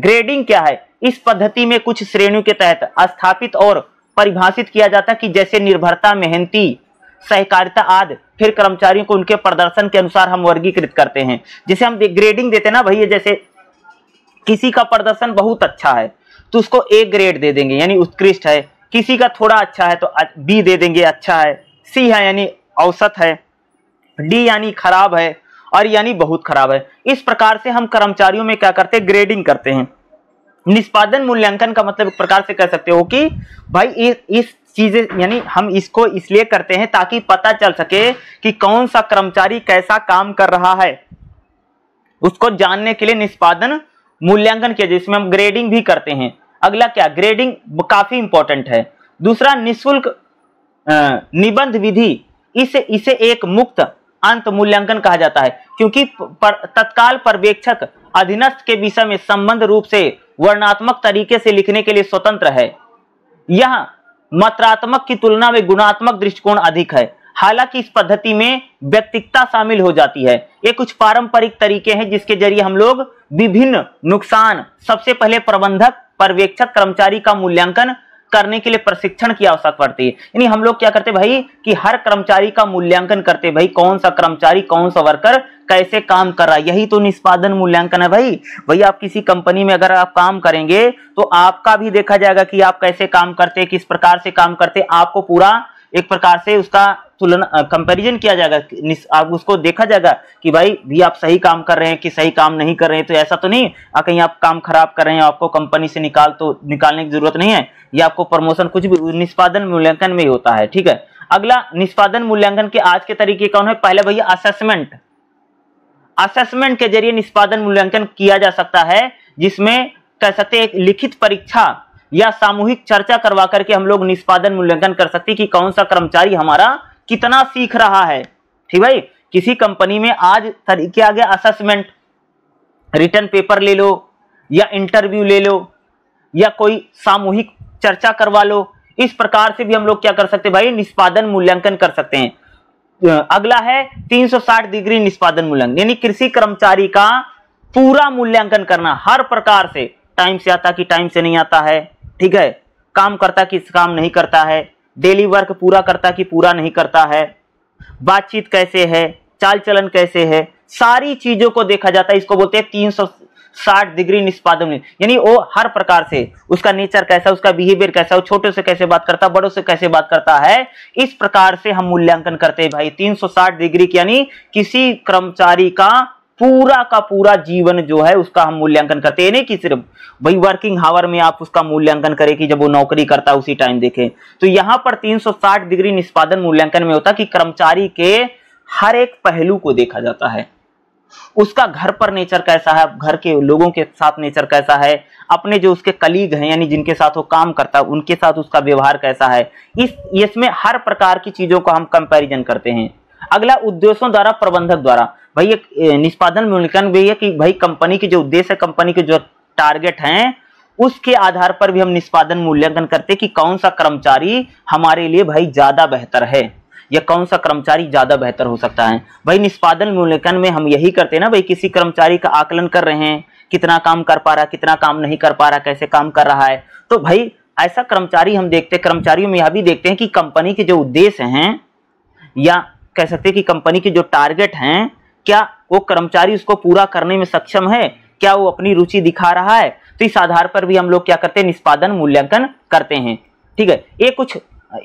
ग्रेडिंग क्या है, इस पद्धति में कुछ श्रेणियों के तहत स्थापित और परिभाषित किया जाता है कि जैसे निर्भरता, मेहनती, सहकारिता आदि। फिर कर्मचारियों को उनके प्रदर्शन के अनुसार हम वर्गीकृत करते हैं। जैसे हम ग्रेडिंग देते हैं ना भैया, जैसे किसी का प्रदर्शन बहुत अच्छा है तो उसको A ग्रेड दे देंगे यानी उत्कृष्ट है, किसी का थोड़ा अच्छा है तो B दे देंगे अच्छा है, C है यानी औसत है, D यानी खराब है और यानी बहुत खराब है। इस प्रकार से हम कर्मचारियों में क्या करते हैं, ग्रेडिंग करते हैं। निष्पादन मूल्यांकन का मतलब एक प्रकार से कह सकते हो कि भाई इस चीजें यानी हम इसको इसलिए करते हैं ताकि पता चल सके कि कौन सा कर्मचारी कैसा काम कर रहा है, उसको जानने के लिए निष्पादन मूल्यांकन किया, जिसमें हम ग्रेडिंग भी करते हैं। अगला क्या, ग्रेडिंग काफी इंपॉर्टेंट है। दूसरा निःशुल्क निबंध विधि। इसे एक मुक्त अंत मूल्यांकन कहा जाता है क्योंकि तत्काल पर्यवेक्षक अधीनस्थ के विषय में संबंध रूप से वर्णात्मक तरीके से लिखने के लिए स्वतंत्र है। यह मात्रात्मक की तुलना में गुणात्मक दृष्टिकोण अधिक है। हालांकि इस पद्धति में व्यक्तिगतता शामिल हो जाती है। ये कुछ पारंपरिक तरीके हैं जिसके जरिए हम लोग विभिन्न नुकसान, सबसे पहले प्रबंधक, पर्यवेक्षक, कर्मचारी का मूल्यांकन करने के लिए प्रशिक्षण की आवश्यकता पड़ती है। यानी हम लोग क्या करते भाई कि हर कर्मचारी का मूल्यांकन करते भाई, कौन सा कर्मचारी, कौन सा वर्कर कैसे काम कर रहा है, यही तो निष्पादन मूल्यांकन है भाई। आप किसी कंपनी में अगर आप काम करेंगे तो आपका भी देखा जाएगा कि आप कैसे काम करते, किस प्रकार से काम करते, आपको पूरा एक प्रकार से उसका तुलना कंपैरिजन किया जाएगा, आप उसको देखा जाएगा कि भाई भी आप सही काम कर रहे हैं कि सही काम नहीं कर रहे हैं। तो ऐसा तो नहीं कहीं आप काम खराब कर रहे हैं, आपको कंपनी से निकालने की जरूरत नहीं है, या आपको प्रमोशन, कुछ भी निष्पादन मूल्यांकन में ही होता है। ठीक है, अगला निष्पादन मूल्यांकन के आज के तरीके कौन है, पहले भैया असेसमेंट। असेसमेंट के जरिए निष्पादन मूल्यांकन किया जा सकता है, जिसमें कह सकते हैं एक लिखित परीक्षा या सामूहिक चर्चा करवा करके हम लोग निष्पादन मूल्यांकन कर सकते हैं कि कौन सा कर्मचारी हमारा कितना सीख रहा है। ठीक भाई, किसी कंपनी में आज तरीके आ गया असेसमेंट, रिटर्न पेपर ले लो या इंटरव्यू ले लो, या कोई सामूहिक चर्चा करवा लो। इस प्रकार से भी हम लोग क्या कर सकते हैं भाई, निष्पादन मूल्यांकन कर सकते हैं। अगला है 360 डिग्री निष्पादन मूल्यांकन, यानी कृषि कर्मचारी का पूरा मूल्यांकन करना हर प्रकार से, टाइम से आता कि टाइम से नहीं आता है, ठीक है, काम करता कि काम नहीं करता है, डेली वर्क पूरा करता कि पूरा नहीं करता है, बातचीत कैसे है, चाल चलन कैसे है, सारी चीजों को देखा जाता है। इसको बोलते हैं 360 डिग्री निष्पादन, यानी वो हर प्रकार से उसका नेचर कैसा, उसका बिहेवियर कैसा, वो छोटे से कैसे बात करता, बड़ों से कैसे बात करता है, इस प्रकार से हम मूल्यांकन करते हैं भाई 360 डिग्री, यानी किसी कर्मचारी का पूरा का पूरा जीवन जो है उसका हम मूल्यांकन करते हैं। नहीं कि सिर्फ भाई वर्किंग हावर में आप उसका मूल्यांकन करें कि जब वो नौकरी करता है उसी टाइम देखें। तो यहां पर 360 डिग्री निष्पादन मूल्यांकन में होता है कि कर्मचारी के हर एक पहलू को देखा जाता है, उसका घर पर नेचर कैसा है, घर के लोगों के साथ नेचर कैसा है, अपने जो उसके कलीग हैं यानी जिनके साथ वो काम करता है उनके साथ उसका व्यवहार कैसा है, इसमें हर प्रकार की चीजों को हम कंपैरिजन करते हैं। अगला उद्देश्यों द्वारा प्रबंधक द्वारा, भाई एक निष्पादन मूल्यांकन भी है कि भाई कंपनी के जो उद्देश्य, कंपनी के जो टारगेट हैं उसके आधार पर भी हम निष्पादन मूल्यांकन करते हैं कि कौन सा कर्मचारी हमारे लिए भाई ज्यादा बेहतर है या कौन सा कर्मचारी ज्यादा बेहतर हो सकता है। भाई निष्पादन मूल्यांकन में हम यही करते हैं ना भाई, किसी कर्मचारी का आकलन कर रहे हैं, कितना काम कर पा रहा, कितना काम नहीं कर पा रहा, कैसे काम कर रहा है। तो भाई ऐसा कर्मचारी हम देखते हैं, कर्मचारियों में यह भी देखते हैं कि कंपनी के जो उद्देश्य हैं या कह सकते हैं कि कंपनी के जो टारगेट हैं, क्या वो कर्मचारी उसको पूरा करने में सक्षम है, क्या वो अपनी रुचि दिखा रहा है। तो इस आधार पर भी हम लोग क्या करते हैं, निष्पादन मूल्यांकन करते हैं। ठीक है, ये कुछ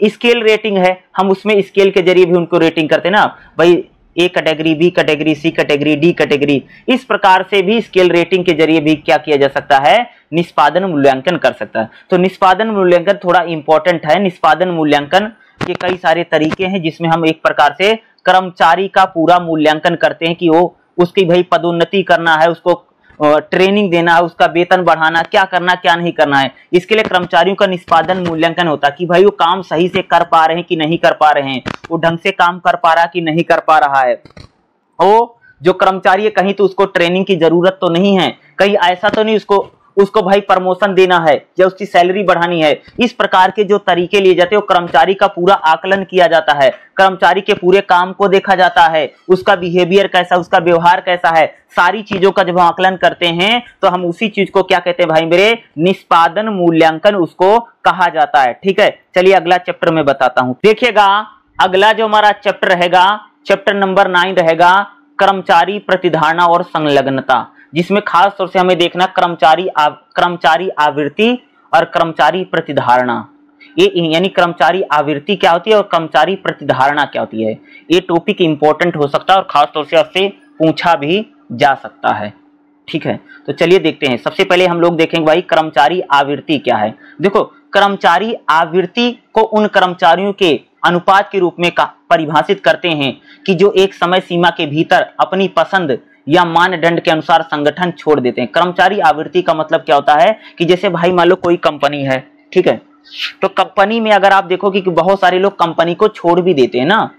स्केल रेटिंग है, हम उसमें स्केल के जरिए भी उनको रेटिंग करते हैं ना भाई, A category, B category, C category, D category, इस प्रकार से भी स्केल रेटिंग के जरिए भी क्या किया जा सकता है, निष्पादन मूल्यांकन कर सकता है। तो निष्पादन मूल्यांकन थोड़ा इंपॉर्टेंट है। निष्पादन मूल्यांकन के कई सारे तरीके हैं जिसमें हम एक प्रकार से कर्मचारी का पूरा मूल्यांकन करते हैं कि वो उसकी भाई पदोन्नति करना है, उसको ट्रेनिंग देना है, उसका वेतन बढ़ाना, क्या करना क्या नहीं करना है। इसके लिए कर्मचारियों का निष्पादन मूल्यांकन होता है कि भाई वो काम सही से कर पा रहे हैं कि नहीं कर पा रहे हैं, वो ढंग से काम कर पा रहा है कि नहीं कर पा रहा है। वो जो कर्मचारी है कहीं तो उसको ट्रेनिंग की जरूरत तो नहीं है, कहीं ऐसा तो नहीं उसको भाई प्रमोशन देना है या उसकी सैलरी बढ़ानी है। इस प्रकार के जो तरीके लिए जाते हैं वो कर्मचारी का पूरा आकलन किया जाता है, कर्मचारी के पूरे काम को देखा जाता है, उसका बिहेवियर कैसा, उसका व्यवहार कैसा है, सारी चीजों का जब हम आकलन करते हैं तो हम उसी चीज को क्या कहते हैं भाई मेरे, निष्पादन मूल्यांकन उसको कहा जाता है। ठीक है, चलिए अगला चैप्टर में बताता हूं। देखिएगा अगला जो हमारा चैप्टर रहेगा, चैप्टर नंबर 9 रहेगा कर्मचारी प्रतिधारणा और संलग्नता, जिसमें खास तौर से हमें देखना कर्मचारी आवृत्ति और कर्मचारी प्रतिधारणा। ये यानी कर्मचारी आवृत्ति क्या होती है और कर्मचारी प्रतिधारणा क्या होती है। ये टॉपिक इंपॉर्टेंट हो सकता है और खास तौर से आपसे पूछा भी जा सकता है। ठीक है, तो चलिए देखते हैं। सबसे पहले हम लोग देखेंगे भाई कर्मचारी आवृत्ति क्या है। देखो, कर्मचारी आवृत्ति को उन कर्मचारियों के अनुपात के रूप में परिभाषित करते हैं कि जो एक समय सीमा के भीतर अपनी पसंद या मानदंड के अनुसार संगठन छोड़ देते हैं। कर्मचारी आवृत्ति का मतलब क्या होता है कि जैसे भाई मान लो कोई कंपनी है, ठीक है, तो कंपनी में अगर आप देखोगे कि बहुत सारे लोग कंपनी को छोड़ भी देते हैं ना,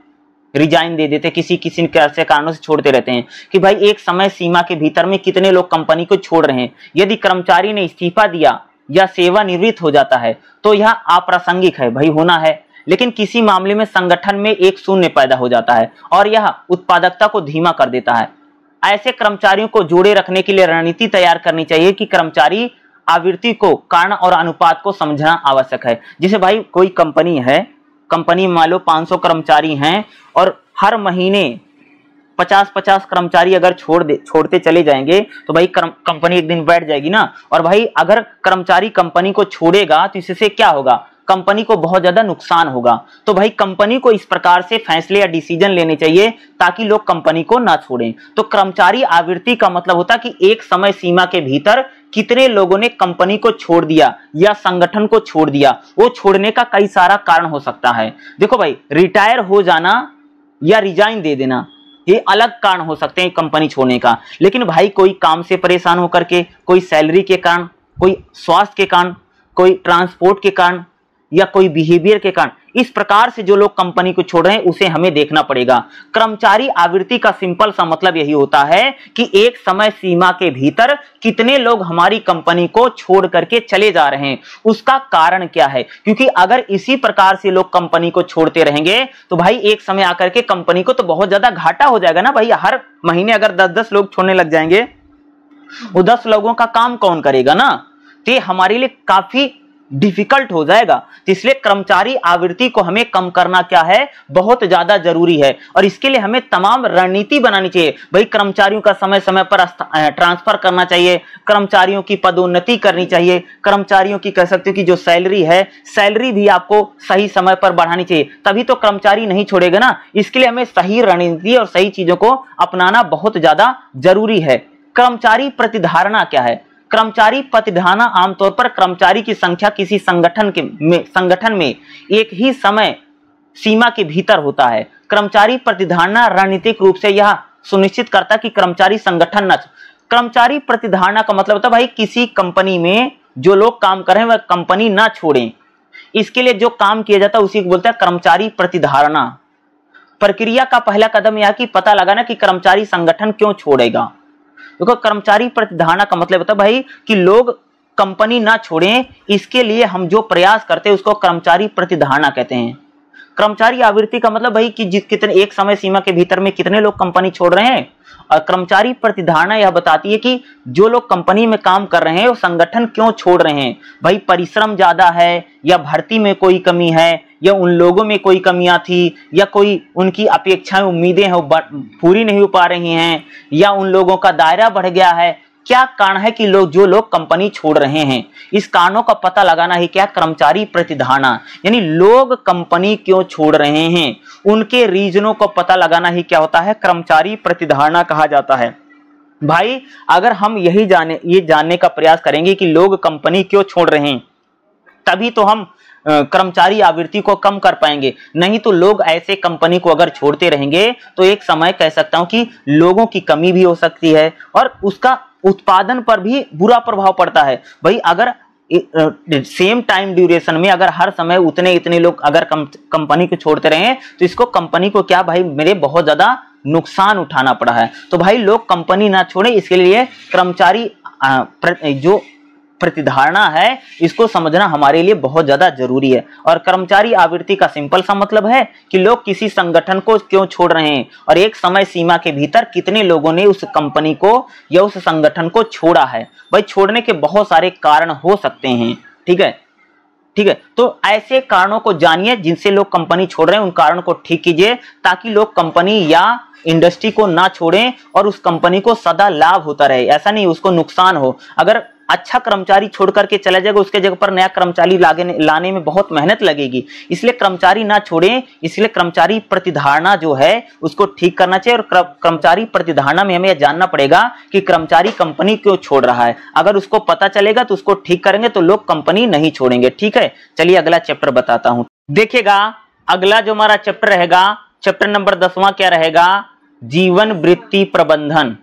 रिजाइन दे देते, किसी ऐसे कारणों से छोड़ते रहते हैं कि भाई एक समय सीमा के भीतर में कितने लोग कंपनी को छोड़ रहे हैं। यदि कर्मचारी ने इस्तीफा दिया या सेवानिवृत्त हो जाता है तो यह अप्रासंगिक है, भाई होना है, लेकिन किसी मामले में संगठन में एक शून्य पैदा हो जाता है और यह उत्पादकता को धीमा कर देता है। ऐसे कर्मचारियों को जोड़े रखने के लिए रणनीति तैयार करनी चाहिए कि कर्मचारी आवृत्ति को कारण और अनुपात को समझना आवश्यक है। जैसे भाई कोई कंपनी है, कंपनी मान लो 500 कर्मचारी हैं और हर महीने 50-50 कर्मचारी अगर छोड़ते चले जाएंगे तो भाई कंपनी एक दिन बैठ जाएगी ना। और भाई अगर कर्मचारी कंपनी को छोड़ेगा तो इससे क्या होगा, कंपनी को बहुत ज्यादा नुकसान होगा। तो भाई कंपनी को इस प्रकार से फैसले या डिसीजन लेने चाहिए ताकि लोग कंपनी को ना छोड़ें। तो कर्मचारी आवृत्ति का मतलब होता है कि एक समय सीमा के भीतर कितने लोगों ने कंपनी को छोड़ दिया या संगठन को छोड़ दिया। वो छोड़ने का कई सारा कारण हो सकता है। देखो भाई, रिटायर हो जाना या रिजाइन दे देना ये अलग कारण हो सकते हैं कंपनी छोड़ने का, लेकिन भाई कोई काम से परेशान होकर के, कोई सैलरी के कारण, कोई स्वास्थ्य के कारण, कोई ट्रांसपोर्ट के कारण या कोई बिहेवियर के कारण, इस प्रकार से जो लोग कंपनी को छोड़ रहे हैं उसे हमें देखना पड़ेगा। कर्मचारी आवृत्ति का सिंपल सा मतलब यही होता है कि एक समय सीमा के भीतर कितने लोग हमारी कंपनी को छोड़ करके चले जा रहे हैं, उसका कारण क्या है। क्योंकि अगर इसी प्रकार से लोग कंपनी को छोड़ते रहेंगे तो भाई एक समय आकर के कंपनी को तो बहुत ज्यादा घाटा हो जाएगा ना भाई। हर महीने अगर 10-10 लोग छोड़ने लग जाएंगे, वो 10 लोगों का काम कौन करेगा ना, तो ये हमारे लिए काफी डिफिकल्ट हो जाएगा। तो इसलिए कर्मचारी आवृत्ति को हमें कम करना क्या है, बहुत ज्यादा जरूरी है। और इसके लिए हमें तमाम रणनीति बनानी चाहिए। भाई कर्मचारियों का समय समय पर ट्रांसफर करना चाहिए, कर्मचारियों की पदोन्नति करनी चाहिए, कर्मचारियों की कह सकते हो कि जो सैलरी है, सैलरी भी आपको सही समय पर बढ़ानी चाहिए, तभी तो कर्मचारी नहीं छोड़ेगा ना। इसके लिए हमें सही रणनीति और सही चीजों को अपनाना बहुत ज्यादा जरूरी है। कर्मचारी प्रतिधारणा क्या है। कर्मचारी प्रतिधारणा आमतौर पर कर्मचारी की संख्या किसी संगठन में एक ही समय सीमा के भीतर होता है। कर्मचारी प्रतिधारणा रणनीतिक रूप से यह सुनिश्चित करता है कि कर्मचारी संगठन न, कर्मचारी प्रतिधारणा का मतलब होता है भाई किसी कंपनी में जो लोग काम कर रहे हैं वह कंपनी ना छोड़ें। इसके लिए जो काम किया जाता है उसी को बोलते हैं कर्मचारी प्रतिधारणा। प्रक्रिया का पहला कदम यह कि पता लगाना कि कर्मचारी संगठन क्यों छोड़ेगा। देखो कर्मचारी प्रतिधारणा का मतलब होता है भाई कि लोग कंपनी ना छोड़ें, इसके लिए हम जो प्रयास करते हैं उसको कर्मचारी प्रतिधारणा कहते हैं। कर्मचारी आवृत्ति का मतलब भाई कि कितने एक समय सीमा के भीतर में कितने लोग कंपनी छोड़ रहे हैं। और कर्मचारी प्रतिधारणा यह बताती है कि जो लोग कंपनी में काम कर रहे हैं वो संगठन क्यों छोड़ रहे हैं। भाई परिश्रम ज्यादा है, या भर्ती में कोई कमी है, या उन लोगों में कोई कमियां थी, या कोई उनकी अपेक्षाएं उम्मीदें हैं वो पूरी नहीं हो पा रही हैं, या उन लोगों का दायरा बढ़ गया है। क्या कारण है कि जो लोग कंपनी छोड़ रहे हैं, इस कारणों का पता लगाना ही क्या कर्मचारी प्रतिधारणा, यानी लोग कंपनी क्यों छोड़ रहे हैं उनके रीजनों को पता लगाना ही क्या होता है, कर्मचारी प्रतिधारणा कहा जाता है। भाई अगर हम ये जानने का प्रयास करेंगे कि लोग कंपनी क्यों छोड़ रहे हैं, तभी तो हम कर्मचारी आवृत्ति को कम कर पाएंगे। नहीं तो लोग ऐसे कंपनी को अगर छोड़ते रहेंगे तो एक समय कह सकता हूं कि लोगों की कमी भी हो सकती है और उसका उत्पादन पर भी बुरा प्रभाव पड़ता है। भाई अगर सेम टाइम ड्यूरेशन में अगर हर समय उतने इतने लोग अगर कंपनी को छोड़ते रहे तो इसको कंपनी को क्या भाई मेरे बहुत ज्यादा नुकसान उठाना पड़ा है। तो भाई लोग कंपनी ना छोड़े, इसके लिए कर्मचारी जो प्रतिधारणा है इसको समझना हमारे लिए बहुत ज्यादा जरूरी है। और कर्मचारी आवृत्ति का सिंपल सा मतलब है कि लोग किसी संगठन को क्यों छोड़ रहे हैं और एक समय सीमा के भीतर कितने लोगों ने उस कंपनी को या उस संगठन को छोड़ा है। भाई छोड़ने के बहुत सारे कारण हो सकते हैं, ठीक है। तो ऐसे कारणों को जानिए जिनसे लोग कंपनी छोड़ रहे हैं, उन कारणों को ठीक कीजिए ताकि लोग कंपनी या इंडस्ट्री को ना छोड़ें और उस कंपनी को सदा लाभ होता रहे, ऐसा नहीं उसको नुकसान हो। अगर अच्छा कर्मचारी छोड़ करके चला जाएगा उसके जगह पर नया कर्मचारी लाने में बहुत मेहनत लगेगी, इसलिए कर्मचारी ना छोड़ें। इसलिए कर्मचारी प्रतिधारणा जो है उसको ठीक करना चाहिए। और कर्मचारी प्रतिधारणा में हमें यह जानना पड़ेगा कि कर्मचारी कंपनी क्यों छोड़ रहा है। अगर उसको पता चलेगा तो उसको ठीक करेंगे तो लोग कंपनी नहीं छोड़ेंगे, ठीक है। चलिए अगला चैप्टर बताता हूं। देखिएगा अगला जो हमारा चैप्टर रहेगा, चैप्टर नंबर 10वां क्या रहेगा, जीवन वृत्ति प्रबंधन,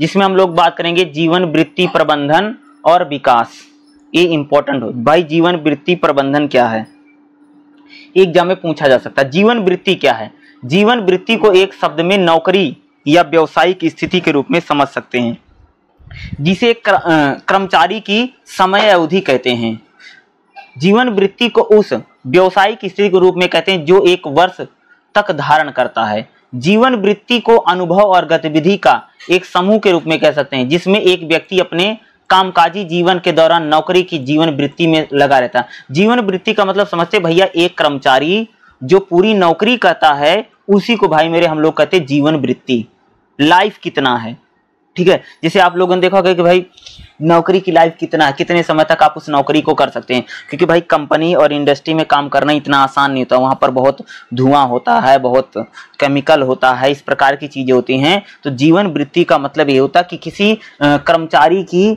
जिसमें हम लोग बात करेंगे जीवन वृत्ति प्रबंधन और विकास। ये इंपॉर्टेंट हो भाई। जीवन वृत्ति प्रबंधन क्या है, एग्जाम में पूछा जा सकता है। जीवन वृत्ति क्या है। जीवन वृत्ति को एक शब्द में नौकरी या व्यावसायिक स्थिति के रूप में समझ सकते हैं, जिसे कर्मचारी की समय अवधि कहते हैं। जीवन वृत्ति को उस व्यावसायिक स्थिति के रूप में कहते हैं जो एक वर्ष तक धारण करता है। जीवन वृत्ति को अनुभव और गतिविधि का एक समूह के रूप में कह सकते हैं, जिसमें एक व्यक्ति अपने कामकाजी जीवन के दौरान नौकरी की जीवन वृत्ति में लगा रहता है। जीवन वृत्ति का मतलब समझते भैया, एक कर्मचारी जो पूरी नौकरी करता है उसी को भाई मेरे हम लोग कहते हैं जीवन वृत्ति। लाइफ कितना है, ठीक है। जैसे आप लोगों ने देखा होगा कि भाई नौकरी की लाइफ कितना है, कितने समय तक आप उस नौकरी को कर सकते हैं, क्योंकि भाई कंपनी और इंडस्ट्री में काम करना इतना आसान नहीं होता। वहां पर बहुत धुआं होता है, बहुत केमिकल होता है, इस प्रकार की चीजें होती हैं। तो जीवन वृत्ति का मतलब ये होता है कि किसी कर्मचारी की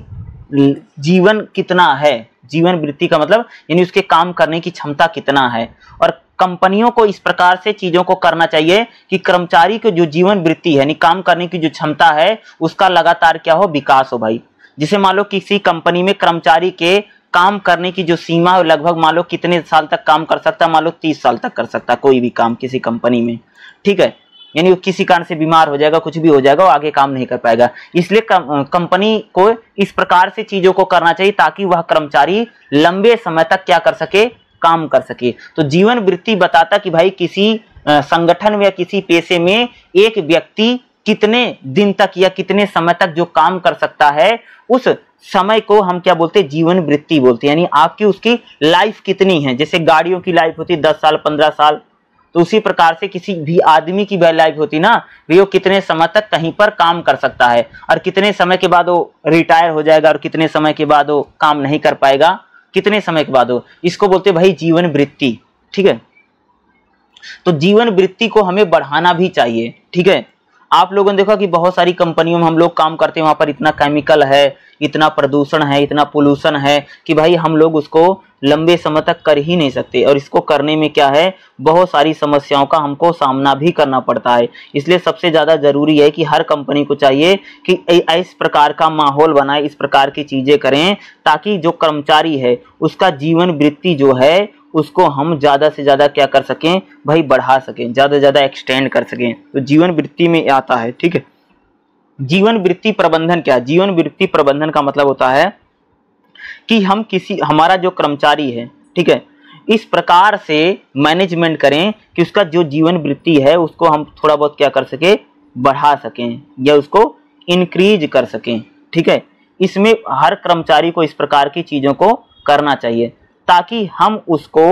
जीवन कितना है। जीवन वृत्ति का मतलब यानी उसके काम करने की क्षमता कितना है। और कंपनियों को इस प्रकार से चीजों को करना चाहिए कि कर्मचारी की जो जीवन वृत्ति है यानी काम करने की जो क्षमता है उसका लगातार क्या हो, विकास हो भाई। जिसे मान लो किसी कंपनी में कर्मचारी के काम करने की जो सीमा है लगभग मान लो कितने साल तक काम कर सकता है, मान लो 30 साल तक कर सकता है कोई भी काम किसी कंपनी में, ठीक है। यानी वो किसी कारण से बीमार हो जाएगा, कुछ भी हो जाएगा, वो आगे काम नहीं कर पाएगा। इसलिए कंपनी को इस प्रकार से चीजों को करना चाहिए ताकि वह कर्मचारी लंबे समय तक क्या कर सके, काम कर सके। तो जीवन वृत्ति बताता कि भाई किसी संगठन में या किसी पेशे में एक व्यक्ति कितने दिन तक या कितने समय तक जो काम कर सकता है, उस समय को हम क्या बोलते हैं, जीवन वृत्ति बोलते हैं। यानी आपकी उसकी लाइफ कितनी है। जैसे गाड़ियों की लाइफ होती है 10 साल 15 साल, तो उसी प्रकार से किसी भी आदमी की लाइफ होती ना, वो कितने समय तक कहीं पर काम कर सकता है और कितने समय के बाद वो रिटायर हो जाएगा और कितने समय के बाद वो काम नहीं कर पाएगा, कितने समय के बाद वो, इसको बोलते भाई जीवन वृत्ति, ठीक है। तो जीवन वृत्ति को हमें बढ़ाना भी चाहिए, ठीक है। आप लोगों ने देखा कि बहुत सारी कंपनियों में हम लोग काम करते हैं, वहां पर इतना केमिकल है, इतना प्रदूषण है, इतना पोल्यूशन है कि भाई हम लोग उसको लंबे समय तक कर ही नहीं सकते। और इसको करने में क्या है, बहुत सारी समस्याओं का हमको सामना भी करना पड़ता है। इसलिए सबसे ज्यादा जरूरी है कि हर कंपनी को चाहिए कि इस प्रकार का माहौल बनाए, इस प्रकार की चीजें करें ताकि जो कर्मचारी है उसका जीवन वृत्ति जो है उसको हम ज्यादा से ज्यादा क्या कर सकें भाई, बढ़ा सकें, ज्यादा से ज्यादा एक्सटेंड कर सकें। तो जीवन वृत्ति में आता है, ठीक है। जीवन वृत्ति प्रबंधन क्या है? जीवन वृत्ति प्रबंधन का मतलब होता है कि हम हमारा जो कर्मचारी है, ठीक है, इस प्रकार से मैनेजमेंट करें कि उसका जो जीवन वृत्ति है उसको हम थोड़ा बहुत क्या कर सके, बढ़ा सकें या उसको इंक्रीज कर सकें, ठीक है। इसमें हर कर्मचारी को इस प्रकार की चीजों को करना चाहिए ताकि हम उसको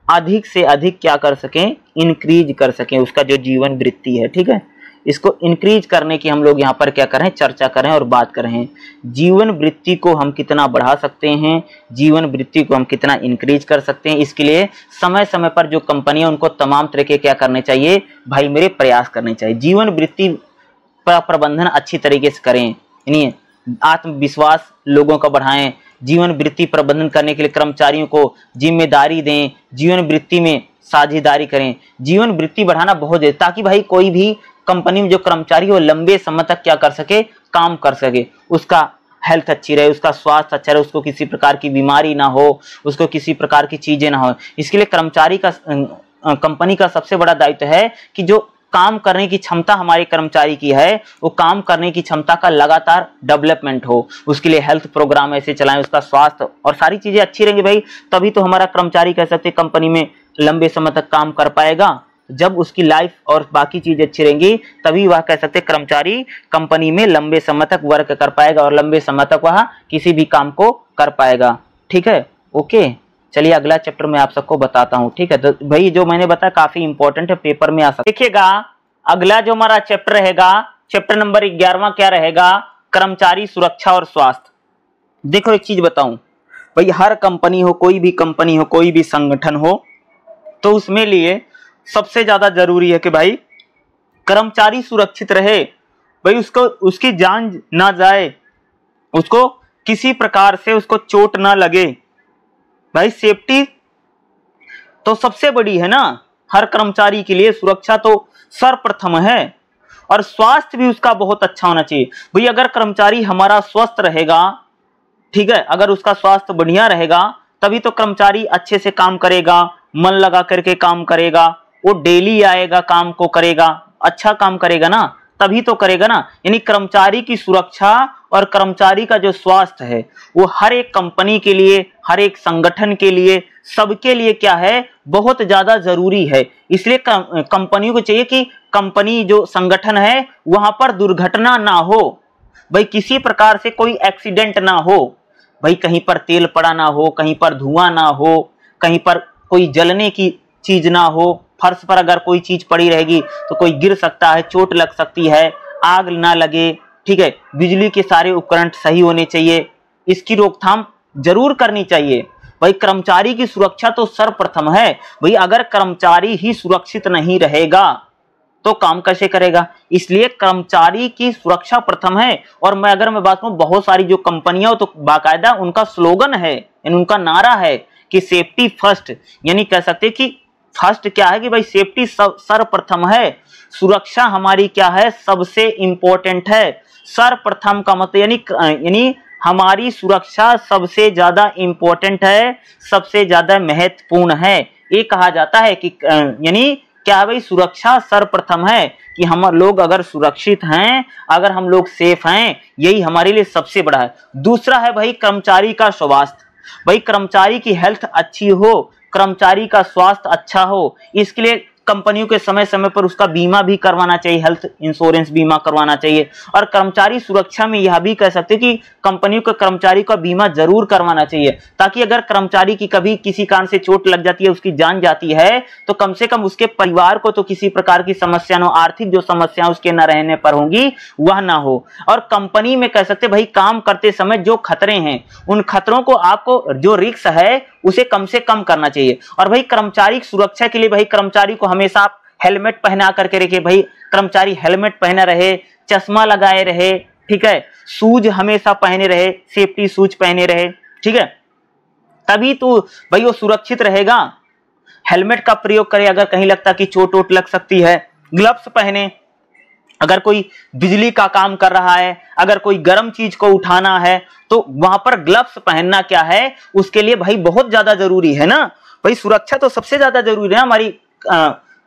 अधिक से अधिक क्या कर सकें, इंक्रीज कर सकें उसका जो जीवन वृत्ति है, ठीक है। इसको इंक्रीज करने की हम लोग यहाँ पर क्या करें, चर्चा करें और बात करें। जीवन वृत्ति को हम कितना बढ़ा सकते हैं, जीवन वृत्ति को हम कितना इंक्रीज कर सकते हैं, इसके लिए समय समय पर जो कंपनियां उनको तमाम तरह के क्या करने चाहिए भाई, मेरे प्रयास करने चाहिए। जीवन वृत्ति का प्रबंधन अच्छी तरीके से करें, यानी आत्मविश्वास लोगों का बढ़ाएं। जीवन वृत्ति प्रबंधन करने के लिए कर्मचारियों को जिम्मेदारी दें, जीवन वृत्ति में साझेदारी करें। जीवन वृत्ति बढ़ाना बहुत जरूरी, ताकि भाई कोई भी कंपनी में जो कर्मचारी हो लंबे समय तक क्या कर सके, काम कर सके, उसका हेल्थ अच्छी रहे, उसका स्वास्थ्य अच्छा रहे, उसको किसी प्रकार की बीमारी ना हो, उसको किसी प्रकार की चीजें ना हो। इसके लिए कर्मचारी का कंपनी का सबसे बड़ा दायित्व है कि जो काम करने की क्षमता हमारे कर्मचारी की है, वो काम करने की क्षमता का लगातार डेवलपमेंट हो। उसके लिए हेल्थ प्रोग्राम ऐसे चलाएं, उसका स्वास्थ्य और सारी चीजें अच्छी रहेंगी भाई, तभी तो हमारा कर्मचारी कह सकते कंपनी में लंबे समय तक काम कर पाएगा। जब उसकी लाइफ और बाकी चीजें अच्छी रहेंगी तभी वह कह सकते कर्मचारी कंपनी में लंबे समय तक वर्क कर पाएगा और लंबे समय तक वह किसी भी काम को कर पाएगा, ठीक है। ओके, चलिए अगला चैप्टर मैं आप सबको बताता हूँ, ठीक है। तो भाई जो मैंने बताया काफी इंपॉर्टेंट है, पेपर में आ सकता है। देखिएगा अगला जो हमारा चैप्टर रहेगा, चैप्टर नंबर 11वां क्या रहेगा, कर्मचारी सुरक्षा और स्वास्थ्य। देखो एक चीज बताऊं भाई, हर कंपनी हो, कोई भी कंपनी हो, कोई भी संगठन हो, तो उसमें लिए सबसे ज्यादा जरूरी है कि भाई कर्मचारी सुरक्षित रहे, भाई उसको उसकी जान ना जाए, उसको किसी प्रकार से उसको चोट ना लगे। भाई सेफ्टी तो सबसे बड़ी है ना, हर कर्मचारी के लिए सुरक्षा तो सर्वप्रथम है और स्वास्थ्य भी उसका बहुत अच्छा होना चाहिए। भाई अगर कर्मचारी हमारा स्वस्थ रहेगा, ठीक है, अगर उसका स्वास्थ्य बढ़िया रहेगा तभी तो कर्मचारी अच्छे से काम करेगा, मन लगा करके काम करेगा, वो डेली आएगा, काम को करेगा, अच्छा काम करेगा ना, तभी तो करेगा ना। यानी कर्मचारी की सुरक्षा और कर्मचारी का जो स्वास्थ्य है वो हर एक कंपनी के लिए, हर एक संगठन के लिए, सबके लिए क्या है, बहुत ज्यादा जरूरी है। इसलिए कंपनियों को चाहिए कि कंपनी जो संगठन है वहां पर दुर्घटना ना हो, भाई किसी प्रकार से कोई एक्सीडेंट ना हो, भाई कहीं पर तेल पड़ा ना हो, कहीं पर धुआं ना हो, कहीं पर कोई जलने की चीज ना हो, फर्श पर अगर कोई चीज पड़ी रहेगी तो कोई गिर सकता है, चोट लग सकती है, आग ना लगे, ठीक है। बिजली के सारे उपकरण सही होने चाहिए, इसकी रोकथाम जरूर करनी चाहिए। भाई कर्मचारी की सुरक्षा तो सर्वप्रथम है। भाई अगर कर्मचारी ही सुरक्षित नहीं रहेगा तो काम कैसे करेगा, इसलिए कर्मचारी की सुरक्षा प्रथम है। और अगर मैं बात करूं, बहुत सारी जो कंपनियां तो बाकायदा उनका स्लोगन है, उनका नारा है कि सेफ्टी फर्स्ट, यानी कह सकते कि फर्स्ट क्या है कि भाई सेफ्टी सर्वप्रथम है, सुरक्षा हमारी क्या है, सबसे इंपॉर्टेंट है। सर्वप्रथम का मतलब यानी हमारी सुरक्षा सबसे ज्यादा इंपॉर्टेंट है, सबसे ज्यादा महत्वपूर्ण है। ये कहा जाता है कि यानी क्या है भाई, सुरक्षा सर्वप्रथम है कि हम लोग अगर सुरक्षित हैं, अगर हम लोग सेफ हैं, यही हमारे लिए सबसे बड़ा है। दूसरा है भाई कर्मचारी का स्वास्थ्य। भाई कर्मचारी की हेल्थ अच्छी हो, कर्मचारी का स्वास्थ्य अच्छा हो, इसके लिए कंपनियों के समय समय पर उसका बीमा भी करवाना चाहिए, हेल्थ इंश्योरेंस बीमा करवाना चाहिए। और कर्मचारी सुरक्षा में यह भी कह सकते हैं कि कंपनियों के कर्मचारी का बीमा जरूर करवाना चाहिए, ताकि अगर कर्मचारी की कभी किसी कारण से चोट लग जाती है, उसकी जान जाती है, तो कम से कम उसके परिवार को तो किसी प्रकार की समस्या न हो, आर्थिक जो समस्या उसके न रहने पर होंगी वह ना हो। और कंपनी में कह सकते भाई काम करते समय जो खतरे हैं, उन खतरों को आपको, जो रिस्क है उसे कम से कम करना चाहिए। और भाई कर्मचारी की सुरक्षा के लिए भाई कर्मचारी को हमेशा आप हेलमेट पहना करके रखिए। भाई कर्मचारी हेलमेट पहना रहे, चश्मा लगाए रहे, ठीक है, शूज हमेशा पहने रहे, सेफ्टी शूज पहने रहे, ठीक है, तभी तो भाई वो सुरक्षित रहेगा। हेलमेट का प्रयोग करें, अगर कहीं लगता कि चोट वोट लग सकती है, ग्लव्स पहने, अगर कोई बिजली का काम कर रहा है, अगर कोई गर्म चीज को उठाना है, तो वहां पर ग्लव्स पहनना क्या है, उसके लिए भाई बहुत ज्यादा जरूरी है ना। भाई सुरक्षा तो सबसे ज्यादा जरूरी है हमारी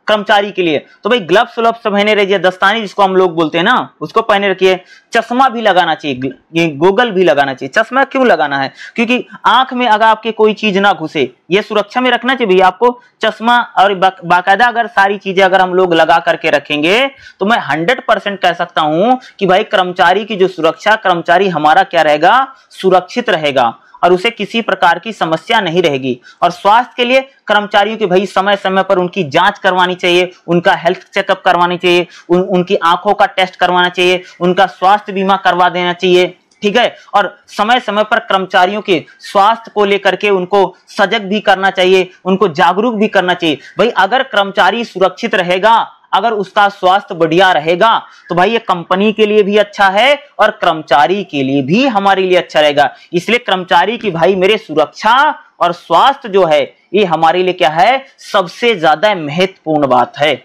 कर्मचारी के लिए। तो भाई ग्लव्स व्लव्स पहने रहिए, दस्तानी जिसको हम लोग बोलते हैं ना, उसको पहने रखिए। चश्मा भी लगाना चाहिए, ये गोगल भी लगाना चाहिए। चश्मा क्यों लगाना है? क्योंकि आंख में अगर आपके कोई चीज ना घुसे, ये सुरक्षा में रखना चाहिए भैया आपको चश्मा। और बाकायदा अगर सारी चीजें अगर हम लोग लगा करके रखेंगे, तो मैं 100% कह सकता हूं कि भाई कर्मचारी की जो सुरक्षा, कर्मचारी हमारा क्या रहेगा, सुरक्षित रहेगा और उसे किसी प्रकार की समस्या नहीं रहेगी। और स्वास्थ्य के लिए कर्मचारियों की भाई समय समय पर उनकी जांच करवानी चाहिए, उनका हेल्थ चेकअप करवानी चाहिए, उनकी आंखों का टेस्ट करवाना चाहिए, उनका स्वास्थ्य बीमा करवा देना चाहिए, ठीक है। और समय समय पर कर्मचारियों के स्वास्थ्य को लेकर के उनको सजग भी करना चाहिए, उनको जागरूक भी करना चाहिए। भाई अगर कर्मचारी सुरक्षित रहेगा, अगर उसका स्वास्थ्य बढ़िया रहेगा, तो भाई ये कंपनी के लिए भी अच्छा है और कर्मचारी के लिए भी हमारे लिए अच्छा रहेगा। इसलिए कर्मचारी की भाई मेरे सुरक्षा और स्वास्थ्य जो है, ये हमारे लिए क्या है, सबसे ज्यादा महत्वपूर्ण बात है।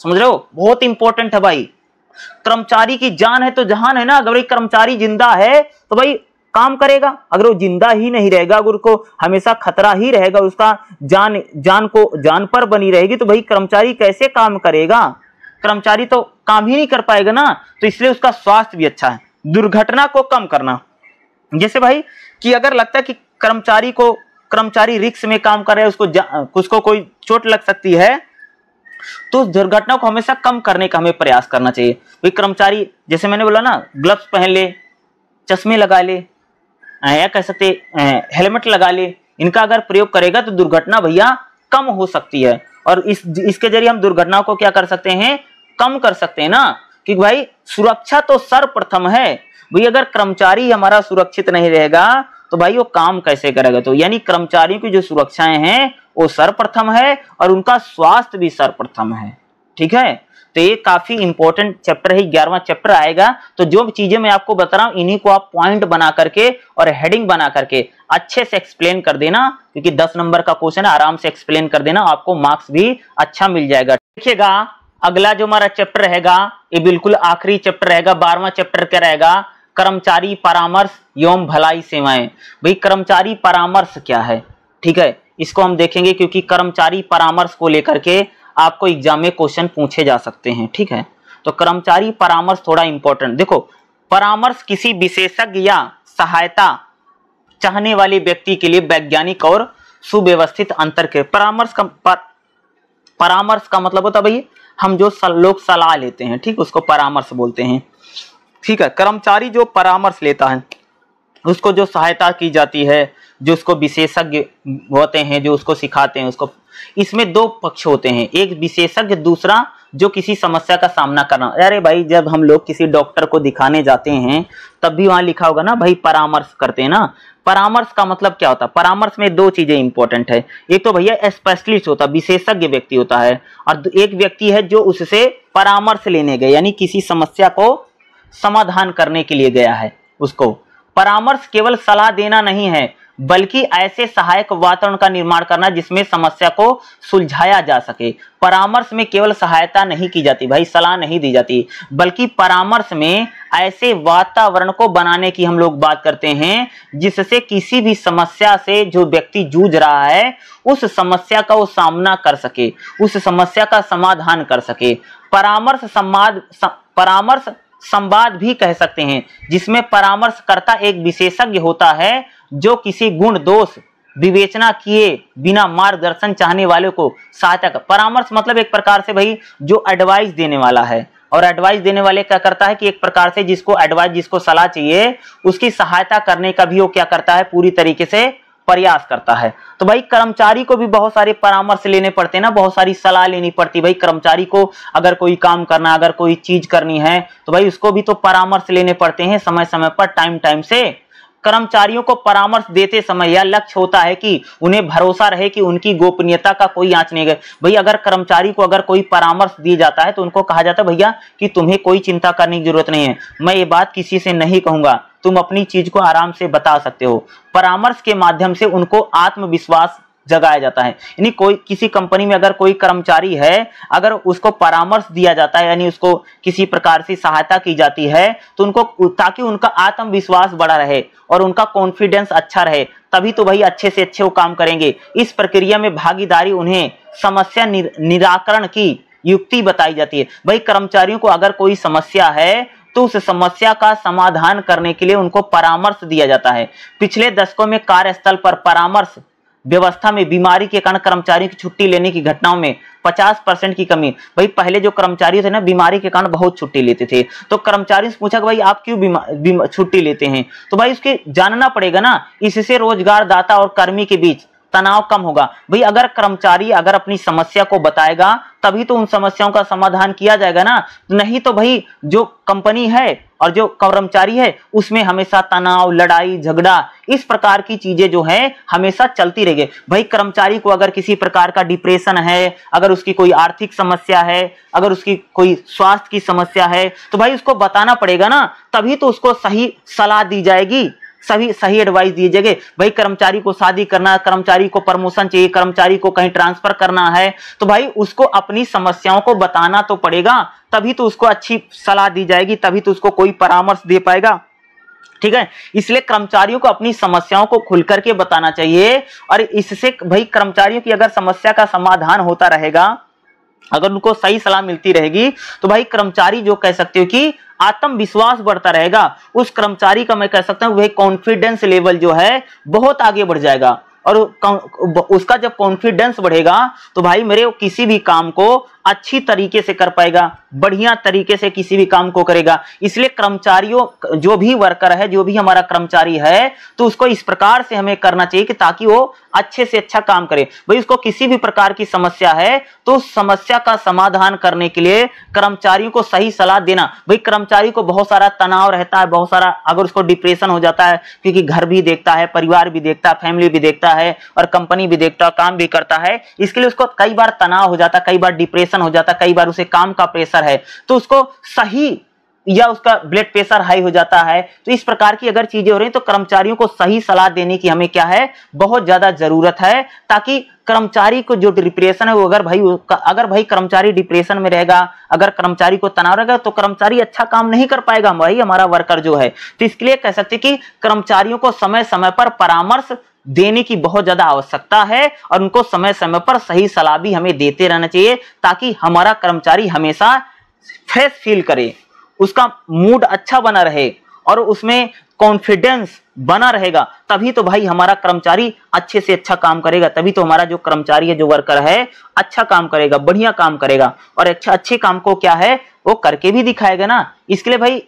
समझ रहे हो, बहुत इंपॉर्टेंट है भाई। कर्मचारी की जान है तो जहान है ना। अगर कर्मचारी जिंदा है तो भाई काम करेगा, अगर वो जिंदा ही नहीं रहेगा, अगर उसको हमेशा खतरा ही रहेगा, उसका जान पर बनी रहेगी, तो भाई कर्मचारी कैसे काम करेगा? कर्मचारी तो काम ही नहीं कर पाएगा ना। तो इसलिए उसका स्वास्थ्य भी अच्छा है। दुर्घटना को कम करना, जैसे भाई कि अगर लगता है कि कर्मचारी रिस्क में काम कर रहा है, उसको कोई चोट लग सकती है, तो उस दुर्घटना को हमेशा कम करने का हमें प्रयास करना चाहिए। भाई कर्मचारी, जैसे मैंने बोला ना, ग्लव्स पहन ले, चश्मे लगा ले, या कह सकते हेलमेट लगा ले, इनका अगर प्रयोग करेगा तो दुर्घटना भैया कम हो सकती है। और इसके जरिए हम दुर्घटना को क्या कर सकते हैं, कम कर सकते हैं ना। कि भाई सुरक्षा तो सर्वप्रथम है। भाई अगर कर्मचारी हमारा सुरक्षित नहीं रहेगा तो भाई वो काम कैसे करेगा? तो यानी कर्मचारियों की जो सुरक्षाएं हैं वो सर्वप्रथम है और उनका स्वास्थ्य भी सर्वप्रथम है, ठीक है। तो ये काफी इंपॉर्टेंट चैप्टर है, 11वां चैप्टर आएगा। तो जो चीजें मैं आपको बता रहा हूं, इन्हीं को आप पॉइंट बना करके और हेडिंग बना करके अच्छे से एक्सप्लेन कर देना, क्योंकि 10 नंबर का क्वेश्चन है, आराम से एक्सप्लेन कर देना, आपको मार्क्स भी अच्छा मिल जाएगा। देखिएगा अगला जो हमारा चैप्टर रहेगा, ये बिल्कुल आखिरी चैप्टर रहेगा। 12वां चैप्टर क्या रहेगा, कर्मचारी परामर्श एवं भलाई सेवाएं। भाई कर्मचारी परामर्श क्या है, ठीक है, इसको हम देखेंगे, क्योंकि कर्मचारी परामर्श को लेकर के आपको एग्जाम में क्वेश्चन पूछे जा सकते हैं, ठीक है। तो कर्मचारी परामर्श थोड़ा इंपॉर्टेंट। देखो, परामर्श किसी विशेषज्ञ या सहायता चाहने वाले व्यक्ति के लिए वैज्ञानिक और सुव्यवस्थित अंतर के परामर्श का मतलब होता है भाई हम जो लोग सलाह लेते हैं, ठीक, उसको परामर्श बोलते हैं, ठीक है। कर्मचारी जो परामर्श लेता है, उसको जो सहायता की जाती है, जो उसको विशेषज्ञ होते हैं, जो उसको सिखाते हैं, उसको, इसमें दो पक्ष होते हैं, एक विशेषज्ञ, दूसरा जो किसी समस्या का सामना करना। अरे भाई जब हम लोग किसी डॉक्टर को दिखाने जाते हैं तब भी वहां लिखा होगा ना भाई परामर्श करते हैं ना। परामर्श का मतलब क्या होता है? परामर्श में दो चीजें इंपॉर्टेंट है। एक तो भैया स्पेशलिस्ट होता है, विशेषज्ञ व्यक्ति होता है, और एक व्यक्ति है जो उससे परामर्श लेने गए, यानी किसी समस्या को समाधान करने के लिए गया है। उसको परामर्श केवल सलाह देना नहीं है, बल्कि ऐसे सहायक वातावरण का निर्माण करना जिसमें समस्या को सुलझाया जा सके। परामर्श में केवल सहायता नहीं की जाती भाई, सलाह नहीं दी जाती, बल्कि परामर्श में ऐसे वातावरण को बनाने की हम लोग बात करते हैं जिससे किसी भी समस्या से जो व्यक्ति जूझ रहा है उस समस्या का वो सामना कर सके, उस समस्या का समाधान कर सके। परामर्श संवाद भी कह सकते हैं, जिसमें परामर्शकर्ता एक विशेषज्ञ होता है जो किसी गुण दोष विवेचना किए बिना मार्गदर्शन चाहने वाले को सहायता कर। परामर्श मतलब एक प्रकार से भाई जो एडवाइस देने वाला है, और एडवाइस देने वाले क्या करता है कि एक प्रकार से जिसको एडवाइस, जिसको सलाह चाहिए उसकी सहायता करने का भी वो क्या करता है, पूरी तरीके से प्रयास करता है। तो भाई कर्मचारी को भी बहुत सारे परामर्श लेने पड़ते हैं ना, बहुत सारी सलाह लेनी पड़ती है भाई। कर्मचारी को अगर कोई काम करना, अगर कोई चीज करनी है तो भाई उसको भी तो परामर्श लेने पड़ते हैं समय समय पर, टाइम टाइम से। कर्मचारियों को परामर्श देते समय यह लक्ष्य होता है कि उन्हें भरोसा रहे कि उनकी गोपनीयता का कोई आंच नहीं गए। भाई अगर कर्मचारी को अगर कोई परामर्श दिया जाता है तो उनको कहा जाता है भैया कि तुम्हें कोई चिंता करने की जरूरत नहीं है, मैं ये बात किसी से नहीं कहूंगा, तुम अपनी चीज को आराम से बता सकते हो। परामर्श के माध्यम से उनको आत्मविश्वास जगाया जाता है। यानी कोई किसी कंपनी में अगर कोई कर्मचारी है, अगर उसको परामर्श दिया जाता है, यानी उसको किसी प्रकार से सहायता की जाती है तो उनको, ताकि उनका आत्मविश्वास बढ़ा रहे और उनका कॉन्फिडेंस अच्छा रहे, तभी तो भाई अच्छे से अच्छे वो काम करेंगे। इस प्रक्रिया में भागीदारी उन्हें समस्या निराकरण की युक्ति बताई जाती है। भाई कर्मचारियों को अगर कोई समस्या है तो उस समस्या का समाधान करने के लिए उनको परामर्श दिया जाता है। पिछले दशकों में कार्यस्थल पर परामर्श व्यवस्था में बीमारी के कारण कर्मचारियों की छुट्टी लेने की घटनाओं में 50% की कमी। भाई पहले जो कर्मचारी थे ना, बीमारी के कारण बहुत छुट्टी लेते थे, तो कर्मचारी से पूछा कि भाई आप क्यों छुट्टी लेते हैं, तो भाई उसके जानना पड़ेगा ना। इससे रोजगार दाता और कर्मी के बीच तनाव कम होगा। भाई अगर कर्मचारी अगर अपनी समस्या को बताएगा तभी तो उन समस्याओं का समाधान किया जाएगा ना, नहीं तो भाई जो कंपनी है और जो कर्मचारी है उसमें हमेशा तनाव, लड़ाई झगड़ा, इस प्रकार की चीजें जो है हमेशा चलती रहेगी। भाई कर्मचारी को अगर किसी प्रकार का डिप्रेशन है, अगर उसकी कोई आर्थिक समस्या है, अगर उसकी कोई स्वास्थ्य की समस्या है, तो भाई उसको बताना पड़ेगा ना, तभी तो उसको सही सलाह दी जाएगी, सही एडवाइस दिए जाएंगे। भाई कर्मचारी को शादी करना, कर्मचारी को प्रमोशन चाहिए, कर्मचारी को कहीं ट्रांसफर करना है, तो भाई उसको अपनी समस्याओं को बताना तो पड़ेगा, तभी तो उसको अच्छी सलाह दी जाएगी, तभी तो उसको कोई परामर्श दे पाएगा। ठीक है, इसलिए कर्मचारियों को अपनी समस्याओं को खुल करके बताना चाहिए, और इससे भाई कर्मचारियों की अगर समस्या का समाधान होता रहेगा, अगर उनको सही सलाह मिलती रहेगी, तो भाई कर्मचारी जो कह सकते हो कि आत्मविश्वास बढ़ता रहेगा, उस कर्मचारी का मैं कह सकता हूं वही कॉन्फिडेंस लेवल जो है बहुत आगे बढ़ जाएगा। और उसका जब कॉन्फिडेंस बढ़ेगा तो भाई मेरे किसी भी काम को अच्छी तरीके से कर पाएगा, बढ़िया तरीके से किसी भी काम को करेगा। इसलिए कर्मचारियों, जो भी वर्कर है, जो भी हमारा कर्मचारी है, तो उसको इस प्रकार से हमें करना चाहिए कि ताकि वो अच्छे से अच्छा काम करे। भाई उसको किसी भी प्रकार की समस्या है तो उस समस्या का समाधान करने के लिए कर्मचारियों को सही सलाह देना। भाई कर्मचारी को बहुत सारा तनाव रहता है, बहुत सारा, अगर उसको डिप्रेशन हो जाता है, क्योंकि घर भी देखता है, परिवार भी देखता है, फैमिली भी देखता है और कंपनी भी देखता है, काम भी करता है, इसके लिए उसको कई बार तनाव हो जाता है, कई बार डिप्रेशन हो जाता है, कई बार उसे काम का प्रेशर है, तो उसको सही, या उसका ब्लड प्रेशर हाई हो जाता है। तो इस प्रकार की अगर चीजें हो रही हैं तो कर्मचारियों को सही सलाह देने की हमें क्या है, बहुत ज्यादा जरूरत है, ताकि कर्मचारी को जो डिप्रेशन है वो अगर भाई कर्मचारी डिप्रेशन में रहेगा, अगर कर्मचारी को तनाव रहेगा, तो कर्मचारी अच्छा काम नहीं कर पाएगा भाई, हमारा वर्कर जो है। तो इसके लिए कह सकते कि कर्मचारियों को समय समय पर परामर्श देने की बहुत ज्यादा आवश्यकता है, और उनको समय समय पर सही सलाह भी हमें देते रहना चाहिए, ताकि हमारा कर्मचारी हमेशा फ्रेश फील करे, उसका मूड अच्छा बना रहे और उसमें कॉन्फिडेंस बना रहेगा, तभी तो भाई हमारा कर्मचारी अच्छे से अच्छा काम करेगा, तभी तो हमारा जो कर्मचारी है, जो वर्कर है, अच्छा काम करेगा, बढ़िया काम करेगा, और अच्छे काम को क्या है वो करके भी दिखाएगा ना। इसके लिए भाई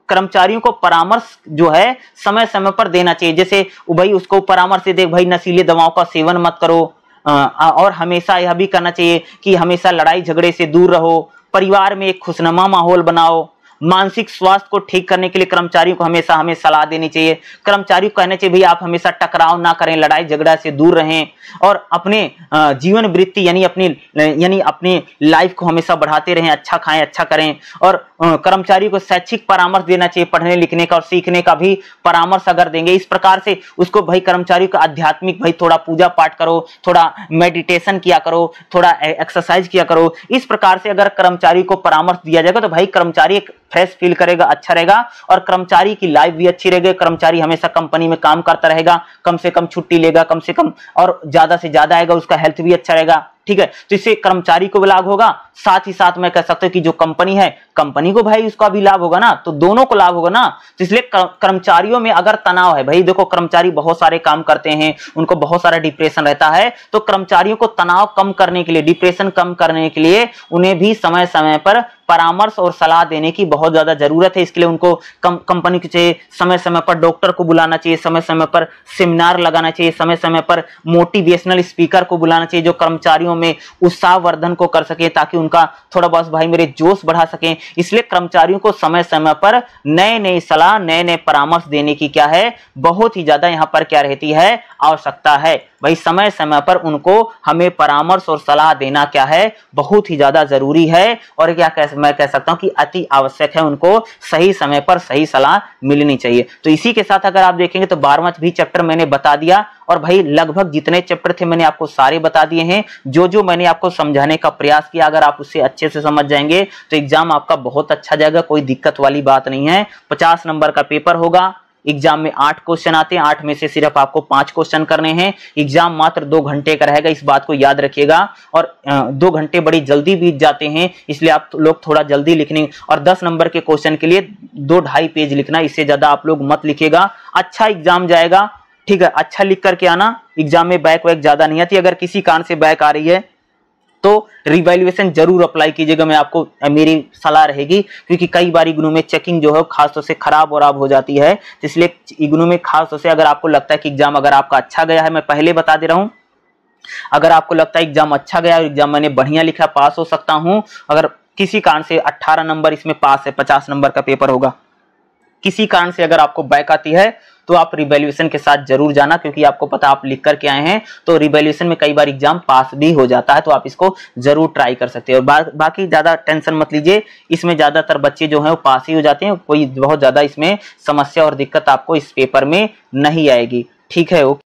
कर्मचारियों को परामर्श जो है समय समय पर देना चाहिए। जैसे भाई उसको परामर्श दे, भाई नशीले दवाओं का सेवन मत करो, और हमेशा यह भी करना चाहिए कि हमेशा लड़ाई झगड़े से दूर रहो, परिवार में एक खुशनुमा माहौल बनाओ, मानसिक स्वास्थ्य को ठीक करने के लिए कर्मचारियों को हमेशा हमें सलाह देनी चाहिए। कर्मचारियों को कहना चाहिए भाई आप हमेशा टकराव ना करें, लड़ाई झगड़ा से दूर रहें, और अपने जीवन वृत्ति यानी अपनी लाइफ को हमेशा बढ़ाते रहें, अच्छा खाएं, अच्छा करें, और कर्मचारी को शैक्षिक परामर्श देना चाहिए, पढ़ने लिखने का और सीखने का भी परामर्श अगर देंगे इस प्रकार से उसको भाई कर्मचारी को आध्यात्मिक, भाई थोड़ा पूजा पाठ करो, थोड़ा मेडिटेशन किया करो, थोड़ा एक्सरसाइज किया करो, इस प्रकार से अगर कर्मचारी को परामर्श दिया जाएगा तो भाई कर्मचारी एक फ्रेश फील करेगा, अच्छा रहेगा और कर्मचारी की लाइफ भी अच्छी रहेगी। कर्मचारी हमेशा कंपनी में काम करता रहेगा, कम से कम छुट्टी लेगा, कम से कम और ज्यादा से ज्यादा आएगा, उसका हेल्थ भी अच्छा रहेगा, ठीक है। तो इससे कर्मचारी को भी लाभ होगा, साथ ही साथ मैं कह सकता हूं कि जो कंपनी है, कंपनी को भाई उसका भी लाभ होगा ना, तो दोनों को लाभ होगा ना। तो इसलिए कर्मचारियों में अगर तनाव है, भाई देखो कर्मचारी बहुत सारे काम करते हैं, उनको बहुत सारा डिप्रेशन रहता है, तो कर्मचारियों को तनाव कम करने के लिए, डिप्रेशन कम करने के लिए उन्हें भी समय समय पर परामर्श और सलाह देने की बहुत ज्यादा जरूरत है। इसके लिए उनको कंपनी के समय समय पर डॉक्टर को बुलाना चाहिए, समय समय पर सेमिनार लगाना चाहिए, समय समय पर मोटिवेशनल स्पीकर को बुलाना चाहिए जो कर्मचारियों में उत्साहवर्धन को कर सके, ताकि उनका थोड़ा बहुत भाई मेरे जोश बढ़ा सके। इसलिए कर्मचारियों को समय समय पर नए नए सलाह, नए नए परामर्श देने की क्या है, बहुत ही ज्यादा यहाँ पर क्या रहती है, आवश्यकता है। भाई समय समय पर उनको हमें परामर्श और सलाह देना क्या है, बहुत ही ज्यादा जरूरी है और क्या मैं कह सकता हूं कि अति आवश्यक है, उनको सही समय पर सही सलाह मिलनी चाहिए। तो इसी के साथ अगर आप देखेंगे तो 12वां भी चैप्टर मैंने बता दिया और भाई लगभग जितने चैप्टर थे मैंने आपको सारे बता दिए हैं। जो जो मैंने आपको समझाने का प्रयास किया, अगर आप उससे अच्छे से समझ जाएंगे तो एग्जाम आपका बहुत अच्छा जाएगा, कोई दिक्कत वाली बात नहीं है। 50 नंबर का पेपर होगा, एग्जाम में 8 क्वेश्चन आते हैं, 8 में से सिर्फ आपको 5 क्वेश्चन करने हैं। एग्जाम मात्र 2 घंटे का रहेगा, इस बात को याद रखिएगा। और 2 घंटे बड़ी जल्दी बीत जाते हैं, इसलिए आप लोग थोड़ा जल्दी लिखने, और 10 नंबर के क्वेश्चन के लिए 2-2.5 पेज लिखना, इससे ज्यादा आप लोग मत लिखिएगा। अच्छा एग्जाम जाएगा, ठीक है, अच्छा लिख करके आना, एग्जाम में बैक वैक ज्यादा नहीं आती। अगर किसी कारण से बैक आ रही है तो रिवैल्यूएशन जरूर अप्लाई कीजिएगा, मैं आपको मेरी सलाह रहेगी, क्योंकि कई बार इग्नू में चेकिंग जो है खासतौर से खराब और हो जाती है। तो इसलिए इग्नू में खासतौर से अगर आपको लगता है कि एग्जाम अगर आपका अच्छा गया है, मैं पहले बता दे रहा हूं, अगर आपको लगता है एग्जाम अच्छा गया और एग्जाम मैंने बढ़िया लिखा, पास हो सकता हूं, अगर किसी कारण से 18 नंबर इसमें पास है, 50 नंबर का पेपर होगा, किसी कारण से अगर आपको बैक आती है तो आप रिवैल्यूएशन के साथ जरूर जाना, क्योंकि आपको पता आप लिख करके आए हैं, तो रिवैल्यूएशन में कई बार एग्जाम पास भी हो जाता है, तो आप इसको जरूर ट्राई कर सकते हैं। और बाकी ज्यादा टेंशन मत लीजिए, इसमें ज्यादातर बच्चे जो हैं वो पास ही हो जाते हैं, कोई बहुत ज्यादा इसमें समस्या और दिक्कत आपको इस पेपर में नहीं आएगी, ठीक है। ओके।